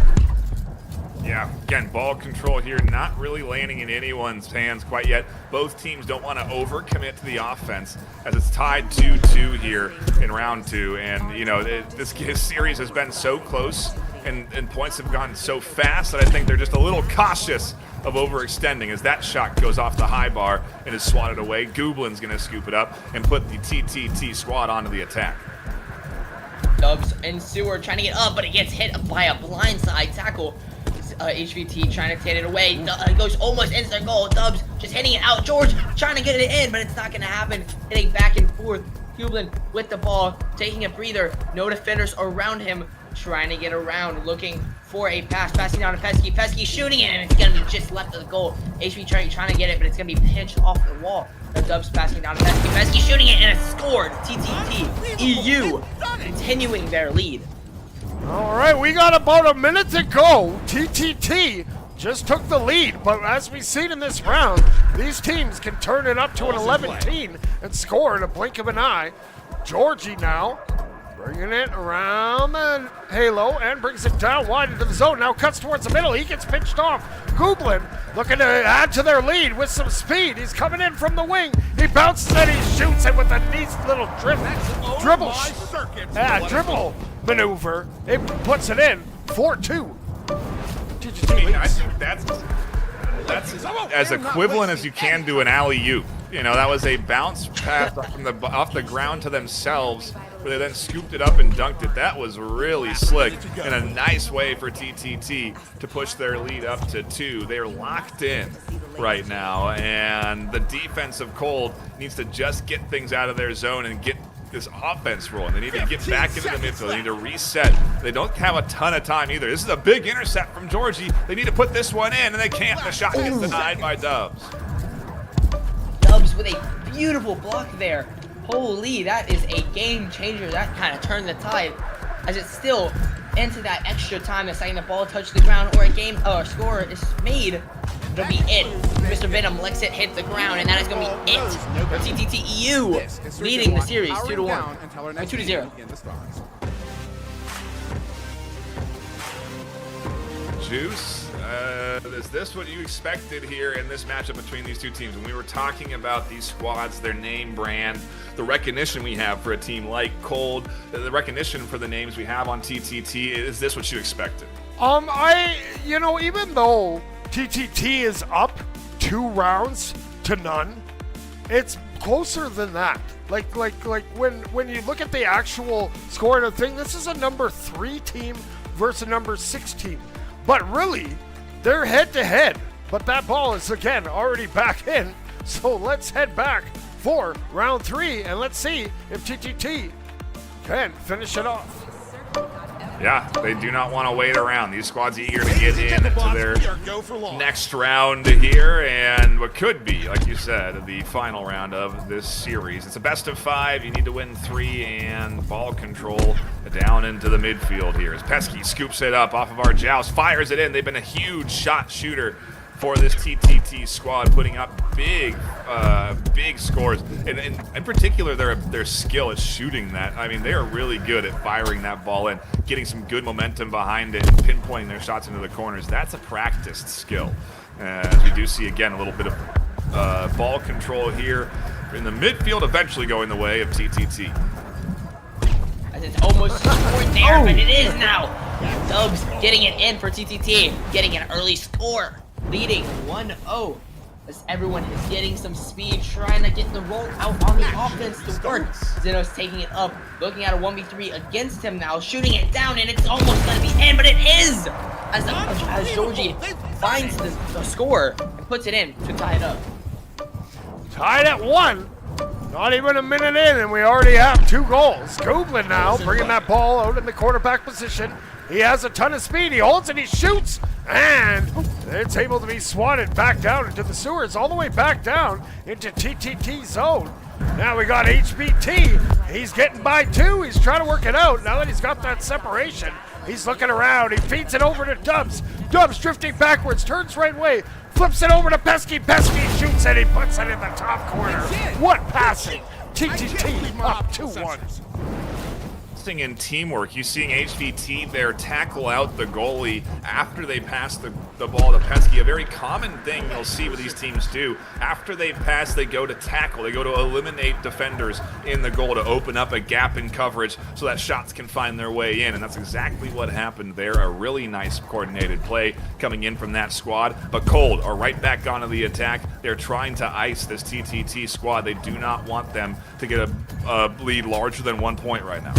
Yeah, again, ball control here not really landing in anyone's hands quite yet. Both teams don't want to overcommit to the offense as it's tied 2-2 here in round 2. And, you know, this series has been so close and points have gone so fast that I think they're just a little cautious of overextending as that shot goes off the high bar and is swatted away. Goblin's going to scoop it up and put the TTT squad onto the attack. Dubs and Sewer trying to get up, but it gets hit by a blindside tackle. HVT trying to take it away. It goes almost into the goal. Dubs just hitting it out. George trying to get it in, but it's not going to happen. Hitting back and forth. Goblin with the ball, taking a breather. No defenders around him. Trying to get around, looking for a pass. Passing down to Pesky. Pesky shooting it, and it's going to be just left of the goal. HVT trying to get it, but it's going to be pinched off the wall. The Dubs passing down to Pesky. Pesky shooting it, and it's scored. TTT EU continuing their lead. All right, we got about a minute to go. TTT just took the lead, but as we've seen in this round, these teams can turn it up to an 11-10 and score in a blink of an eye. Georgie now bringing it around the halo and brings it down wide into the zone. Now cuts towards the middle. He gets pinched off. Goblin looking to add to their lead with some speed. He's coming in from the wing. He bounces and he shoots it with a nice little dribble maneuver. It puts it in 4-2. I mean, I think that's as equivalent as you can do an alley-oop. You know, that was a bounce pass off the ground to themselves, where they then scooped it up and dunked it. That was really slick and a nice way for TTT to push their lead up to 2. They're locked in right now, and the defense of Cold needs to just get things out of their zone and get this offense rolling. They need to get back into the midfield. They need to reset. They don't have a ton of time either. This is a big intercept from Georgie. They need to put this one in, and they can't. The shot gets denied by Dubs. Dubs with a beautiful block there. Holy, that is a game changer. That kind of turned the tide, as it's still into that extra time that's letting the ball touch the ground, or a score is made. It'll be it. Mr. Venom lets it hit the ground, and that is going to be it for TTT EU, leading the series 2-1, 2-0. Juice, is this what you expected here in this matchup between these two teams? When we were talking about these squads, their name brand, the recognition we have for a team like Cold, the recognition for the names we have on TTT, is this what you expected? Even though TTT is up 2 rounds to none, it's closer than that. Like when you look at the actual score of the thing, this is a number 3 team versus a number 6 team. But really, they're head to head. But that ball is again already back in. So let's head back for round 3 and let's see if TTT can finish it off. Yeah, they do not want to wait around. These squads are eager to get into their next round here, and what could be, like you said, the final round of this series. It's a best of 5. You need to win 3, and ball control down into the midfield here as Pesky scoops it up off of our joust, fires it in. They've been a huge shot shooter for this TTT squad, putting up big scores. And in particular, their skill at shooting that. I mean, they are really good at firing that ball in, getting some good momentum behind it, and pinpointing their shots into the corners. That's a practiced skill. As we do see, again, a little bit of ball control here in the midfield, eventually going the way of TTT. As it's almost scored there, but it is now. Dubs getting it in for TTT, getting an early score. Leading 1-0 as everyone is getting some speed, trying to get the roll out on the offense to work. Xenos taking it up, looking at a 1v3 against him now, shooting it down, and it's almost going to be in, but it is! As Georgie finds the score and puts it in to tie it up. Tied at 1. Not even a minute in, and we already have 2 goals. Goblin now bringing that ball out in the quarterback position. He has a ton of speed. He holds it, he shoots, and it's able to be swatted back down into the sewers, all the way back down into TTT zone. Now we got HBT. He's getting by 2. He's trying to work it out. Now that he's got that separation, he's looking around. He feeds it over to Dubs. Dubs drifting backwards, turns right way, flips it over to Pesky. Pesky shoots it. He puts it in the top corner. What passing? TTT up 2-1. In teamwork, you seeing HVT there tackle out the goalie after they pass the ball to Pesky. A very common thing you'll see what these teams do. After they pass, they go to tackle. They go to eliminate defenders in the goal to open up a gap in coverage so that shots can find their way in. And that's exactly what happened there. A really nice coordinated play coming in from that squad. But Cold are right back onto the attack. They're trying to ice this TTT squad. They do not want them to get a lead larger than 1 point right now.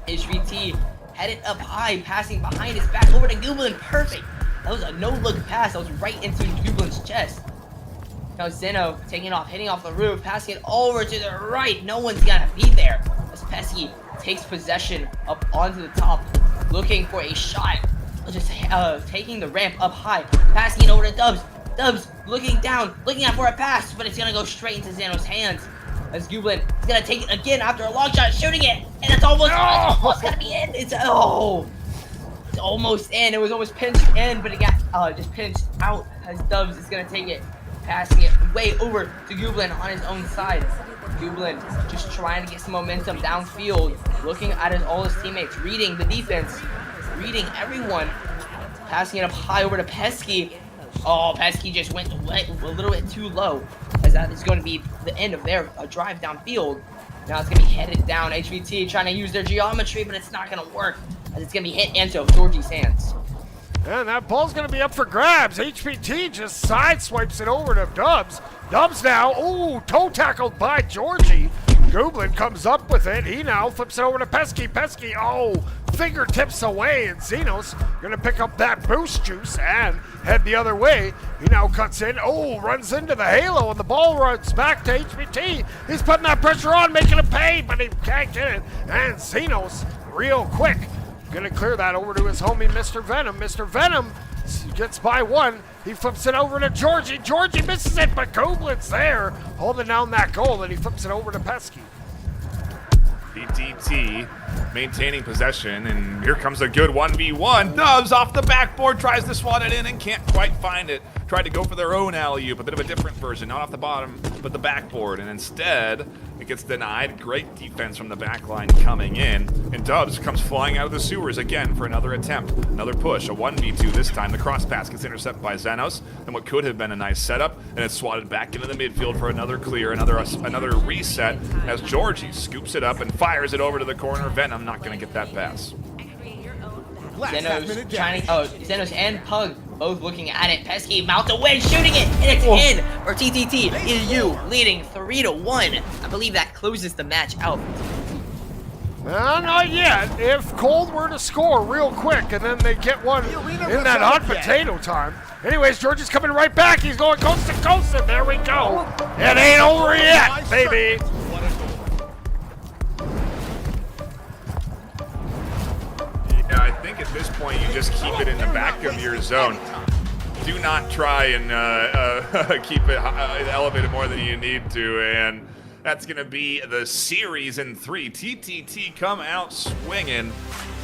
HVT headed up high, passing behind his back over to Goblin. Perfect. That was a no-look pass. That was right into Goblin's chest. Now Zeno taking off, hitting off the roof, passing it over to the right. No one's gonna be there. As Pesky takes possession up onto the top, looking for a shot. Just taking the ramp up high, passing it over to Dubs. Dubs looking down, looking out for a pass, but it's gonna go straight into Zeno's hands. As Goblin is gonna take it again after a long shot, shooting it, and it's almost gonna be in. It's almost in. It was almost pinched in, but it got just pinched out. As Dubs is gonna take it, passing it way over to Goblin on his own side. Goblin just trying to get some momentum downfield, looking at all his teammates, reading the defense, reading everyone, passing it up high over to Pesky. Oh, Pesky just went a little bit too low, as that is going to be the end of their drive downfield. Now it's going to be headed down. HVT trying to use their geometry, but it's not going to work, as it's going to be hit into Georgie's hands. And that ball's going to be up for grabs. HVT just sideswipes it over to Dubs. Dubs now, toe tackled by Georgie. Goblin comes up with it. He now flips it over to Pesky. Pesky, fingertips away, and Xenos gonna pick up that boost juice and head the other way. He now cuts in, runs into the halo, and the ball runs back to HBT. He's putting that pressure on, making him pay, but he can't get it. And Xenos, real quick, gonna clear that over to his homie, Mr. Venom. Mr. Venom gets by 1. He flips it over to Georgie. Georgie misses it, but Goblin's there, holding down that goal, and he flips it over to Pesky. TTT maintaining possession, and here comes a good 1v1. Dubs off the backboard, tries to swat it in and can't quite find it. Tried to go for their own alley-oop, a bit of a different version, not off the bottom, but the backboard, and instead it gets denied. Great defense from the back line coming in, and Dubs comes flying out of the sewers again for another attempt, another push, a 1v2 this time. The cross pass gets intercepted by Xenos, and what could have been a nice setup, and it's swatted back into the midfield for another clear, another reset, as Georgie scoops it up and fires it over to the corner. Venom not going to get that pass. Xenos and Pug both looking at it. Pesky mouth away, shooting it, and it's in for TTT. EU leading 3-1. I believe that closes the match out. Not yet. If Cold were to score real quick and then they get one in that hot potato time. Anyways, George is coming right back. He's going coast to coast, and there we go. It ain't over yet, baby. this point, you just keep it in the back of your zone. Do not try and keep it elevated more than you need to, and that's going to be the series in 3. TTT come out swinging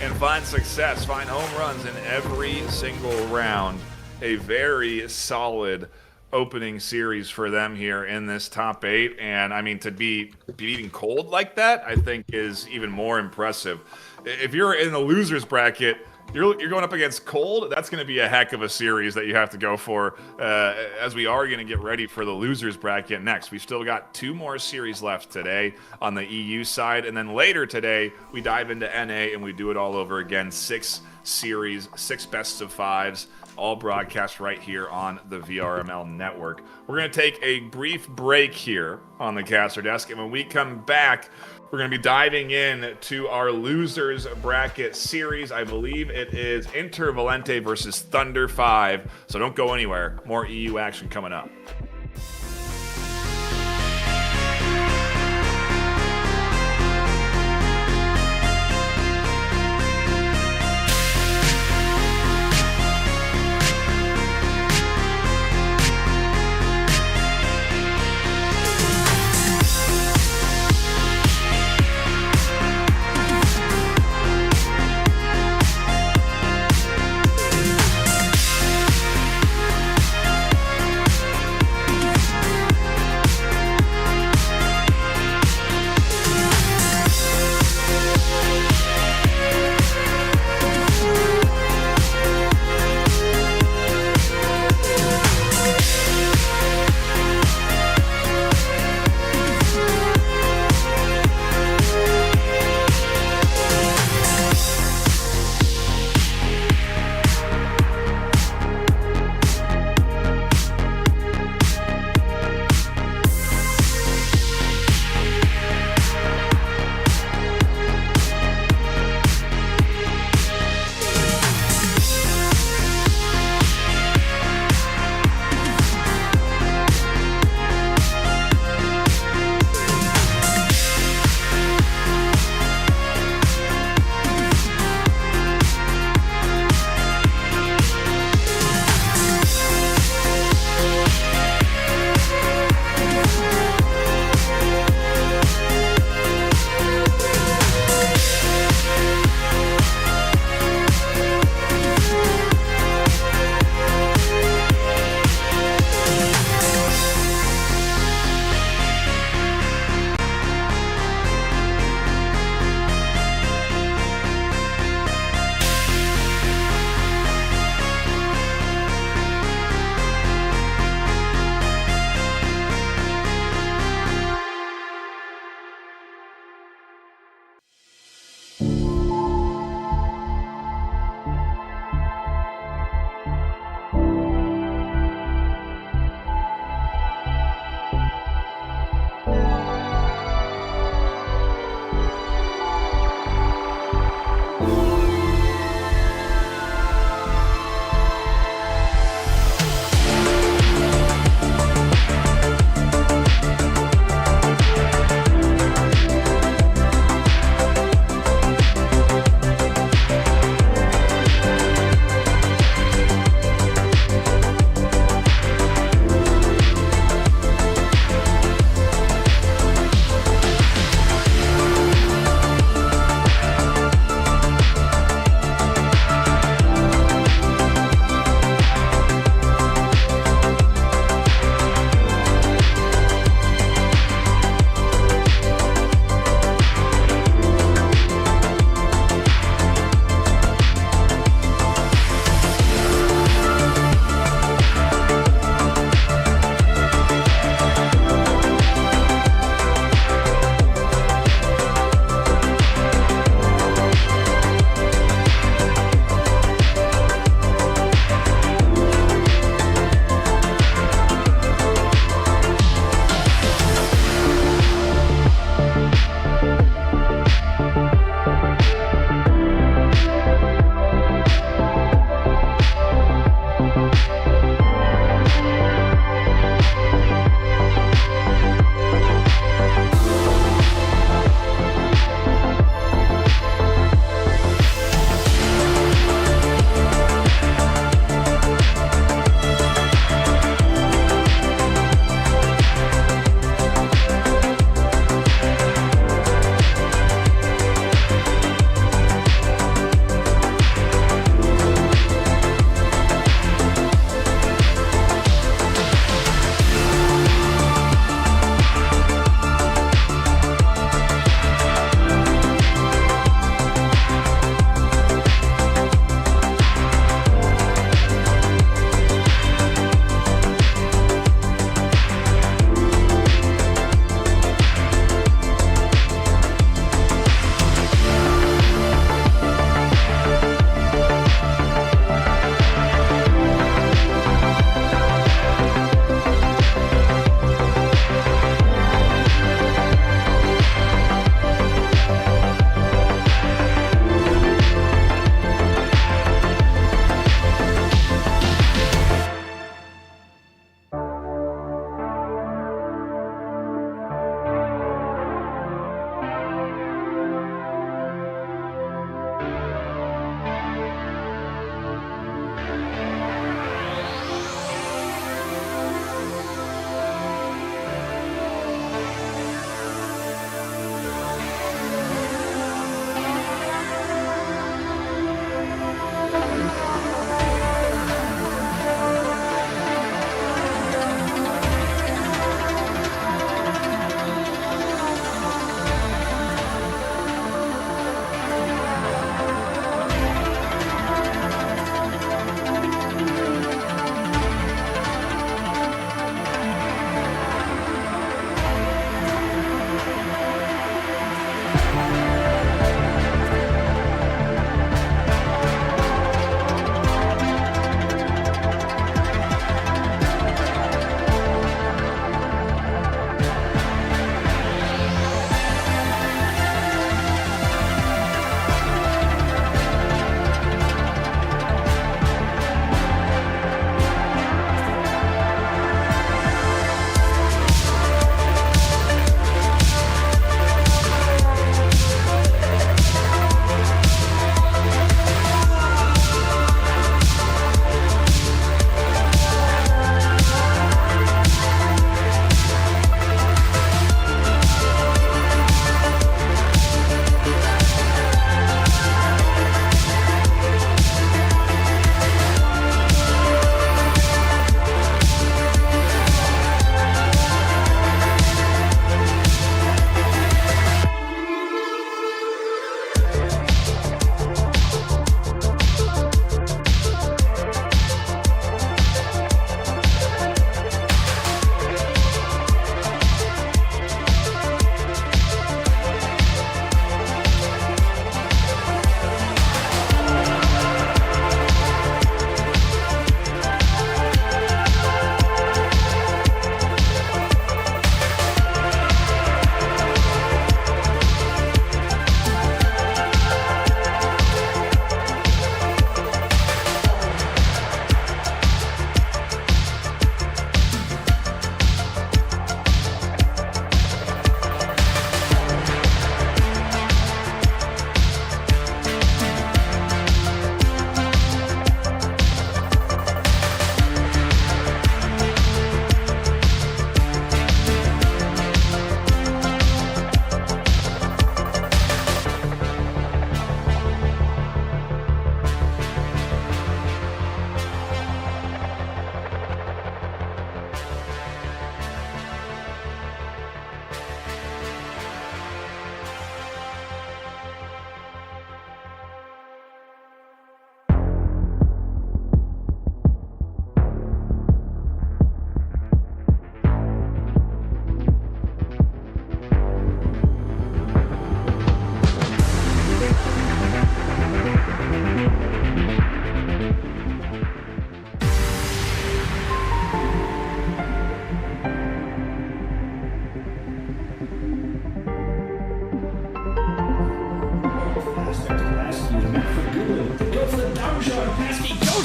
and find success, find home runs in every single round. A very solid opening series for them here in this top 8, and I mean, to be beating Cold like that, I think is even more impressive. If you're in the losers bracket, you're going up against Cold. That's going to be a heck of a series that you have to go for, as we are going to get ready for the losers bracket next. We've still got 2 more series left today on the EU side, and then later today we dive into NA and we do it all over again. 6 series, 6 best of 5s, all broadcast right here on the VRML network. We're going to take a brief break here on the caster desk, and when we come back, we're going to be diving in to our losers bracket series. I believe it is Intervalante versus Thunder 5. So don't go anywhere. More EU action coming up.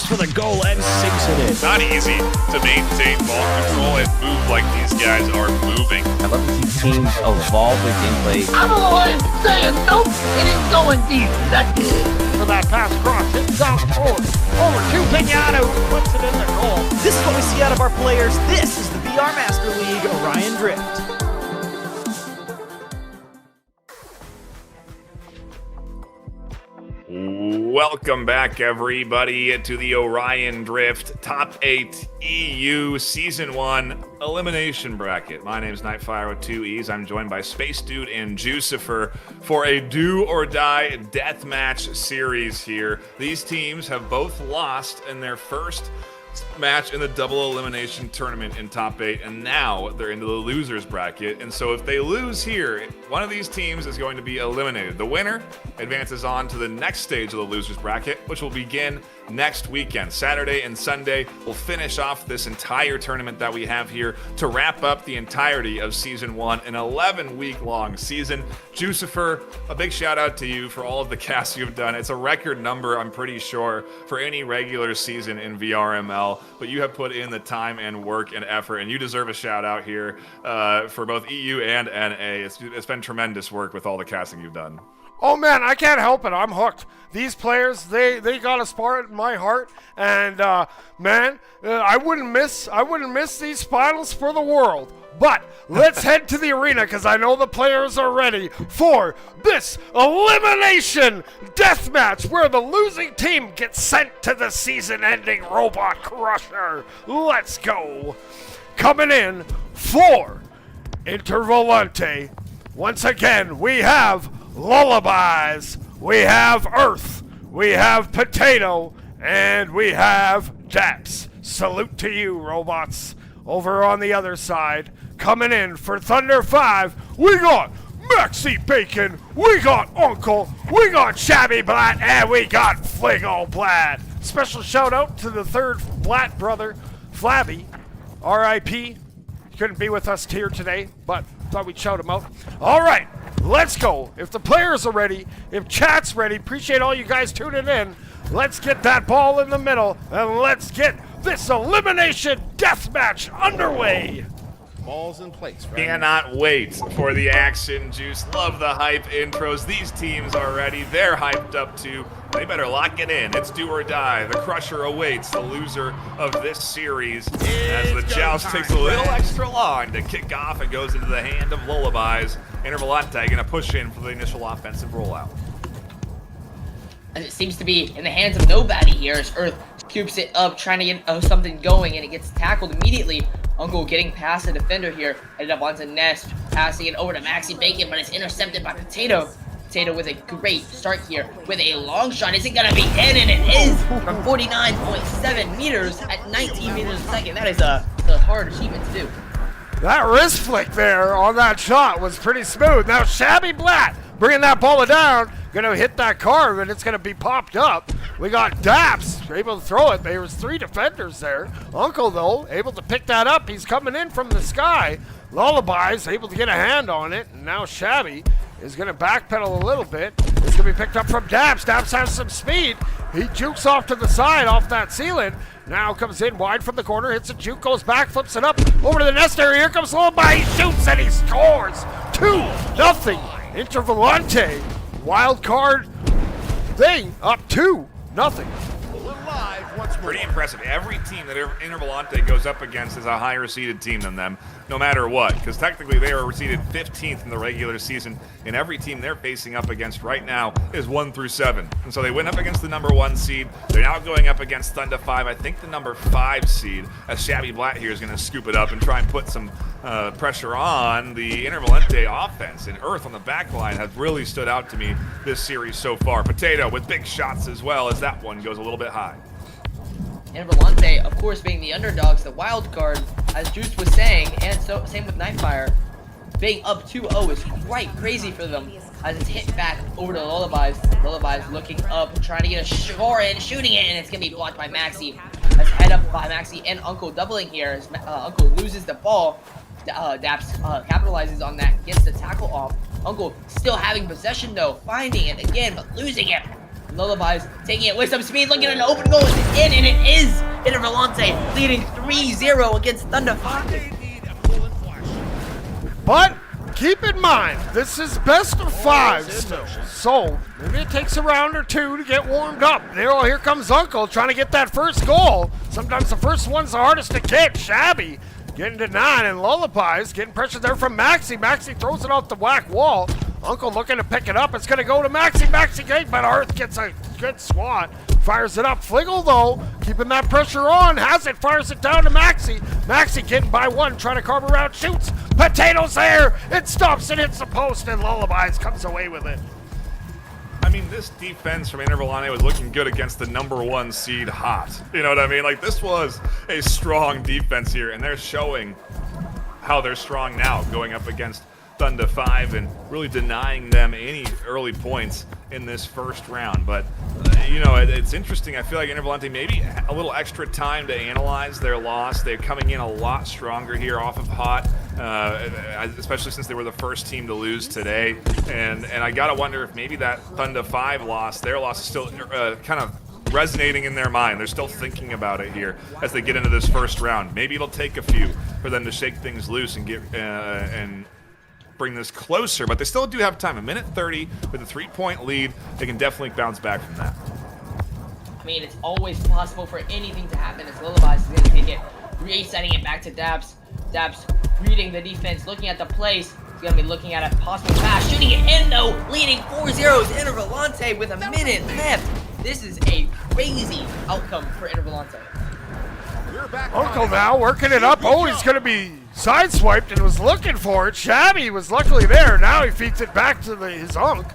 goes for the goal and sinks it in. Not easy to maintain ball control and move like these guys are moving. I love to see teams evolve with gameplay. I'm a lawyer saying nope, it ain't going deep. That's it. For that pass cross, hits out forward. Over to Pinata, who puts it in the goal. This is what we see out of our players. This is the VR Master League Orion Drift. Welcome back, everybody, to the Orion Drift Top 8 EU Season 1 Elimination Bracket. My name is Nightfire with 2 E's. I'm joined by Space Dude and Jucifer for a do-or-die deathmatch series here. These teams have both lost in their first match in the double elimination tournament in top 8, and now they're into the losers bracket. And so if they lose here, one of these teams is going to be eliminated. The winner advances on to the next stage of the losers bracket, which will begin next weekend. Saturday and Sunday will finish off this entire tournament that we have here to wrap up the entirety of season 1, an 11-week-long season. Jucifer, a big shout out to you for all of the casts you've done. It's a record number, I'm pretty sure, for any regular season in VRML, but you have put in the time and work and effort, and you deserve a shout out here for both EU and NA. It's been tremendous work with all the casting you've done. Oh man, I can't help it. I'm hooked. These players, they got a spot in my heart, and man, I wouldn't miss these finals for the world. But let's head to the arena because I know the players are ready for this elimination deathmatch where the losing team gets sent to the season-ending robot crusher. Let's go. Coming in for Intervalante. Once again, we have Lullabies, we have Earth, we have Potato, and we have Daps. Salute to you, robots. Over on the other side, coming in for Thunder 5, we got Maxi Bacon, we got Uncle, we got Shabby Blatt, and we got Flingo Blatt. Special shout out to the third Blatt brother, Flabby, R.I.P. Couldn't be with us here today, but thought we'd shout him out. All right, let's go. If the players are ready, if chat's ready, appreciate all you guys tuning in. Let's get that ball in the middle, and let's get this elimination deathmatch underway. Balls in place, right? Cannot wait for the action, Juice. Love the hype intros. These teams are ready. They're hyped up too. They better lock it in. It's do or die. The Crusher awaits the loser of this series as the joust takes a little extra long to kick off and goes into the hand of Lullabies. Intervalante going to push in for the initial offensive rollout. And it seems to be in the hands of nobody here as Earth scoops it up, trying to get something going, and it gets tackled immediately. Uncle getting past the defender here, headed up onto Nest, passing it over to Maxi Bacon, but it's intercepted by Potato. Potato with a great start here with a long shot. Is it gonna be in? And it is from 49.7 meters at 19 meters a second. That is a hard achievement to do. That wrist flick there on that shot was pretty smooth. Now Shabby Blatt bringing that ball down, gonna hit that carve, and it's gonna be popped up. We got Daps able to throw it. There was 3 defenders there. Uncle, though, able to pick that up. He's coming in from the sky. Lullabies able to get a hand on it, and now Shabby is gonna backpedal a little bit. It's gonna be picked up from Daps. Daps has some speed. He jukes off to the side, off that ceiling. Now comes in wide from the corner, hits a juke, goes back, flips it up over to the nest area. Here comes Lullaby, he shoots and he scores. 2-0. Intervalante, wild card thing, up 2-0. Live once more. Pretty impressive. Every team that Intervalante goes up against is a higher seeded team than them, no matter what, because technically they are seeded 15th in the regular season, and every team they're facing up against right now is 1 through 7. And so they went up against the number 1 seed. They're now going up against Thunder 5, I think the number 5 seed, as Shabby Blatt here is going to scoop it up and try and put some pressure on the Intervalante offense. And Earth on the back line has really stood out to me this series so far. Potato with big shots as well, as that one goes a little bit high. Intervalante, of course, being the underdogs, the wild card, as Juice was saying, and so same with Nightfire. Being up 2-0 is quite crazy for them as it's hit back over to Lullabies. Lullabies looking up, trying to get a score in, shooting it, and it's going to be blocked by Maxi. As head up by Maxi and Uncle doubling here as Uncle loses the ball. Daps capitalizes on that, gets the tackle off. Uncle still having possession though, finding it again, but losing it. Lullaby's taking it with some speed, looking at an open goal. Is it in? And it is! Intervalante leading 3-0 against Thunder 5. But keep in mind, this is best of 5 still. So maybe it takes a round or 2 to get warmed up. Here comes Uncle trying to get that first goal. Sometimes the first one's the hardest to get. Shabby getting to 9, and Lullaby's getting pressure there from Maxi. Maxi throws it off the whack wall. Uncle looking to pick it up. It's going to go to Maxi. Maxi gate, but Earth gets a good swat. Fires it up. Fliggle, though, keeping that pressure on. Has it. Fires it down to Maxi. Maxi getting by 1, trying to carve around. Shoots. Potato's there. It stops and hits the post, and Lullaby's comes away with it. I mean, this defense from Intervalante was looking good against the #1 seed Hot. You know what I mean? Like, this was a strong defense here, and they're showing how they're strong now going up against Thunder 5 and really denying them any early points in this first round. But, you know, it's interesting. I feel like Intervalante maybe a little extra time to analyze their loss. They're coming in a lot stronger here off of Hot, especially since they were the first team to lose today. And I got to wonder if maybe that Thunder 5 loss, their loss, is still kind of resonating in their mind. They're still thinking about it here as they get into this first round. Maybe it'll take a few for them to shake things loose and get and bring this closer, but they still do have time. 1:30 with a 3-point lead. They can definitely bounce back from that. I mean, it's always possible for anything to happen as Lullaby's is going to take it, resetting it back to Dabs. Dabs reading the defense, looking at the plays. He's going to be looking at a possible pass, shooting it in though, leading 4-0 to Intervalante with a minute left. This is a crazy outcome for Intervalante. Uncle now working it up. Oh, he's going to be sideswiped and was looking for it. Shabby was luckily there. Now he feeds it back to his Unk.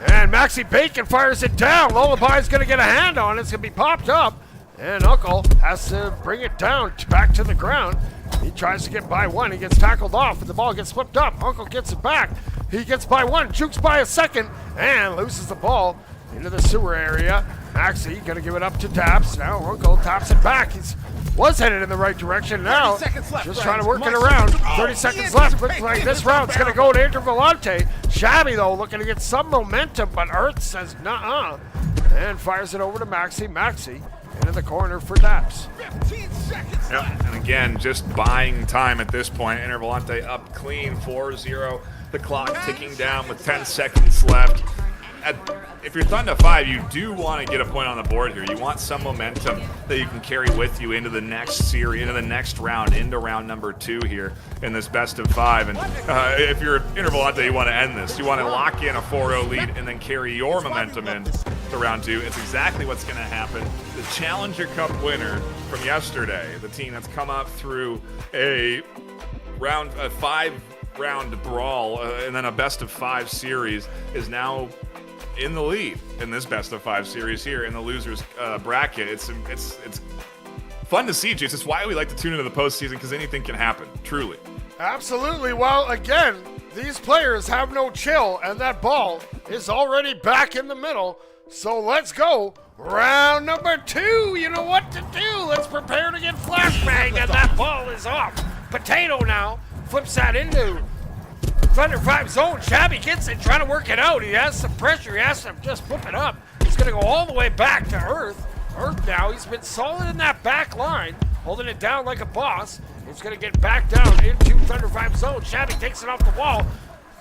And Maxi Bacon fires it down. Lullaby's going to get a hand on it. It's going to be popped up. And Uncle has to bring it down back to the ground. He tries to get by 1. He gets tackled off, and the ball gets flipped up. Uncle gets it back. He gets by 1, jukes by a second, and loses the ball into the sewer area. Maxi going to give it up to Dabs. Now Uncle taps it back. Was headed in the right direction. Now just trying to work it around. 30 seconds left. Looks like this round's going to go to Intervalante. Shabby, though, looking to get some momentum, but Earth says nuh-uh. And fires it over to Maxi. Maxi into the corner for Dabs. 15 seconds left. And again, just buying time at this point. Intervalante up clean, 4-0. The clock ticking down with 10 seconds left. If you're Thunder 5, you do want to get a point on the board here. You want some momentum that you can carry with you into the next series, into the next round, into round number 2 here in this best of 5. And if you're Intervalante, you want to end this. You want to lock in a 4-0 lead and then carry your momentum in to round 2. It's exactly what's going to happen. The Challenger Cup winner from yesterday, the team that's come up through a 5-round brawl and then a best of 5 series, is now in the lead in this best of 5 series here in the losers bracket. It's fun to see, Jace. It's why we like to tune into the postseason, because anything can happen, truly. Absolutely. Well, again, these players have no chill, and that ball is already back in the middle. So let's go. Round number 2. You know what to do. Let's prepare to get flashbanged, and that ball is off. Potato now flips that into Thunder 5 zone. Shabby gets it, trying to work it out. He has some pressure. He has to just flip it up. He's going to go all the way back to Earth. Earth now, he's been solid in that back line, holding it down like a boss. He's going to get back down into Thunder 5 zone. Shabby takes it off the wall.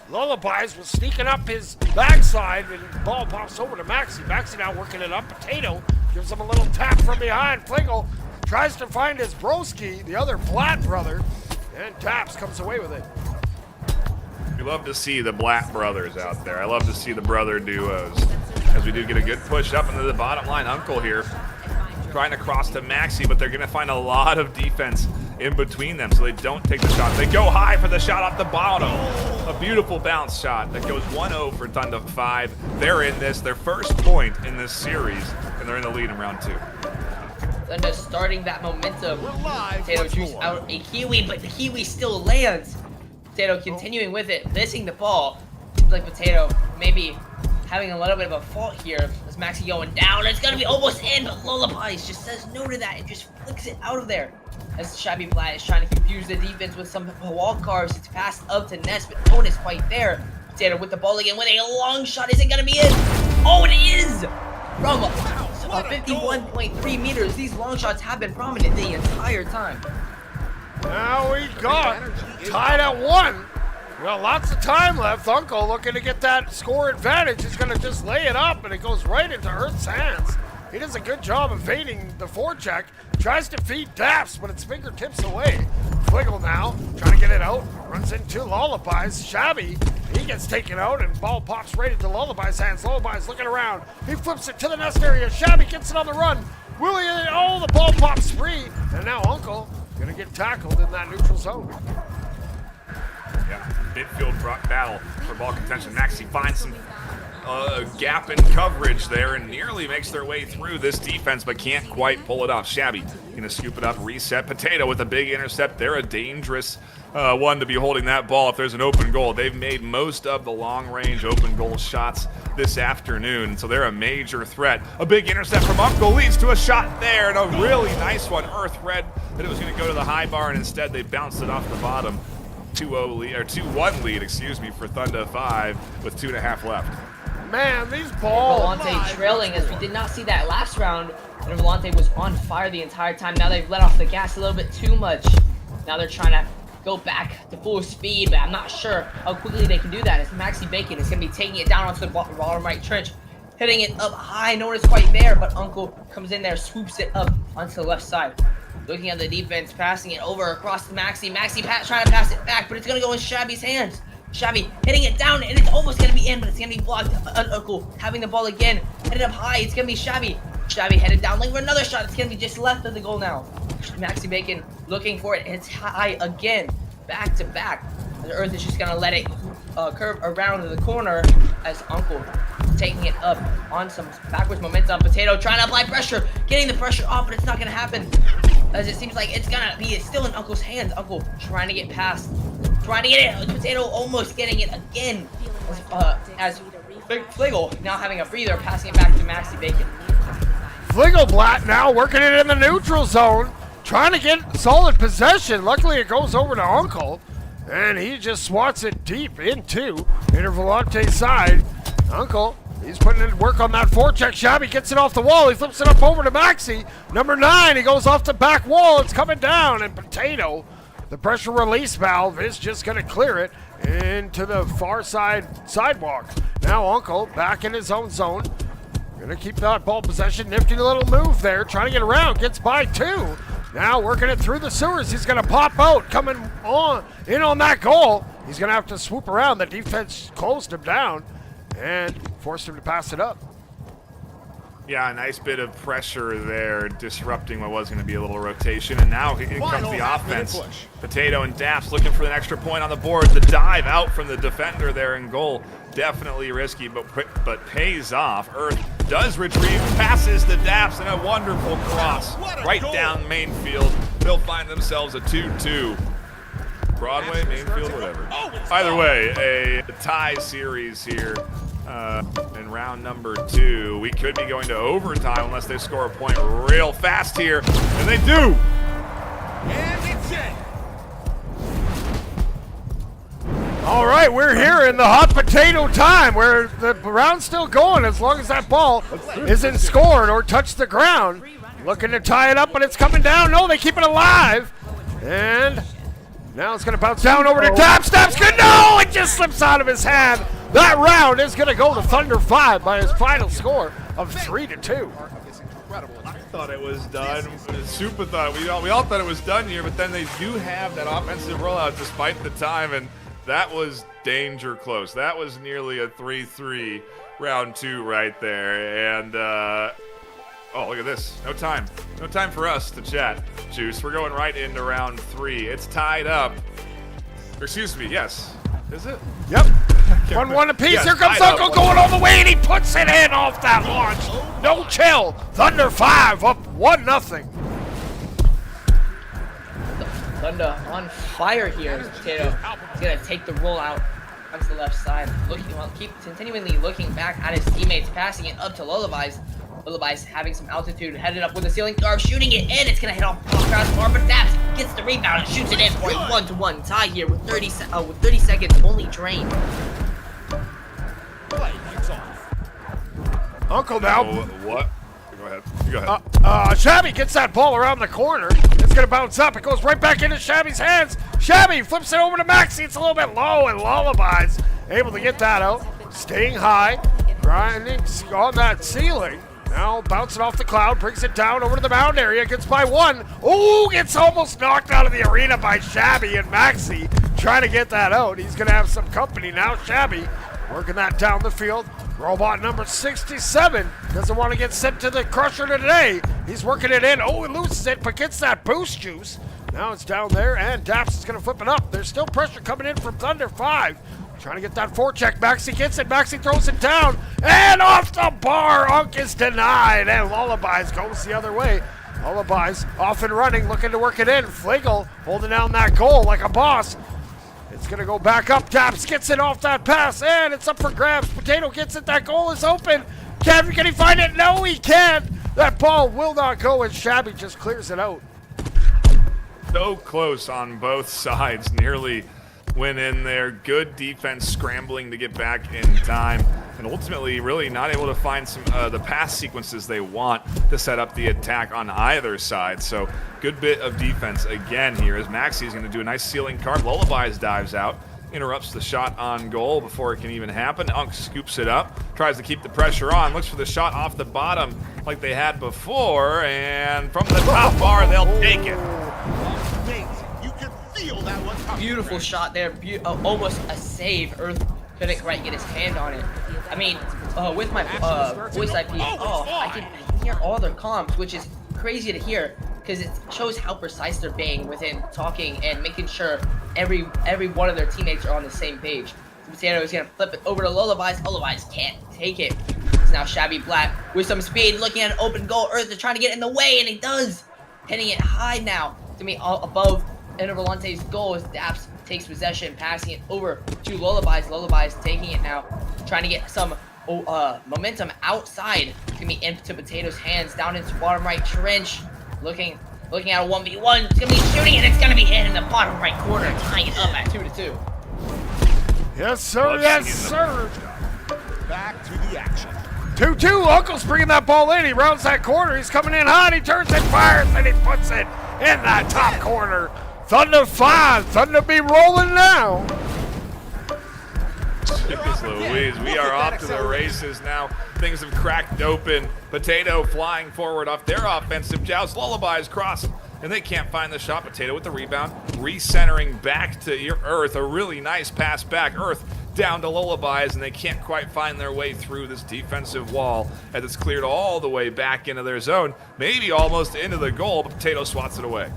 Lullaby's was sneaking up his backside, and the ball pops over to Maxi. Maxi now working it up. Potato gives him a little tap from behind. Flingle tries to find his broski, the other Blatt brother, and Taps comes away with it. We love to see the Blatt brothers out there. I love to see the brother duos, as we do get a good push up into the bottom line. Uncle here trying to cross to Maxi, but they're going to find a lot of defense in between them, so they don't take the shot. They go high for the shot off the bottom. A beautiful bounce shot that goes 1-0 for Thunder 5. They're in this, their first point in this series, and they're in the lead in round 2. Thunder starting that momentum. Potato shoots out a Kiwi, but the Kiwi still lands. Potato continuing with it, missing the ball. Seems like Potato maybe having a little bit of a fault here. As Maxi going down, it's gonna be almost in, but Lullaby's just says no to that and just flicks it out of there. As Shabby Blatt is trying to confuse the defense with some wall carves. It's passed up to Ness, but no one is quite there. Potato with the ball again with a long shot. Is it gonna be in? Oh, it is! from 51.3 meters. These long shots have been prominent the entire time. Now we got tied at 1. Well, lots of time left. Uncle looking to get that score advantage. He's going to just lay it up, and it goes right into Earth's hands. He does a good job evading the forecheck. Tries to feed Daps, but it's fingertips away. Fliggle now, trying to get it out. Runs into Lullabies. Shabby, he gets taken out, and ball pops right into Lullabies' hands. Lullabies looking around. He flips it to the nest area. Shabby gets it on the run. Willie, oh, the ball pops free. And now Uncle going to get tackled in that neutral zone. Yeah, midfield battle for ball contention. Maxi finds some gap in coverage there and nearly makes their way through this defense, but can't quite pull it off. Shabby gonna scoop it up, reset. Potato with a big intercept. They're a dangerous one to be holding that ball if there's an open goal. They've made most of the long-range open goal shots this afternoon, so they're a major threat. A big intercept from Uncle leads to a shot there, and a really nice one. Earth read that it was gonna go to the high bar, and instead they bounced it off the bottom. 2-0 lead, or 2-1 lead, excuse me, for Thunder 5 with 2.5 left. Man, these balls. Intervalante trailing, as we did not see that last round. Intervalante was on fire the entire time. Now they've let off the gas a little bit too much. Now they're trying to go back to full speed, but I'm not sure how quickly they can do that. As Maxi Bacon is going to be taking it down onto the bottom right trench, hitting it up high. No one is quite there, but Uncle comes in there, swoops it up onto the left side. Looking at the defense, passing it over across to Maxi. Maxi trying to pass it back, but it's going to go in Shabby's hands. Shabby hitting it down, and it's almost going to be in, but it's going to be blocked. Uncle having the ball again, headed up high. It's going to be Shabby. Shabby headed down, looking for another shot. It's going to be just left of the goal now. Maxi Bacon looking for it. It's high again, back to back. The Earth is just going to let it curve around the corner as Uncle taking it up on some backwards momentum. Potato trying to apply pressure, getting the pressure off, but it's not going to happen, as it seems like it's going to be still in Uncle's hands. Uncle trying to get past, trying to get it. Potato almost getting it again, as Fliggle now having a breather, passing it back to Maxi Bacon. Fliggleblatt now working it in the neutral zone, trying to get solid possession. Luckily, it goes over to Uncle, and he just swats it deep into Intervalante's side. Uncle, he's putting in work on that forecheck. Shabby gets it off the wall. He flips it up over to Maxi. Number 9, he goes off the back wall. It's coming down, and Potato, the pressure release valve, is just going to clear it into the far side sidewalk. Now Uncle back in his own zone. Going to keep that ball possession. Nifty little move there, trying to get around. Gets by 2. Now working it through the sewers. He's going to pop out, coming in on that goal. He's going to have to swoop around. The defense closed him down and forced him to pass it up. Yeah, a nice bit of pressure there, disrupting what was going to be a little rotation. And now in comes the offense. Potato and Daps looking for an extra point on the board. The dive out from the defender there in goal. Definitely risky, but pays off. Earth does retrieve, passes the Daps, and a wonderful cross right down main field. They'll find themselves a 2-2. Broadway, Mainfield, whatever. Either way, a tie series here in round number 2. We could be going to overtime unless they score a point real fast here, and they do. And it's in. All right, we're here in the hot potato time where the round's still going as long as that ball isn't scored or touched the ground. Looking to tie it up, but it's coming down. No, they keep it alive. And now it's going to bounce down over to Daps. Daps good. No, it just slips out of his hand. That round is going to go to Thunder 5 by his final score of 3-2. I thought it was done. Super thought we all thought it was done here, but then they do have that offensive rollout despite the time, and that was danger close. That was nearly a 3-3 round 2 right there. And oh, look at this. No time for us to chat, Juice. We're going right into round 3. It's tied up. Excuse me, yes. Is it? Yep. 1-1 apiece. Yes, here comes Uncle going all the way, and he puts it in off that launch. No chill. Thunder 5 up 1-0. Thunder on fire here. Potato is going to take the roll out onto the left side. Continually looking back at his teammates, passing it up to Lullabies. Lullabies having some altitude, headed up with a ceiling guard, shooting it in. It's going to hit off crossbar, but Daps gets the rebound and shoots it in for a 1-1 tie here with 30 seconds only drained. Uncle now. What? Go ahead. Go ahead. Shabby gets that ball around the corner. It's going to bounce up. It goes right back into Shabby's hands. Shabby flips it over to Maxi. It's a little bit low, and Lullaby's able to get that out. Staying high, grinding on that ceiling. Now bouncing off the cloud, brings it down over to the mound area, gets by one. Oh, gets almost knocked out of the arena by Shabby, and Maxi trying to get that out. He's going to have some company now. Shabby working that down the field. Robot number 67 doesn't want to get sent to the crusher today. He's working it in. Oh, he loses it, but gets that boost juice. Now it's down there, and Daps is going to flip it up. There's still pressure coming in from Thunder 5. Trying to get that forecheck. Maxi gets it. Maxi throws it down. And off the bar. Unk is denied. And Lullaby's goes the other way. Lullaby's off and running, looking to work it in. Flegel holding down that goal like a boss. It's going to go back up. Daps gets it off that pass. And it's up for grabs. Potato gets it. That goal is open. Can he find it? No, he can't. That ball will not go, and Shabby just clears it out. So close on both sides. Nearly went in there. Good defense scrambling to get back in time, and ultimately really not able to find some the pass sequences they want to set up the attack on either side. So good bit of defense again here as Maxi is going to do a nice ceiling carve. Lullaby's dives out, interrupts the shot on goal before it can even happen. Unk scoops it up, tries to keep the pressure on, looks for the shot off the bottom like they had before, and from the top bar they'll take it. Beautiful shot there, almost a save. Earth couldn't quite get his hand on it. I mean, with my voice IP, I can hear all their comms, which is crazy to hear because it shows how precise they're being within talking and making sure every one of their teammates are on the same page. Potato is gonna flip it over to Lullaby's. Lullaby's can't take it. It's now Shabby Black with some speed, looking at an open goal. Earth is trying to get in the way, and he does, hitting it high now to me above Intervalante's goal as Daps takes possession, passing it over to Lullaby's. Lullaby's taking it now, trying to get some momentum outside. It's gonna be into Potato's hands, down into bottom right trench, looking at a 1v1. It's gonna be shooting, and it's gonna be in the bottom right corner, tying it up at 2-2. Yes, sir. Yes, sir. Back to the action. 2-2. Uncle's bringing that ball in. He rounds that corner. He's coming in hot. He turns and fires, and he puts it in that top corner. Thunder 5. Thunder be rolling now. Jeez Louise, we are off to the races now. Things have cracked open. Potato flying forward off their offensive joust. Lullaby's cross, and they can't find the shot. Potato with the rebound, recentering back to your Earth. A really nice pass back. Earth down to Lullaby's, and they can't quite find their way through this defensive wall as it's cleared all the way back into their zone, maybe almost into the goal, but Potato swats it away.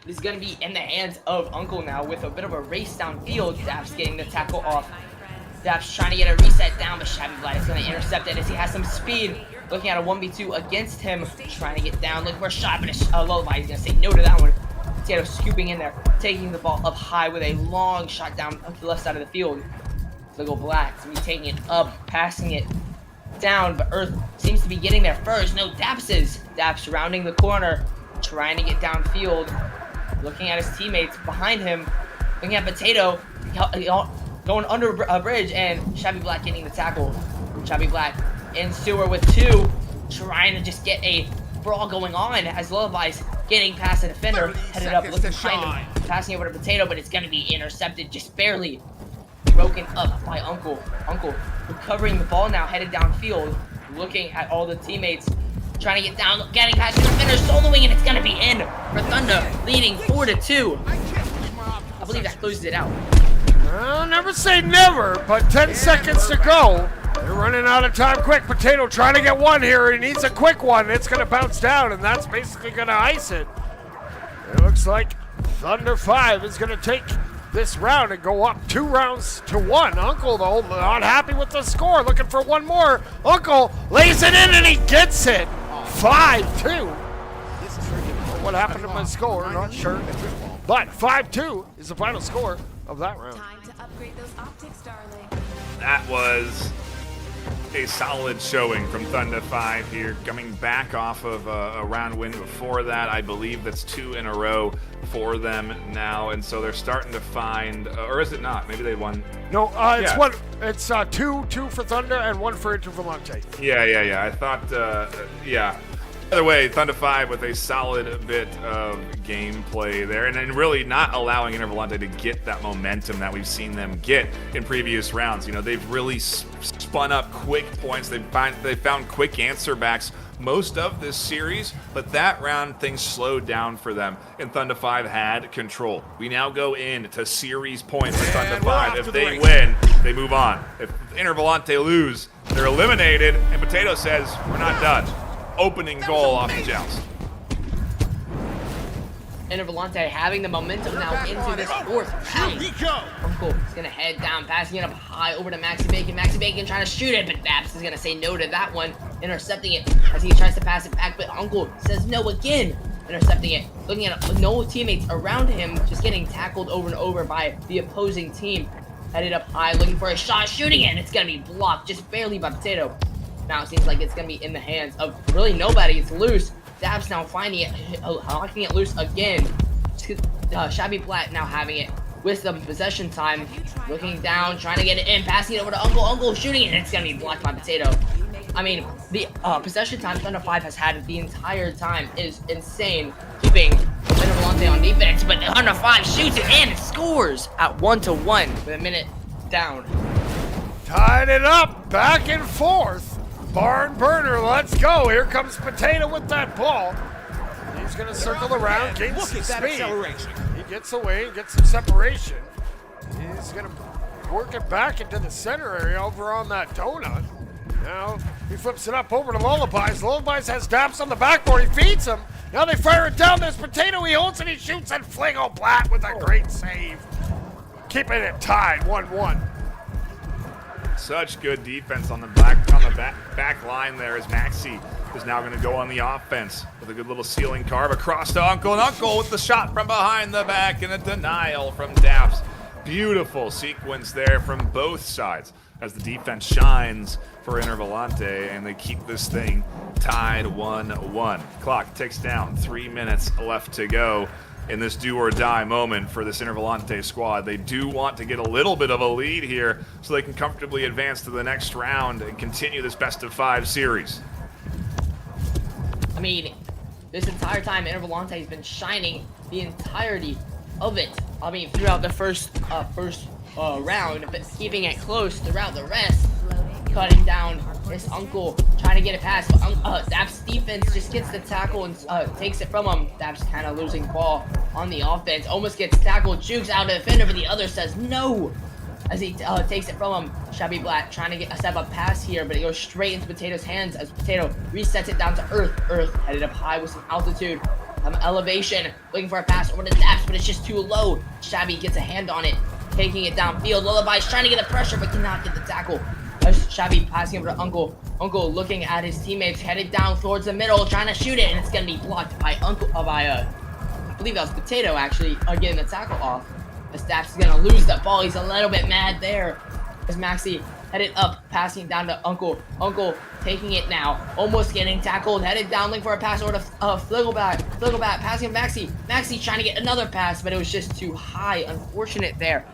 This is going to be in the hands of Uncle now with a bit of a race downfield. Daps getting the tackle off. Daps trying to get a reset down, but Shabby Black is going to intercept it as he has some speed. Looking at a 1v2 against him, trying to get down, looking for a shot, but Lullaby is going to say no to that one. Potato scooping in there, taking the ball up high with a long shot down to the left side of the field. Little Black to be taking it up, passing it down, but Earth seems to be getting there first. No, Daps rounding the corner, trying to get downfield. Looking at his teammates behind him, looking at Potato, going under a bridge, and Shabby Black getting the tackle. Shabby Black in sewer with 2, trying to just get a brawl going on as Lullaby's getting past the defender, headed up, looking behind him, passing over to Potato, but it's going to be intercepted, just barely broken up by Uncle. Uncle recovering the ball now, headed downfield, looking at all the teammates, trying to get down, getting past the defender, soloing, and it's going to be in for Thunder, leading 4-2. I believe that closes it out. Well, never say never, but 10 seconds to go. They're running out of time quick. Potato trying to get one here. He needs a quick one. It's going to bounce down, and that's basically going to ice it. It looks like Thunder 5 is going to take this round and go up 2-1. Uncle, though, not happy with the score, looking for one more. Uncle lays it in, and he gets it. 5-2. What happened to my score? Not sure. But 5-2 is the final score of that round. Time to upgrade those optics, darling. That was a solid showing from Thunder 5 here, coming back off of a round win before that. I believe that's 2 in a row for them now, and so they're starting to find, or is it not? Maybe they won. No, it's Yeah. one. It's two for Thunder and 1 for Intervalante. Yeah. I thought, yeah. Either way, Thunder 5 with a solid bit of gameplay there, and really not allowing Intervalante to get that momentum that we've seen them get in previous rounds. You know, they've really spun up quick points. They found quick answer backs most of this series, but that round things slowed down for them, and Thunder 5 had control. We now go into series points for Thunder 5. If they win, they move on. If Intervalante lose, they're eliminated, and Potato says, we're not done. Opening goal off the joust. Intervalante having the momentum now into this 4th round. Uncle is going to head down, passing it up high over to Maxi Bacon. Maxi Bacon trying to shoot it, but Daps is going to say no to that one, intercepting it as he tries to pass it back, but Uncle says no again, intercepting it. Looking at no teammates around him, just getting tackled over and over by the opposing team. Headed up high, looking for a shot, shooting it, and it's going to be blocked just barely by Potato. Now it seems like it's going to be in the hands of really nobody. It's loose. Dabs now finding it, locking it loose again. Shabby Black now having it with some possession time. Looking down, trying to get it in, passing it over to Uncle. Uncle shooting it, and it's going to be blocked by Potato. I mean, the possession time Thunder 5 has had the entire time is insane, keeping Intervalante on defense, but Thunder 5 shoots it and scores at 1-1 with a minute down. Tied it up, back and forth. Barn burner, let's go. Here comes Potato with that ball. He's going to circle around, gain some speed. He gets away and gets some separation. He's going to work it back into the center area over on that donut. Now he flips it up over to Lullabies. Lullabies has Daps on the backboard. He feeds him. Now they fire it down. There's Potato. He holds it. He shoots, and Flingo Blatt with a great save. Keeping it tied 1-1. Such good defense on the back line there as Maxi is now going to go on the offense with a good little ceiling carve across to Uncle, and Uncle with the shot from behind the back and a denial from Daps. Beautiful sequence there from both sides as the defense shines for Intervalante, and they keep this thing tied 1-1. Clock ticks down, 3 minutes left to go in this do-or-die moment for this Intervalante squad. They do want to get a little bit of a lead here so they can comfortably advance to the next round and continue this best-of-5 series. I mean, this entire time, Intervalante has been shining the entirety of it. I mean, throughout the first round, but keeping it close throughout the rest. Cutting down his Uncle, trying to get it past, but Daps' defense just gets the tackle and takes it from him. Daps kind of losing ball on the offense, almost gets tackled, jukes out a defender, but the other says no as he takes it from him. Shabby Black trying to get a step up pass here, but it goes straight into Potato's hands as Potato resets it down to Earth. Earth headed up high with some altitude, elevation, looking for a pass over to Daps, but it's just too low. Shabby gets a hand on it, taking it downfield. Lullaby's trying to get the pressure, but cannot get the tackle. Shabby passing over to Uncle. Uncle looking at his teammates, headed down towards the middle, trying to shoot it, and it's gonna be blocked by I believe that was Potato actually getting the tackle off. The Daps is gonna lose the ball. He's a little bit mad there as Maxi headed up, passing down to Uncle. Uncle taking it now, almost getting tackled, headed down, looking for a pass over to Fligglebat. Fligglebat passing to Maxi. Maxi trying to get another pass, but it was just too high. Unfortunate there.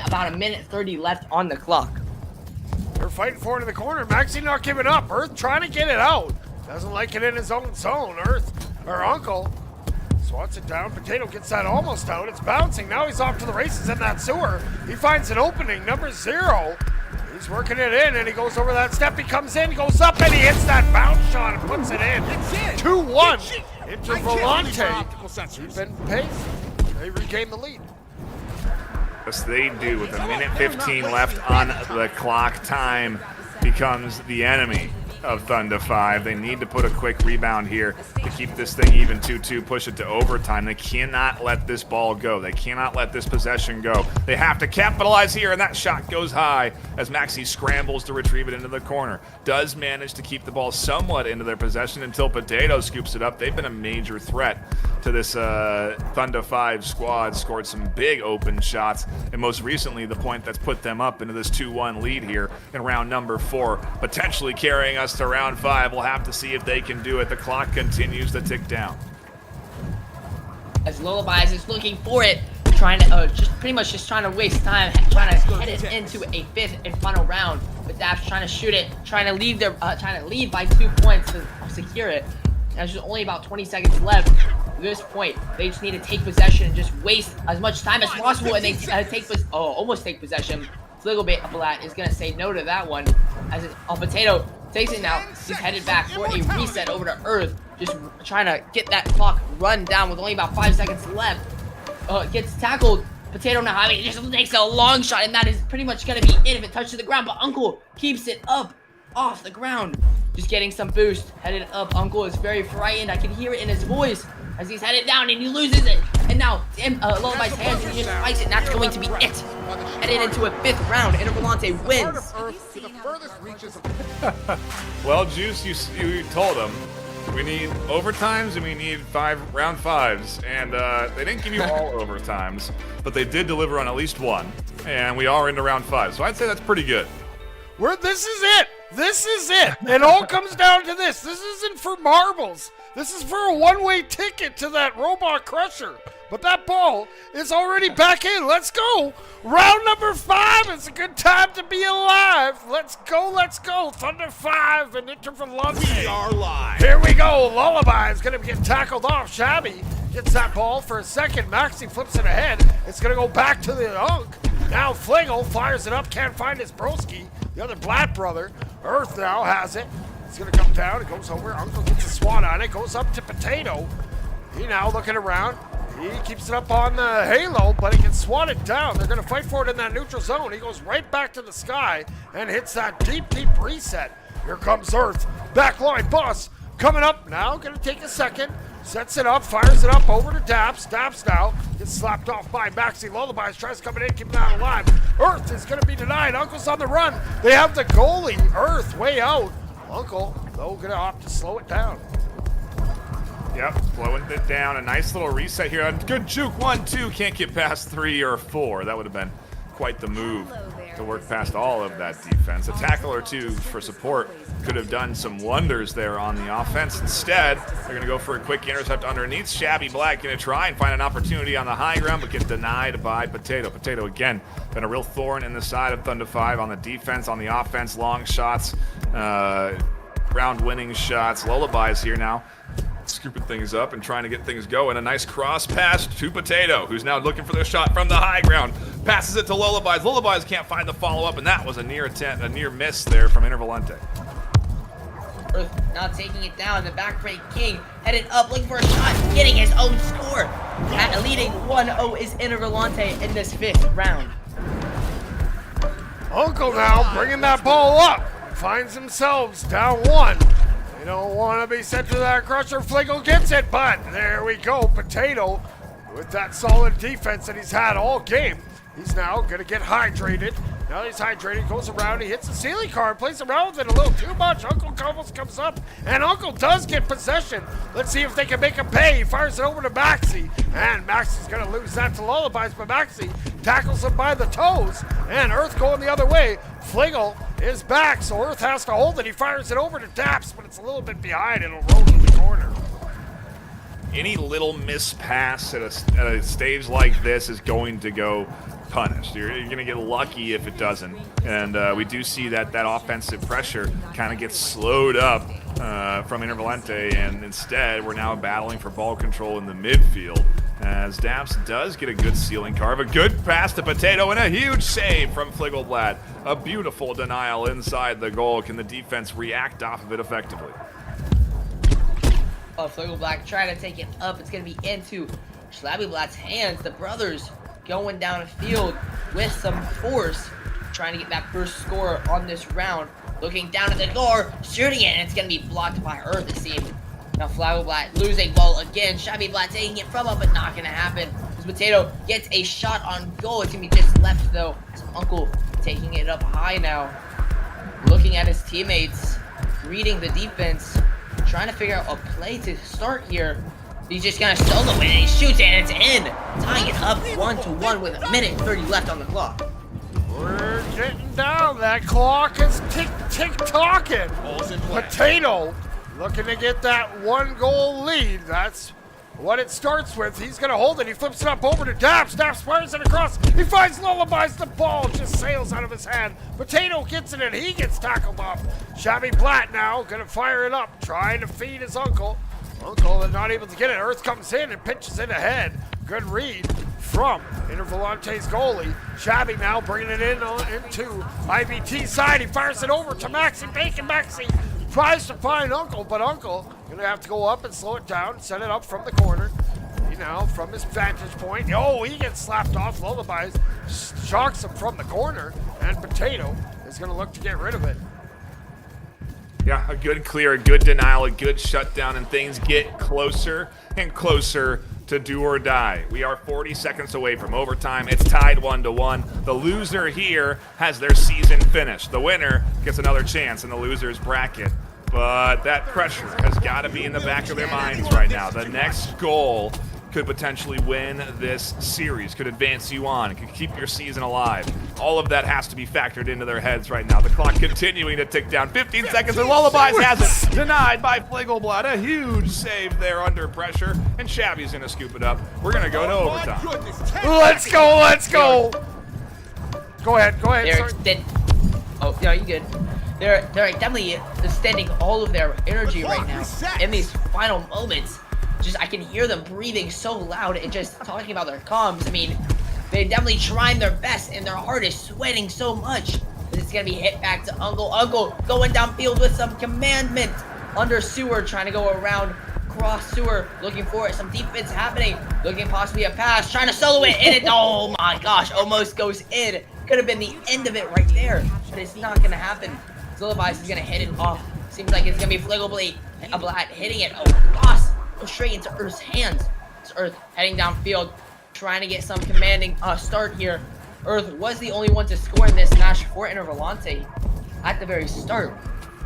About a minute 30 left on the clock. They're fighting for it in the corner. Maxi not giving up. Earth trying to get it out. Doesn't like it in his own zone. Uncle swats it down. Potato gets that almost out. It's bouncing. Now he's off to the races in that sewer. He finds an opening. Number 0. He's working it in, and he goes over that step. He comes in, goes up, and he hits that bounce shot and puts it in. 2-1. Intervalante. Keep in pace. They regain the lead. Yes, they do. With a minute 15 left on the clock, time becomes the enemy. of Thunder 5. They need to put a quick rebound here to keep this thing even 2-2, push it to overtime. They cannot let this ball go. They cannot let this possession go. They have to capitalize here, and that shot goes high as Maxi scrambles to retrieve it into the corner. Does manage to keep the ball somewhat into their possession until Potato scoops it up. They've been a major threat to this Thunder 5 squad, scored some big open shots, and most recently the point that's put them up into this 2-1 lead here in round number 4, potentially carrying us to round 5. We'll have to see if they can do it. The clock continues to tick down. As Lullabies is looking for it, trying to pretty much trying to waste time, trying to head it into a 5th and final round. With Dash trying to shoot it, trying to lead by 2 points to secure it. There's just only about 20 seconds left. At this point, they just need to take possession and just waste as much time as possible, and they almost take possession. Fliggleblatt is gonna say no to that one, as Potato takes it now. He's headed back for a reset over to Earth, just trying to get that clock run down with only about 5 seconds left. Gets tackled. Potato now having it, just takes a long shot, and that is pretty much gonna be it if it touches the ground. But Uncle keeps it up off the ground, just getting some boost. Headed up. Uncle is very frightened. I can hear it in his voice as he's headed down, and he loses it. And now Lullaby's hands, and he just fights it, and that's going to be it. Headed into a 5th round, Intervalante wins. Well, Juice, you told them we need overtimes and we need round 5s, and they didn't give you all overtimes, but they did deliver on at least one, and we are into round 5, so I'd say that's pretty good. This is it. This is it. It all comes down to this. This isn't for marbles. This is for a one-way ticket to that robot crusher. But that ball is already back in. Let's go. Round number 5. It's a good time to be alive. Let's go. Let's go. Thunder 5 and Intervalante. We are live. Here we go. Lullaby is going to get tackled off. Shabby gets that ball for a second. Maxi flips it ahead. It's going to go back to the Unk. Now Flagel fires it up. Can't find his broski. The other Blatt brother. Earth now has it. It's going to come down. It goes over. Uncle gets a swat on it. Goes up to Potato. He now looking around. He keeps it up on the halo, but he can swat it down. They're going to fight for it in that neutral zone. He goes right back to the sky and hits that deep, deep reset. Here comes Earth. Backline bus coming up now. Going to take a second. Sets it up, fires it up over to Daps. Daps now gets slapped off by Maxi. Lullabies tries coming in, keeping that alive. Earth is going to be denied. Uncle's on the run. They have the goalie, Earth, way out. Uncle, though, going to opt to slow it down. Yep, slowing it down. A nice little reset here. Good juke. 1-2. Can't get past 3 or 4. That would have been quite the move to work past all of that defense. A tackle or two for support could have done some wonders there on the offense. Instead, they're going to go for a quick intercept underneath. Shabby Black going to try and find an opportunity on the high ground, but gets denied by Potato. Potato, again, been a real thorn in the side of Thunder 5 on the defense, on the offense. Long shots, round-winning shots. Lullabies here now, scooping things up and trying to get things going. A nice cross pass to Potato, who's now looking for the shot from the high ground. Passes it to Lullabies. Lullabies can't find the follow-up, and that was a near miss there from Intervalante. Earth now taking it down. The back break King headed up, looking for a shot, getting his own score. Leading 1-0 is Intervalante in this 5th round. Uncle now bringing that ball up. Finds themselves down 1. They don't want to be sent to that crusher. Fliggle gets it, but there we go. Potato with that solid defense that he's had all game. He's now going to get hydrated. Now he's hydrated, goes around, he hits the ceiling card, plays around with it a little too much. Uncle almost comes up, and Uncle does get possession. Let's see if they can make him pay. He fires it over to Maxi, and Maxi's going to lose that to Lullabies, but Maxi tackles him by the toes, and Earth going the other way. Fliggle is back, so Earth has to hold it. He fires it over to Daps, but it's a little bit behind. It'll roll to the corner. Any little mispass at a stage like this is going to go punished. You're going to get lucky if it doesn't. And we do see that offensive pressure kind of gets slowed up from Intervalante, and instead we're now battling for ball control in the midfield as Daps does get a good ceiling carve, a good pass to Potato, and a huge save from Fliggleblatt. A beautiful denial inside the goal. Can the defense react off of it effectively? Fliggleblatt trying to take it up. It's going to be into Schlabbyblatt's hands. The brothers going down the field with some force, trying to get that first score on this round. Looking down at the door, shooting it, and it's going to be blocked by Earth, it seems. Now Flagoblat losing ball again. Shabby Blatt taking it from him, but not going to happen. As Potato gets a shot on goal. It's going to be just left, though. His uncle taking it up high now. Looking at his teammates, reading the defense, trying to figure out a play to start here. He's just going to solo it, and he shoots it, and it's in. Tying it up 1-1 with 1:30 left on the clock. We're getting down. That clock is tick-talking. Potato looking to get that 1-goal lead. That's what it starts with. He's going to hold it. He flips it up over to Daps. Daps fires it across. He finds Lullabies. The ball just sails out of his hand. Potato gets it, and he gets tackled off. Shabby Blatt now going to fire it up, trying to feed his uncle. Uncle is not able to get it. Earth comes in and pitches it ahead. Good read from Intervalante's goalie. Shabby now bringing it in into IBT side. He fires it over to Maxi Bacon. Maxi tries to find Uncle, but Uncle gonna have to go up and slow it down, set it up from the corner. He now from his vantage point. Oh, he gets slapped off. Lullabies shocks him from the corner, and Potato is gonna look to get rid of it. Yeah, a good clear, a good denial, a good shutdown, and things get closer and closer to do or die. We are 40 seconds away from overtime. It's tied 1-1. The loser here has their season finished. The winner gets another chance in the loser's bracket. But that pressure has got to be in the back of their minds right now. The next goal could potentially win this series, could advance you on, could keep your season alive. All of that has to be factored into their heads right now. The clock continuing to tick down. 15 seconds, and Lullabies has it. Denied by Flagoblat. A huge save there under pressure, and Shabby's going to scoop it up. We're going to go to overtime. Let's go. Go ahead. Sorry. Oh, yeah, you good. They're definitely extending all of their energy right now in these final moments. I can hear them breathing so loud and just talking about their comms. I mean, they're definitely trying their best, and their heart is sweating so much that it's gonna be hit back to Uncle. Uncle going downfield with some commandment under sewer, trying to go around cross sewer, looking for it. Some defense happening, looking possibly a pass, trying to solo it, and it, oh my gosh, almost goes in. Could have been the end of it right there, but it's not gonna happen. Lullabies is gonna hit it off. Seems like it's gonna be Flagoblat hitting it. Oh gosh. Straight into Earth's hands. It's Earth heading downfield, trying to get some commanding start here. Earth was the only one to score in this match for Intervalante at the very start.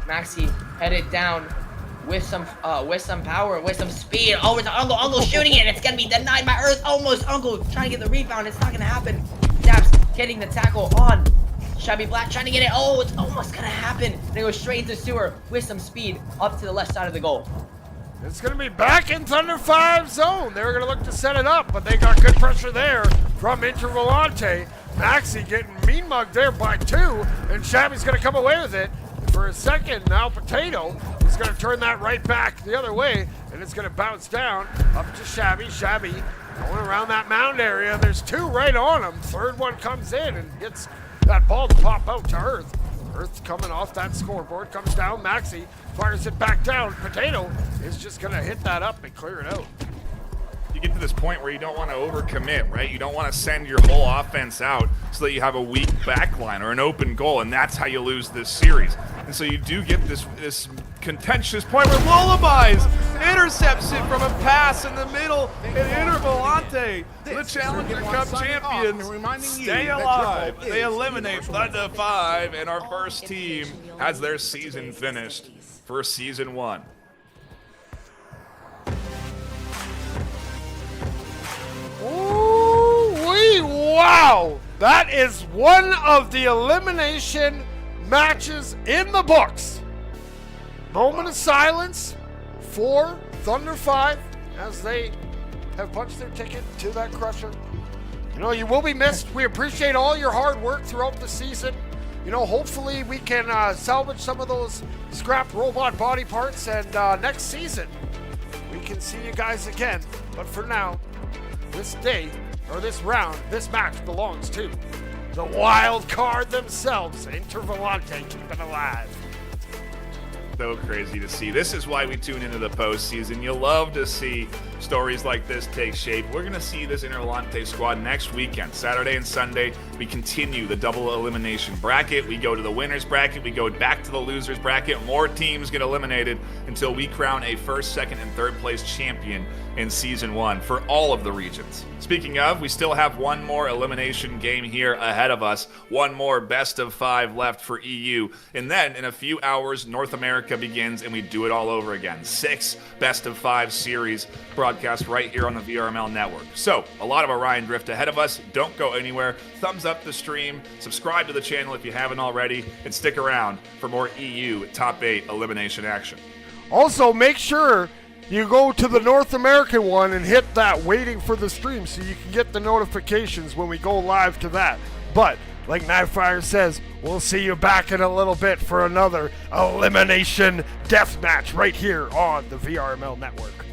Maxi headed down with some power, with some speed. Over to Uncle. Uncle shooting it. It's gonna be denied by Earth. Almost Uncle trying to get the rebound. It's not gonna happen. Daps getting the tackle on. Shabby Blatt trying to get it. Oh, it's almost gonna happen. And it goes straight into sewer with some speed up to the left side of the goal. It's going to be back in Thunder 5 zone. They were going to look to set it up, but they got good pressure there from Intervalante. Maxi getting mean mugged there by 2, and Shabby's going to come away with it. For a second, now Potato is going to turn that right back the other way, and it's going to bounce down up to Shabby. Shabby going around that mound area. There's 2 right on him. Third one comes in and gets that ball to pop out to Earth. Earth coming off that scoreboard, comes down. Maxi fires it back down. Potato is just going to hit that up and clear it out. You get to this point where you don't want to overcommit, right? You don't want to send your whole offense out so that you have a weak backline or an open goal, and that's how you lose this series. And so you do get this contentious point where Lullabies intercepts it from a pass in the middle, and Intervalante, the Challenger Cup champions, stay alive. They eliminate Thunder 5, and our first team has their season finished for Season 1. Ooh-wee, wow! That is one of the elimination matches in the books. Moment of silence for Thunder 5 as they have punched their ticket to that crusher. You know, you will be missed. We appreciate all your hard work throughout the season. You know, hopefully we can salvage some of those scrap robot body parts, and next season we can see you guys again. But for now, this day, or this round, this match belongs to the wild card themselves, Intervalante, keep it alive. So crazy to see. This is why we tune into the postseason. You love to see stories like this take shape. We're going to see this Intervalante squad next weekend, Saturday and Sunday, we continue the double elimination bracket. We go to the winners bracket. We go back to the losers bracket. More teams get eliminated until we crown a first, second, and third place champion in Season 1 for all of the regions. Speaking of, we still have one more elimination game here ahead of us. One more best of 5 left for EU. And then in a few hours, North America begins and we do it all over again. 6 best of 5 series broadcast right here on the VRML network. So a lot of Orion Drift ahead of us. Don't go anywhere. Thumbs up the stream, subscribe to the channel if you haven't already, and stick around for more EU top 8 elimination action. Also, make sure you go to the North American one and hit that waiting for the stream so you can get the notifications when we go live to that. But, like Knifefire says, we'll see you back in a little bit for another elimination deathmatch right here on the VRML network.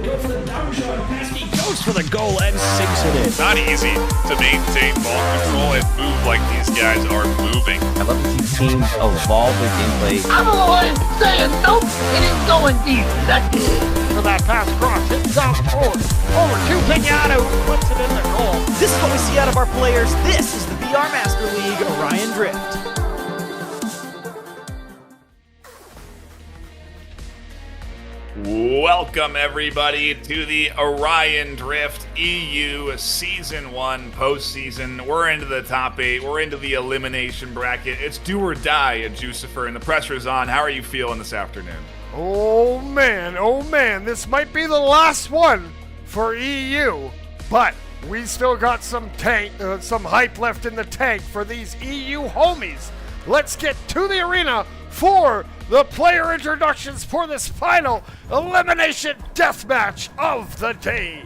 Goes for the goal and sinks it in. Not easy to maintain ball control and move like these guys are moving. I love to see teams evolve their gameplay. I'm the one saying nope, it ain't going deep. That For that pass cross, hits down forward. Over to Pinata, who puts it in the goal. This is what we see out of our players. This is the VR Master League Orion Drift. Welcome everybody to the Orion Drift EU Season 1 postseason. We're into the top 8. We're into the elimination bracket. It's do or die at Jucifer, and the pressure's on. How are you feeling this afternoon? Oh man, this might be the last one for EU, but we still got some hype left in the tank for these EU homies. Let's get to the arena for the player introductions for this final elimination deathmatch of the day.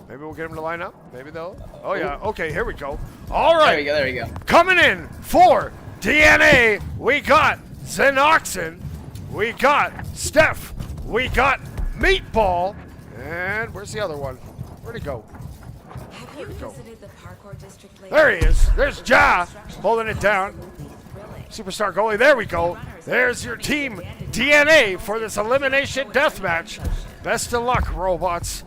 Maybe we'll get them to line up. Maybe they'll. Oh yeah. Okay, here we go. All right. There we go. Coming in for DNA, we got Xenoxin, we got Steph, we got Meatball, and where's the other one? Where'd he go? Where'd he go? There he is. There's Ja holding it down. Superstar goalie. There we go. There's your team DNA for this elimination deathmatch. Best of luck, robots.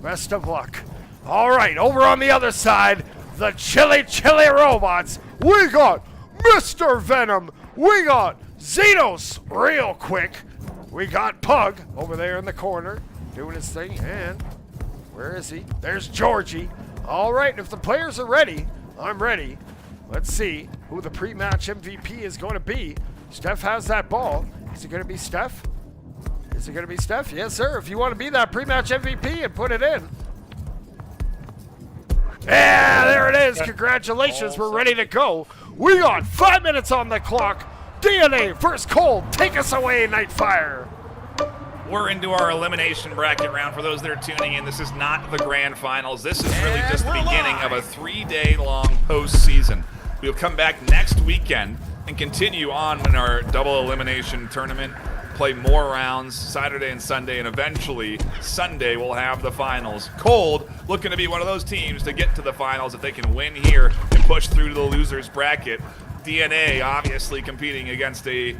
Best of luck. All right, over on the other side, the chilly robots. We got Mr. Venom. We got Xenos real quick. We got Pug over there in the corner doing his thing. And where is he? There's Georgie. All right, if the players are ready, I'm ready. Let's see who the pre-match MVP is going to be. Steph has that ball. Is it going to be Steph? Is it going to be Steph? Yes, sir. If you want to be that pre-match MVP and put it in. Yeah, there it is. Congratulations. We're ready to go. We got 5 minutes on the clock. DNA, first cold. Take us away, Nightfire. We're into our elimination bracket round. For those that are tuning in, this is not the grand finals. This is really just the beginning of a 3-day-long postseason. We'll come back next weekend and continue on in our double elimination tournament, play more rounds Saturday and Sunday, and eventually Sunday we'll have the finals. Cold looking to be one of those teams to get to the finals if they can win here and push through to the losers bracket. DNA obviously competing against a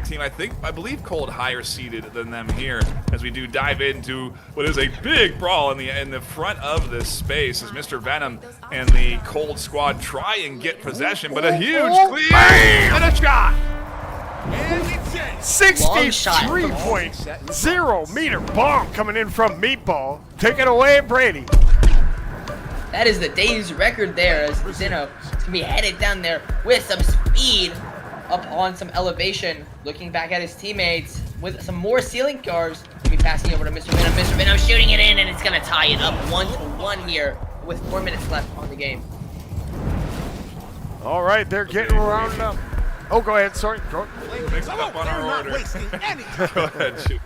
team I believe Cold higher seeded than them here, as we do dive into what is a big brawl in the front of this space as Mr. Venom and the Cold squad try and get possession, but a huge clear and a shot. 63.0 meter bomb coming in from Meatball. Take it away, Brady. That is the day's record there, as Zeno is going to be headed down there with some speed up on some elevation, looking back at his teammates with some more ceiling cars. He'll be passing over to Mr. Venom. Mr. Venom shooting it in, and it's going to tie it up 1-1 here with 4 minutes left on the game. All right, they're getting rounded up. Oh, go ahead. Sorry. Go. Mixed up on our order. Go ahead, shoot.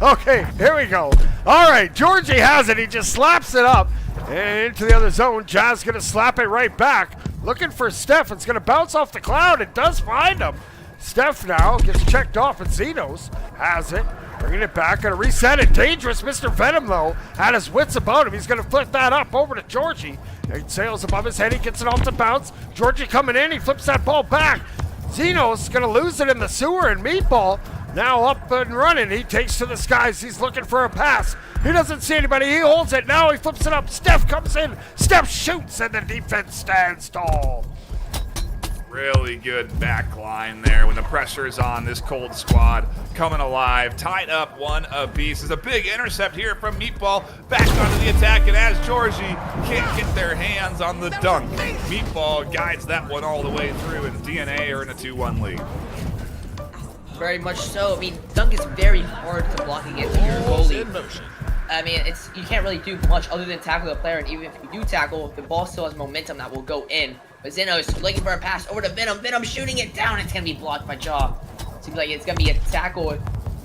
Okay, here we go. All right, Georgie has it. He just slaps it up and into the other zone. Jazz going to slap it right back. Looking for Steph. It's going to bounce off the cloud. It does find him. Steph now gets checked off, and Xenos has it. Bringing it back. Going to reset it. Dangerous. Mr. Venom, though, had his wits about him. He's going to flip that up over to Georgie. He sails above his head. He gets it off the bounce. Georgie coming in. He flips that ball back. Xenos is going to lose it in the sewer, and Meatball now up and running. He takes to the skies. He's looking for a pass. He doesn't see anybody. He holds it. Now he flips it up. Steph comes in. Steph shoots, and the defense stands tall. Really good back line there when the pressure is on. This Cold squad coming alive, tied up one apiece. There's a big intercept here from Meatball, back onto the attack, and as Georgie can't get their hands on the dunk, Meatball guides that one all the way through, and DNA are in a 2-1 lead. Very much so. I mean, dunk is very hard to block against your goalie. I mean, you can't really do much other than tackle the player, and even if you do tackle, the ball still has momentum that will go in. But Zeno is looking for a pass over to Venom. Venom shooting it down. It's going to be blocked by Jaw. Seems like it's going to be a tackle.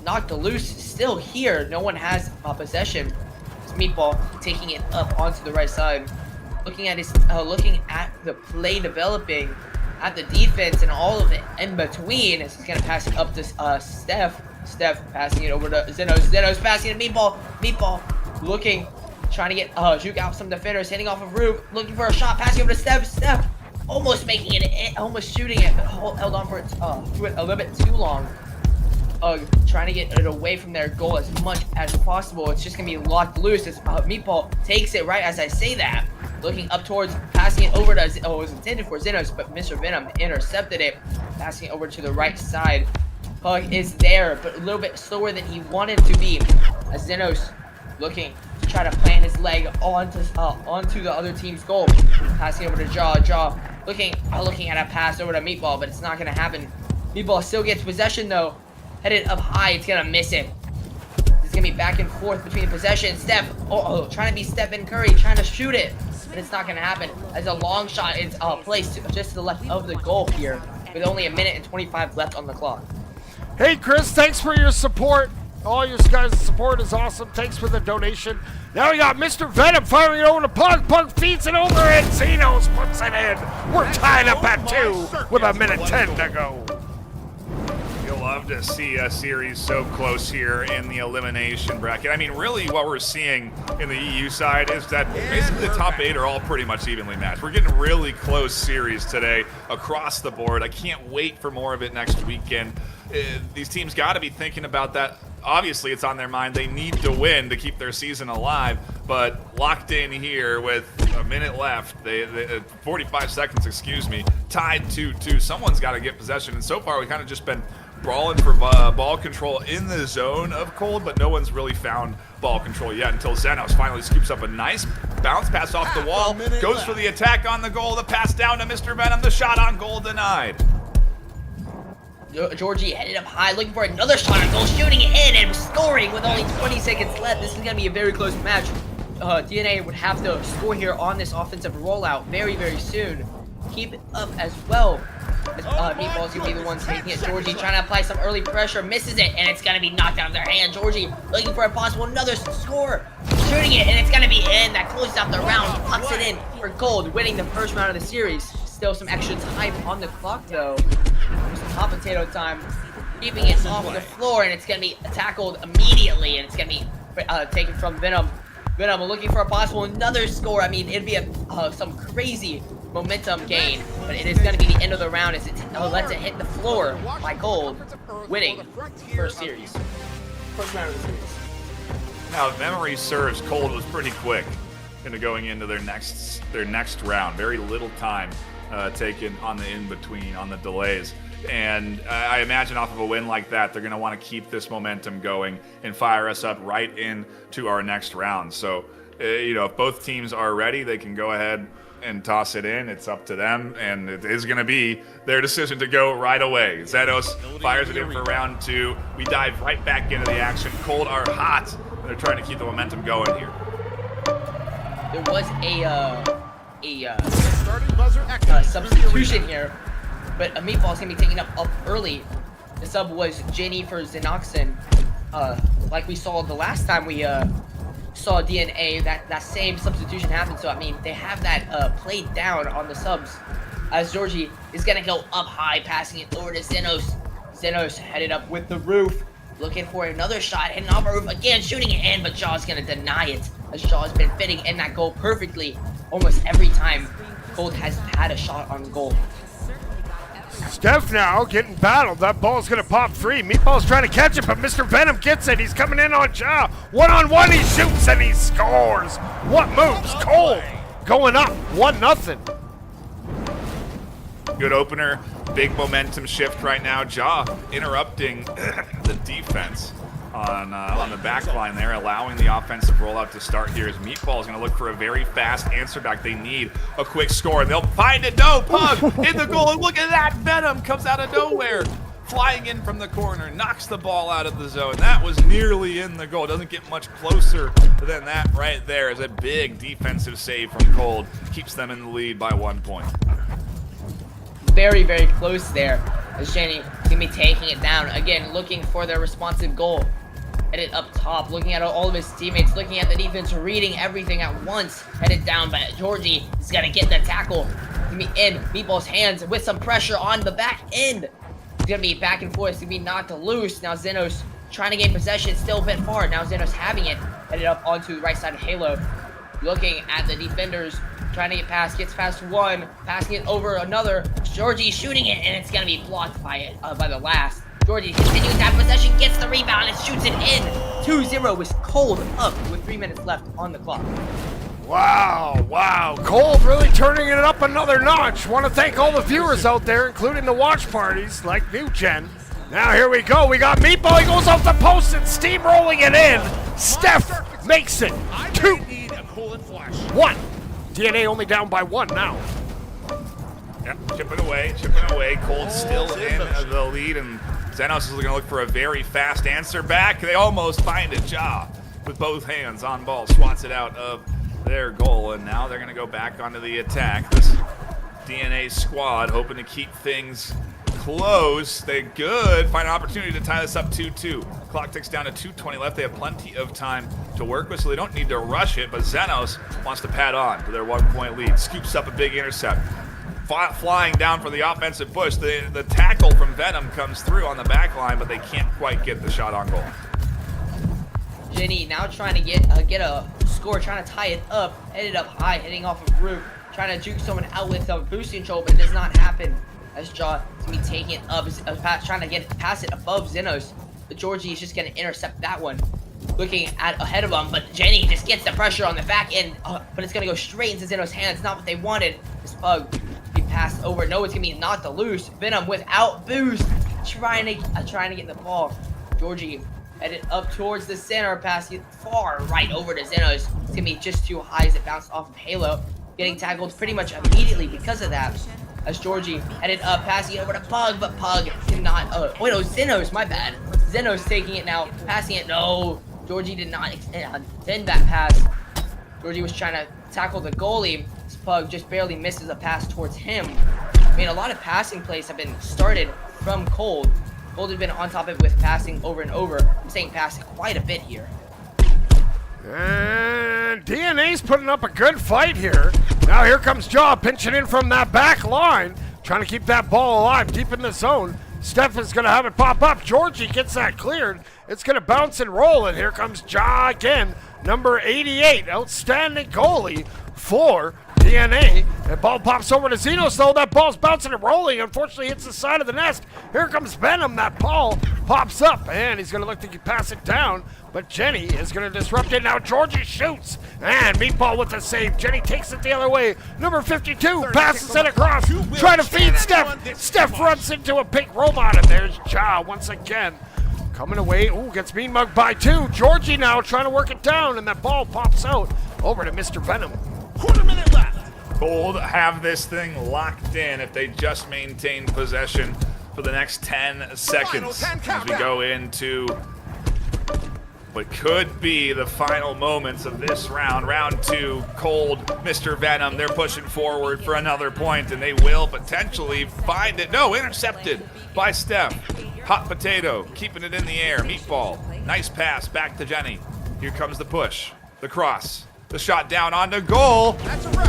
Knocked loose. Still here. No one has possession. It's Meatball taking it up onto the right side. Looking at the play developing, at the defense, and all of it in between. As he's going to pass it up to Steph. Steph passing it over to Zenos. Zenos passing it to Meatball. Meatball looking, trying to get juke out some defenders, hitting off of roof, looking for a shot, passing over to Steph. Steph almost making it, almost shooting it, but held on for it a little bit too long. Trying to get it away from their goal as much as possible. It's just gonna be locked loose as Meatball takes it right as I say that. Looking up towards, passing it over to, it was intended for Zenos, but Mr. Venom intercepted it. Passing it over to the right side. Puck is there, but a little bit slower than he wanted to be. As Zenos looking to try to plant his leg onto the other team's goal. Passing over to Jaw. Jaw looking at a pass over to Meatball, but it's not gonna happen. Meatball still gets possession though. Headed up high, it's gonna miss it. It's gonna be back and forth between possession. Steph, trying to be Stephen Curry, trying to shoot it, but it's not gonna happen. As a long shot is placed just to the left of the goal here, with only 1 minute and 25 left on the clock. Hey, Chris, thanks for your support. All your guys' support is awesome. Thanks for the donation. Now we got Mr. Venom firing it over to Pug. Pug feeds it over, and Xenos puts it in. We're tied up at 2 with 1:10 to go. You'll love to see a series so close here in the elimination bracket. I mean, really what we're seeing in the EU side is that basically the top 8 are all pretty much evenly matched. We're getting really close series today across the board. I can't wait for more of it next weekend. These teams got to be thinking about that. Obviously, it's on their mind. They need to win to keep their season alive, but locked in here with a minute left, 45 seconds, excuse me, tied 2-2. Someone's got to get possession, and so far we've kind of just been brawling for ball control in the zone of Cold, but no one's really found ball control yet until Zenos finally scoops up a nice bounce pass off the wall, goes for the attack on the goal, the pass down to Mr. Venom, the shot on goal denied. Georgie headed up high, looking for another shot on goal, shooting it in and scoring with only 20 seconds left. This is going to be a very close match. DNA would have to score here on this offensive rollout very, very soon. Keep it up as well. Meatball's going to be the one taking it. Georgie trying to apply some early pressure, misses it, and it's going to be knocked out of their hand. Georgie looking for a possible another score, shooting it, and it's going to be in. That closes out the round, pucks it in for Gold, winning the first round of the series. Still some extra time on the clock, though. Some hot potato time, keeping it off the floor, and it's going to be tackled immediately, and it's going to be taken from Venom. Venom looking for a possible another score. I mean, it'd be some crazy momentum gain, but it is going to be the end of the round as it lets it hit the floor by Gold, winning first series. First round of the series. Now, if memory serves, Cold was pretty quick into going into their next round. Very little time taken on the in-between, on the delays. And I imagine off of a win like that, they're going to want to keep this momentum going and fire us up right into our next round. So, if both teams are ready, they can go ahead and toss it in. It's up to them, and it is going to be their decision to go right away. Zenos fires it in for round 2. We dive right back into the action. Cold are hot. They're trying to keep the momentum going here. There was a substitution here, but a Meatball's gonna be taken up early. The sub was Jenny for Xenoxin. Like we saw the last time we saw DNA, that same substitution happened. So I mean, they have that played down on the subs. As Georgie is gonna go up high, passing it over to Zenos. Zenos headed up with the roof, looking for another shot, hitting off a roof again, shooting it in, but Jaw's gonna deny it. As Jaw's been fitting in that goal perfectly almost every time Gold has had a shot on goal. Steph now getting battled. That ball's going to pop free. Meatball's trying to catch it, but Mr. Venom gets it. He's coming in on Jaw. One-on-one, he shoots and he scores. What moves? Cold going up 1-0. Good opener. Big momentum shift right now. Jaw interrupting the defense on the back line there, allowing the offensive rollout to start here as Meatball is going to look for a very fast answer back. They need a quick score, and they'll find it. No, Pug in the goal, and look at that. Venom comes out of nowhere, flying in from the corner, knocks the ball out of the zone. That was nearly in the goal. Doesn't get much closer than that right there as a big defensive save from Cold keeps them in the lead by 1 point. Very, very close there. As Jenny gonna be taking it down again, looking for their responsive goal. Headed up top, looking at all of his teammates, looking at the defense, reading everything at once. Headed down, but Georgie is gonna get the tackle. Gonna be in Meatball's hands with some pressure on the back end. It's gonna be back and forth. It's gonna be knocked loose. Now Zenos trying to gain possession, still a bit far. Now Xenos having it, headed up onto the right side of Halo. Looking at the defenders, trying to get past, gets past one, passing it over another. Georgie shooting it, and it's gonna be blocked by the last. Georgie continues to have possession, gets the rebound, and shoots it in. 2-0 was Cold up with 3 minutes left on the clock. Wow. Cold really turning it up another notch. Want to thank all the viewers out there, including the watch parties like New Gen. Now here we go. We got Meatball. He goes off the post and steamrolling it in. Steph makes it 2-1. DNA only down by 1 now. Yep, chipping away. Cold still in the lead, and Xenos is going to look for a very fast answer back. They almost find it. Ja with both hands on ball, swats it out of their goal, and now they're going to go back onto the attack. This DNA squad hoping to keep things close. They could find an opportunity to tie this up 2-2. Clock ticks down to 2:20 left. They have plenty of time to work with, so they don't need to rush it, but Xenos wants to pad on to their 1-point lead. Scoops up a big intercept. Flying down for the offensive push. The tackle from Venom comes through on the back line, but they can't quite get the shot on goal. Jenny now trying to get a score, trying to tie it up, headed up high, hitting off of roof, trying to juke someone out with a boost control, but it does not happen. As Ja is going to be taking it up, trying to get past it above Xenos. But Georgie is just going to intercept that one. Looking at ahead of him, but Jenny just gets the pressure on the back end, but it's going to go straight into Xenos' hands. Not what they wanted. This bug be passed over. No, it's going to be knocked loose. Venom without boost, trying to get the ball. Georgie headed up towards the center, passing it far right over to Xenos. It's going to be just too high as it bounced off of Halo. Getting tackled pretty much immediately because of that. As Georgie headed up, passing it over to Pug, but Pug cannot. Xenos, my bad. Xenos taking it now, passing it. No, Georgie did not intend that pass. Georgie was trying to tackle the goalie. This Pug just barely misses a pass towards him. I mean, a lot of passing plays have been started from Cold. Cold has been on top of it with passing over and over. I'm saying passing quite a bit here. And DNA's putting up a good fight here. Now here comes Jaw pinching in from that back line, trying to keep that ball alive deep in the zone. Steph is going to have it pop up. Georgie gets that cleared. It's going to bounce and roll, and here comes Ja again. Number 88, outstanding goalie for DNA. That ball pops over to Xenos, though. That ball's bouncing and rolling. Unfortunately, hits the side of the nest. Here comes Venom. That ball pops up, and he's going to look to pass it down. But Jenny is going to disrupt it. Now Georgie shoots, and Meatball with the save. Jenny takes it the other way. Number 52 passes it across. Trying to feed Steph. Steph runs into a pink robot, and there's Ja once again. Coming away. Ooh, gets mean mugged by 2. Georgie now trying to work it down, and that ball pops out over to Mr. Venom. Quarter minute left. Cold have this thing locked in if they just maintain possession for the next 10 seconds as we go into what could be the final moments of this round. Round 2, Cold, Mr. Venom, they're pushing forward for another point, and they will potentially find it. No, intercepted by Steph. Hot Potato, keeping it in the air. Meatball, nice pass back to Jenny. Here comes the push, the cross. The shot down onto goal.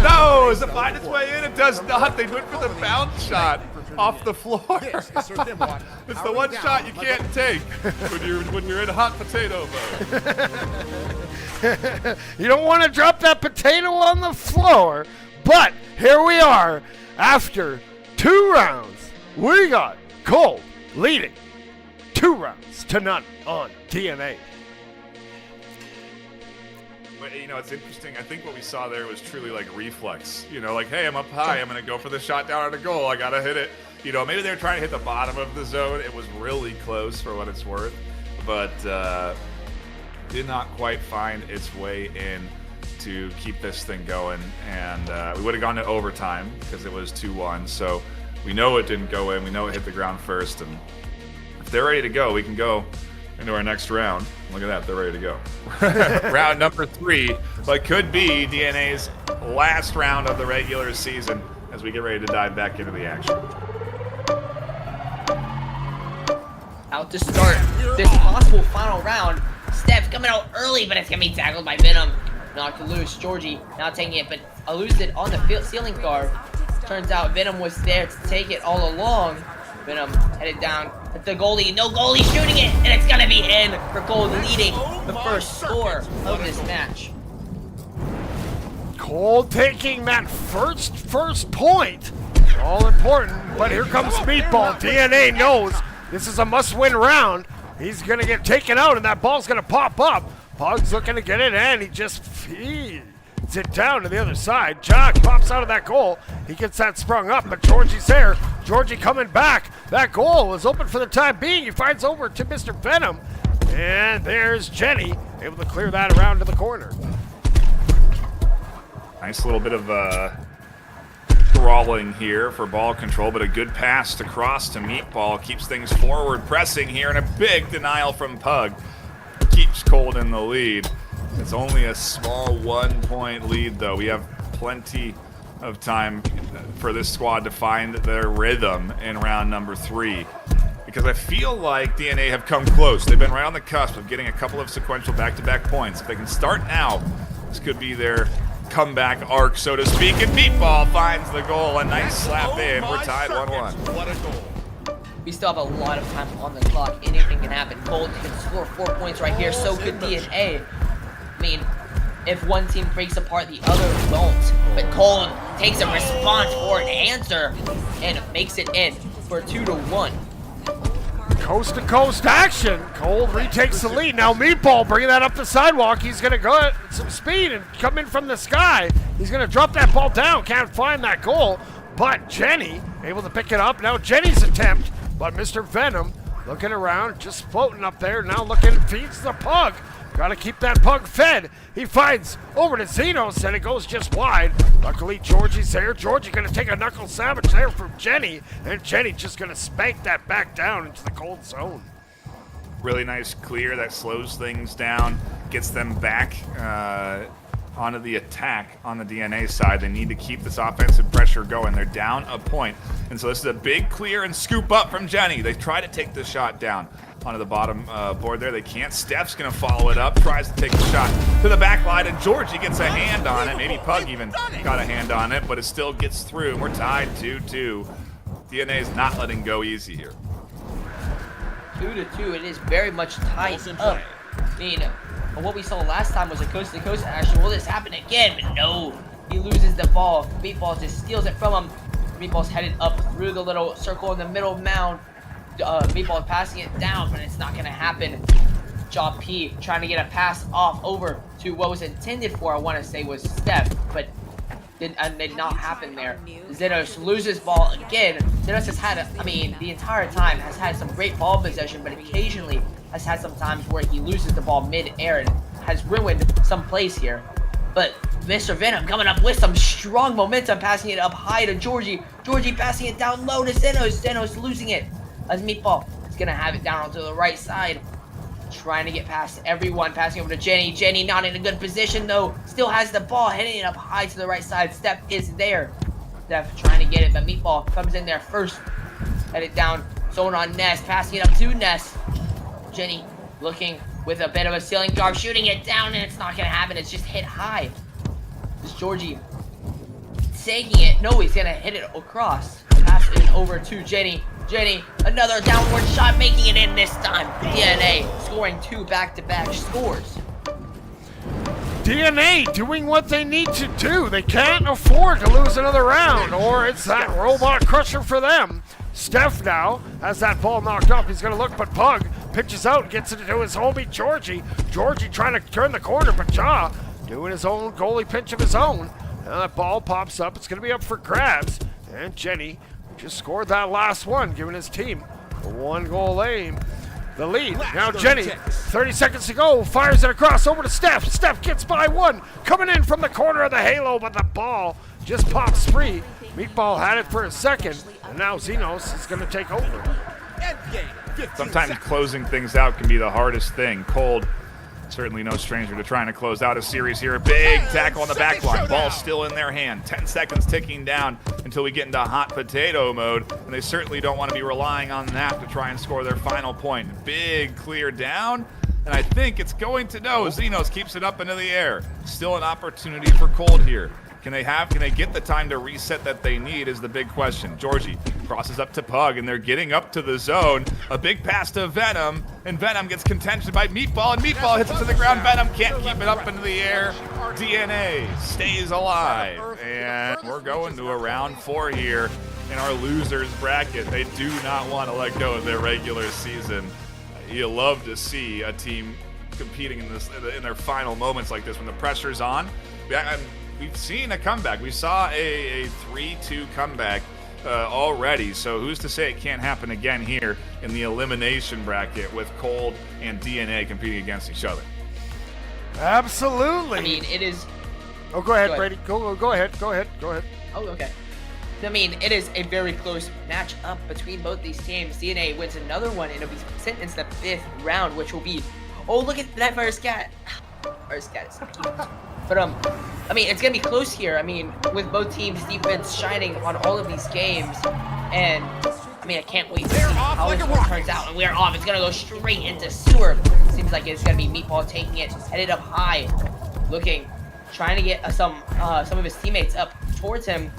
No, does it find its way in? It does not. They went for the bounce shot off the floor. It's the one shot you can't take when you're in hot potato mode. You don't want to drop that potato on the floor, but here we are after 2 rounds. We got Cold leading 2-0 on DNA. You know, it's interesting. I think what we saw there was truly like reflex. You know, like, hey, I'm up high. I'm going to go for the shot down on a goal. I got to hit it. You know, maybe they're trying to hit the bottom of the zone. It was really close for what it's worth, but did not quite find its way in to keep this thing going. And we would have gone to overtime because it was 2-1. So we know it didn't go in. We know it hit the ground first. And if they're ready to go, we can go into our next round. Look at that, they're ready to go. Round number 3, but could be DNA's last round of the regular season as we get ready to dive back into the action. Out to start this possible final round. Steph coming out early, but it's going to be tackled by Venom. Knocked loose. Georgie now taking it, but loosed it on the ceiling guard. Turns out Venom was there to take it all along. Venom headed down at the goalie. No goalie shooting it, and it's gonna be in for Cold, leading the first score of this match. Cold taking that first point. All important, but here comes Meatball. DNA knows this is a must-win round. He's gonna get taken out, and that ball's gonna pop up. Pug's looking to get it, and he just feeds it down to the other side. Jock pops out of that goal. He gets that sprung up, but Georgie's there. Georgie coming back. That goal was open for the time being. He finds over to Mr. Venom, and there's Jenny able to clear that around to the corner. Nice little bit of crawling here for ball control, but a good pass to cross to Meatball. Keeps things forward, pressing here, and a big denial from Pug. Keeps Cold in the lead. It's only a small 1-point lead, though. We have plenty of time for this squad to find their rhythm in round number 3. Because I feel like DNA have come close. They've been right on the cusp of getting a couple of sequential back-to-back points. If they can start now, this could be their comeback arc, so to speak. And Meatball finds the goal. A nice slap in. We're tied 1-1. What a goal. We still have a lot of time on the clock. Anything can happen. Cold can score 4 points right here. So could DNA. I mean, if one team breaks apart, the other won't. But Cold takes a response or an answer and makes it in for 2-1. Coast to coast action. Cold retakes the lead. Now Meatball bringing that up the sidewalk. He's going to go at some speed and come in from the sky. He's going to drop that ball down. Can't find that goal. But Jenny able to pick it up. Now Jenny's attempt. But Mr. Venom looking around, just floating up there. Now looking, feeds the Pug. Got to keep that Pug fed. He finds over to Xenos, and it goes just wide. Luckily, Georgie's there. Georgie going to take a knuckle sandwich there from Jenny, and Jenny just going to spank that back down into the Cold zone. Really nice clear that slows things down, gets them back onto the attack on the DNA side. They need to keep this offensive pressure going. They're down a point, and so this is a big clear and scoop up from Jenny. They try to take the shot down onto the bottom board there. They can't. Steph's going to follow it up, tries to take the shot to the back line, and Georgie gets a hand on it. Maybe Pug even got a hand on it, but it still gets through. We're tied 2-2. DNA is not letting go easy here. 2-2. It is very much tight up. I mean, what we saw last time was a coast-to-coast action. Will this happen again? But no. He loses the ball. Meatball just steals it from him. Meatball's headed up through the little circle in the middle mound. Meatball passing it down, but it's not going to happen. Job P trying to get a pass off over to what was intended for, I want to say, was Steph, but did not happen there. Xenos loses ball again. Xenos has had, the entire time has had some great ball possession, but occasionally has had some times where he loses the ball mid-air and has ruined some plays here. But Mr. Venom coming up with some strong momentum, passing it up high to Georgie. Georgie passing it down low to Xenos. Xenos losing it. As Meatball is going to have it down onto the right side. Trying to get past everyone. Passing over to Jenny. Jenny not in a good position though. Still has the ball. Heading it up high to the right side. Steph is there. Steph trying to get it, but Meatball comes in there first. Headed down. Zone on Ness. Passing it up to Ness. Jenny looking with a bit of a ceiling drive. Shooting it down, and it's not going to happen. It's just hit high. It's Georgie taking it. No, he's going to hit it across. Pass it over to Jenny. Jenny, another downward shot, making it in this time. DNA scoring 2 back-to-back scores. DNA doing what they need to do. They can't afford to lose another round, or it's that robot crusher for them. Steph now has that ball knocked off. He's going to look, but Pug pitches out, gets it to his homie Georgie. Georgie trying to turn the corner, but Jaw doing his own goalie pinch of his own. Now that ball pops up. It's going to be up for grabs. And Jenny just scored that last one, giving his team a 1-goal the lead. Now Jenny, 30 seconds to go, fires it across over to Steph. Steph gets by one, coming in from the corner of the halo, but the ball just pops free. Meatball had it for a second, and now Xenos is going to take over. Sometimes closing things out can be the hardest thing. Cold, certainly no stranger to trying to close out a series here. A big tackle on the back line. Ball still in their hand. 10 seconds ticking down until we get into hot potato mode. And they certainly don't want to be relying on that to try and score their final point. Big clear down. And I think it's going to no. Xenos keeps it up into the air. Still an opportunity for Cold here. Can they get the time to reset that they need is the big question. Georgie crosses up to Pug, and they're getting up to the zone. A big pass to Venom, and Venom gets contention by Meatball, and Meatball hits it to the ground. Venom can't keep it up into the air. DNA stays alive, and we're going to a round 4 here in our losers bracket. They do not want to let go of their regular season. You love to see a team competing in their final moments like this when the pressure's on. We've seen a comeback. We saw a 3-2 comeback already, so who's to say it can't happen again here in the elimination bracket with Cold and DNA competing against each other? Absolutely. I mean, it is... Oh, go ahead, Brady. Go ahead. Oh, okay. I mean, it is a very close match up between both these teams. DNA wins another one, and it'll be sent into the 5th round, which will be... Oh, look at that first cat. First cat is so cute. But, I mean, it's going to be close here. I mean, with both teams' defense shining on all of these games. And, I mean, I can't wait to see how this one turns out. And we're off. It's going to go straight into sewer. Seems like it's going to be Meatball taking it, headed up high. Trying to get some of his teammates up towards him.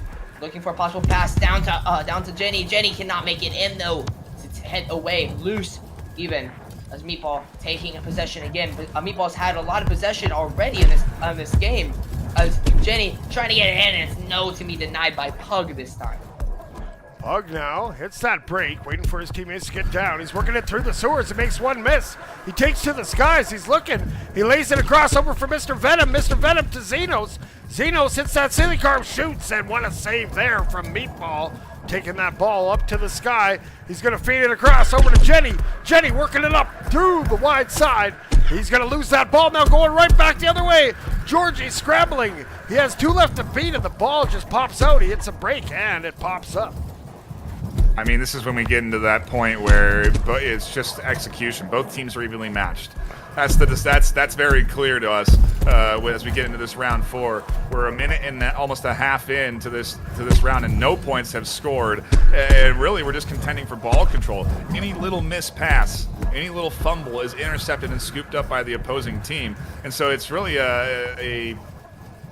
Looking for a possible pass down to Jenny. Jenny cannot make it in, though. It's head away, loose even. As Meatball taking a possession again, but Meatball's had a lot of possession already in this game. As Jenny trying to get it in, and it's no to be denied by Pug this time. Pug now hits that break, waiting for his teammates to get down. He's working it through the sewers and makes one miss. He takes to the skies. He's looking. He lays it across over for Mr. Venom. Mr. Venom to Xenos. Xenos hits that silly carb, shoots, and what a save there from Meatball. Taking that ball up to the sky. He's going to feed it across over to Jenny. Jenny working it up through the wide side. He's going to lose that ball now, going right back the other way. Georgie scrambling. He has 2 left to beat, and the ball just pops out. He hits a break, and it pops up. I mean, this is when we get into that point where it's just execution. Both teams are evenly matched. That's very clear to us as we get into this round 4. We're a minute and almost a half into this round, and no points have scored. And really, we're just contending for ball control. Any little missed pass, any little fumble is intercepted and scooped up by the opposing team. And so it's really a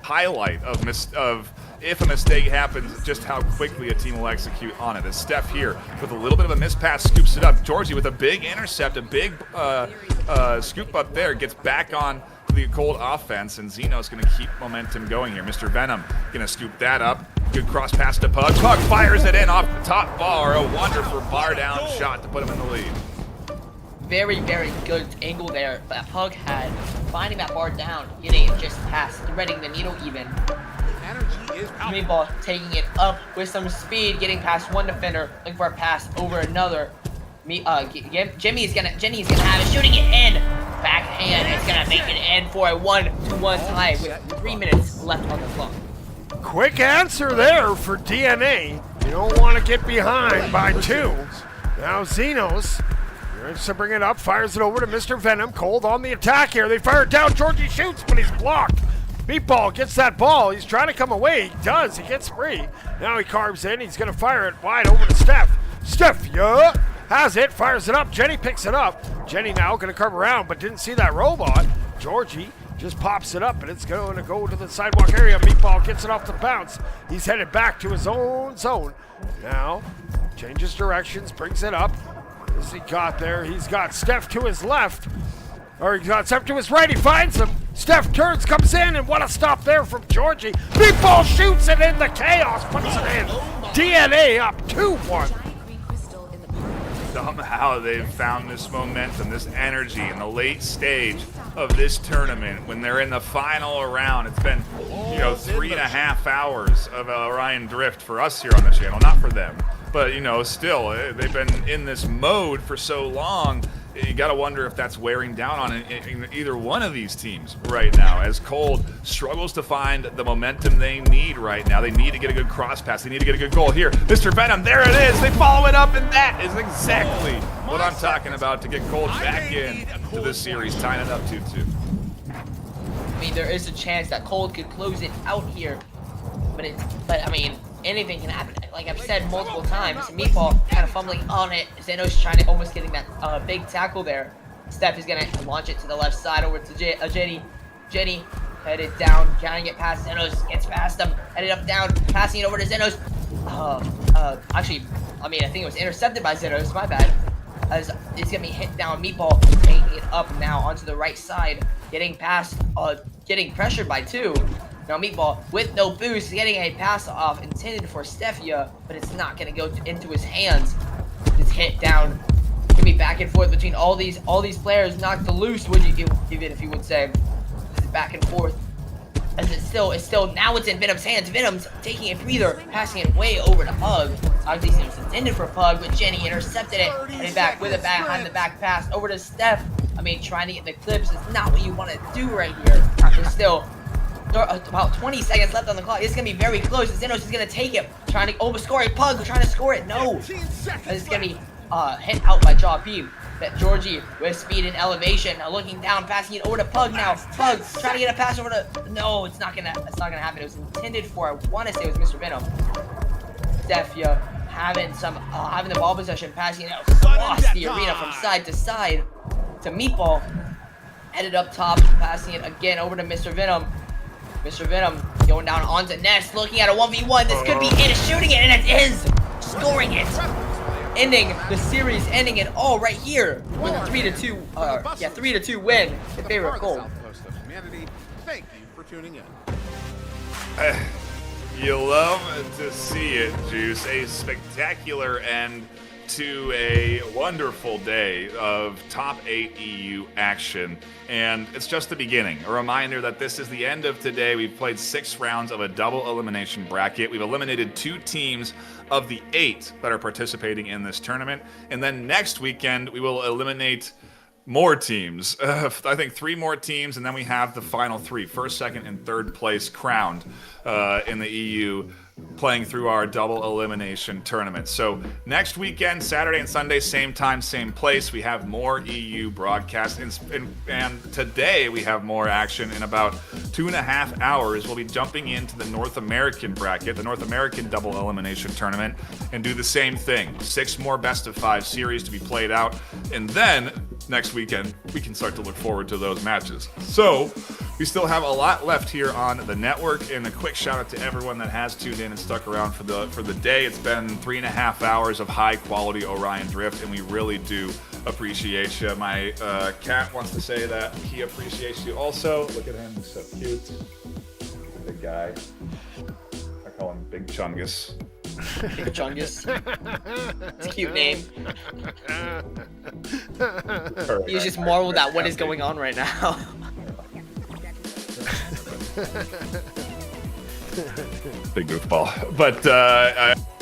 highlight of if a mistake happens, just how quickly a team will execute on it. As Steph here with a little bit of a missed pass scoops it up. Georgie with a big intercept, a big scoop up there, gets back on the Cold offense, and Zeno's going to keep momentum going here. Mr. Venom going to scoop that up. Good cross pass to Pug. Pug fires it in off the top bar. A wonderful bar down shot to put him in the lead. Very, very good angle there that Pug had. Finding that bar down, getting it just past, threading the needle even. Meatball taking it up with some speed, getting past one defender, looking for a pass over another. Jimmy's gonna have it, shooting it in. Backhand, it's gonna make it in for a 1-1 tie with 3 minutes left on the clock. Quick answer there for DNA. You don't want to get behind by 2. Now Xenos tries to bring it up, fires it over to Mr. Venom. Cold on the attack here. They fire it down. Georgie shoots, but he's blocked. Meatball gets that ball. He's trying to come away. He does. He gets free. Now he carves in. He's going to fire it wide over to Steph. Steph, yeah, has it. Fires it up. Jenny picks it up. Jenny now going to curve around, but didn't see that robot. Georgie just pops it up, and it's going to go to the sidewalk area. Meatball gets it off the bounce. He's headed back to his own zone. Now changes directions, brings it up. As he got there, he's got Steph to his left. Or he's got Steph to his right. He finds him. Steph turns, comes in, and what a stop there from Georgie. Meatball shoots it in the chaos, puts it in. DNA up 2-1. Somehow they've found this momentum, this energy in the late stage of this tournament when they're in the final round. It's been, 3.5 hours of Orion Drift for us here on the channel, not for them. But, still, they've been in this mode for so long. You got to wonder if that's wearing down on either one of these teams right now, as Cold struggles to find the momentum they need right now. They need to get a good cross pass. They need to get a good goal. Here, Mr. Venom, there it is. They follow it up, and that is exactly what I'm talking about to get Cold back in to this series, tying it up 2-2. I mean, there is a chance that Cold could close it out here, but anything can happen. Like I've said multiple times, Meatball kind of fumbling on it. Zeno's trying to almost getting that big tackle there. Steph is gonna launch it to the left side over to Jenny. Jenny headed down, trying to get past Zenos, gets past him, headed up down, passing it over to Zenos. Actually, I think it was intercepted by Zenos, my bad. As it's gonna be hit down, Meatball taking it up now onto the right side, getting past, getting pressured by 2. Now Meatball, with no boost, getting a pass off intended for Stefia, but it's not gonna go into his hands. It's hit down. Gonna be back and forth between all these players, knocked loose, would you give it if you would say. This is back and forth. As it's still, now it's in Venom's hands. Venom's taking a breather, passing it way over to Pug. Obviously it was intended for Pug, but Jenny intercepted it, headed back with a behind the back pass over to Steph. Trying to get the clips is not what you want to do right here. There's still about 20 seconds left on the clock. It's gonna be very close. Zenos is gonna take it, trying to score a Pug, trying to score it. No, it's gonna be hit out by Jaw Beam. That Georgie with speed and elevation, now looking down, passing it over to Pug now. Pug trying to get a pass over to. No, it's not gonna happen. It was intended for, I want to say it was Mr. Venom. Stefia having the ball possession, passing it across the arena from side to side to Meatball. Headed up top, passing it again over to Mr. Venom. Mr. Venom going down onto Ness, looking at a 1v1. This could be it, shooting it, and it is scoring it. Ending the series, ending it all right here with a 3-2 win in favor of Gold. Thank you for tuning in. You love to see it, Juice. A spectacular end to a wonderful day of top 8 EU action, and it's just the beginning. A reminder that this is the end of today. We've played 6 rounds of a double elimination bracket. We've eliminated 2 teams of the 8 that are participating in this tournament, and then next weekend we will eliminate more teams. I think 3 more teams, and then we have the final 3, first, second, and third place crowned in the EU, playing through our double elimination tournament. So next weekend, Saturday and Sunday, same time, same place, we have more EU broadcasts. And today we have more action. In about 2.5 hours, we'll be jumping into the North American bracket, the North American double elimination tournament, and do the same thing. 6 more best of 5 series to be played out. And then next weekend, we can start to look forward to those matches. So we still have a lot left here on the network, and a quick shout out to everyone that has tuned in and stuck around for the day. It's been 3.5 hours of high quality Orion Drift, and we really do appreciate you. My cat wants to say that he appreciates you also. Look at him, he's so cute. Big guy. I call him Big Chungus. Big Chungus. It's a cute name. You just marveled at what is going on right now. Big goofball. But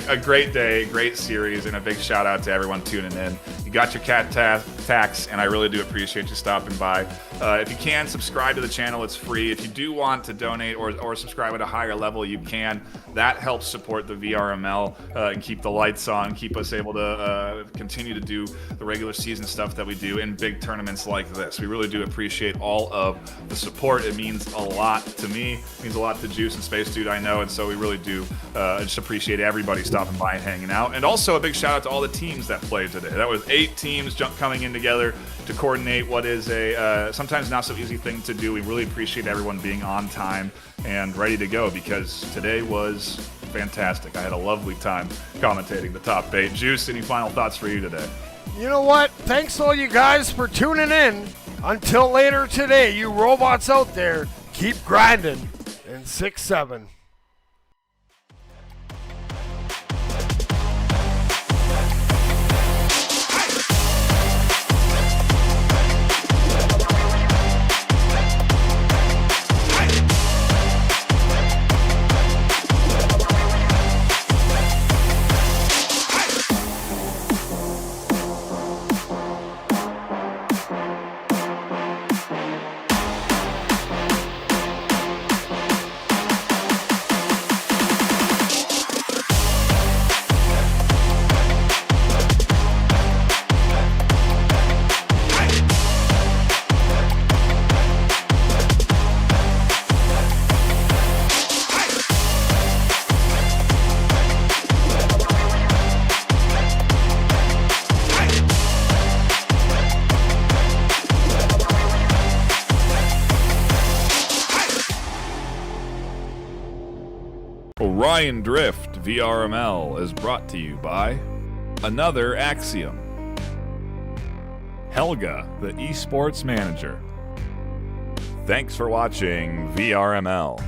a great day, great series, and a big shout out to everyone tuning in. You got your cat tax, and I really do appreciate you stopping by. If you can, subscribe to the channel. It's free. If you do want to donate or subscribe at a higher level, you can. That helps support the VRML and keep the lights on, keep us able to continue to do the regular season stuff that we do in big tournaments like this. We really do appreciate all of the support. It means a lot to me. It means a lot to Juice and Space Dude, I know, and so we really do just appreciate everybody stopping by and hanging out. And also a big shout out to all the teams that played today. That was 8 teams coming in together to coordinate what is a sometimes not so easy thing to do. We really appreciate everyone being on time and ready to go, because today was fantastic. I had a lovely time commentating the top 8. Juice, any final thoughts for you today? You know what? Thanks all you guys for tuning in. Until later today, you robots out there, keep grinding in 6-7. Ryan Drift VRML is brought to you by Another Axiom, Helga, the esports manager. Thanks for watching VRML.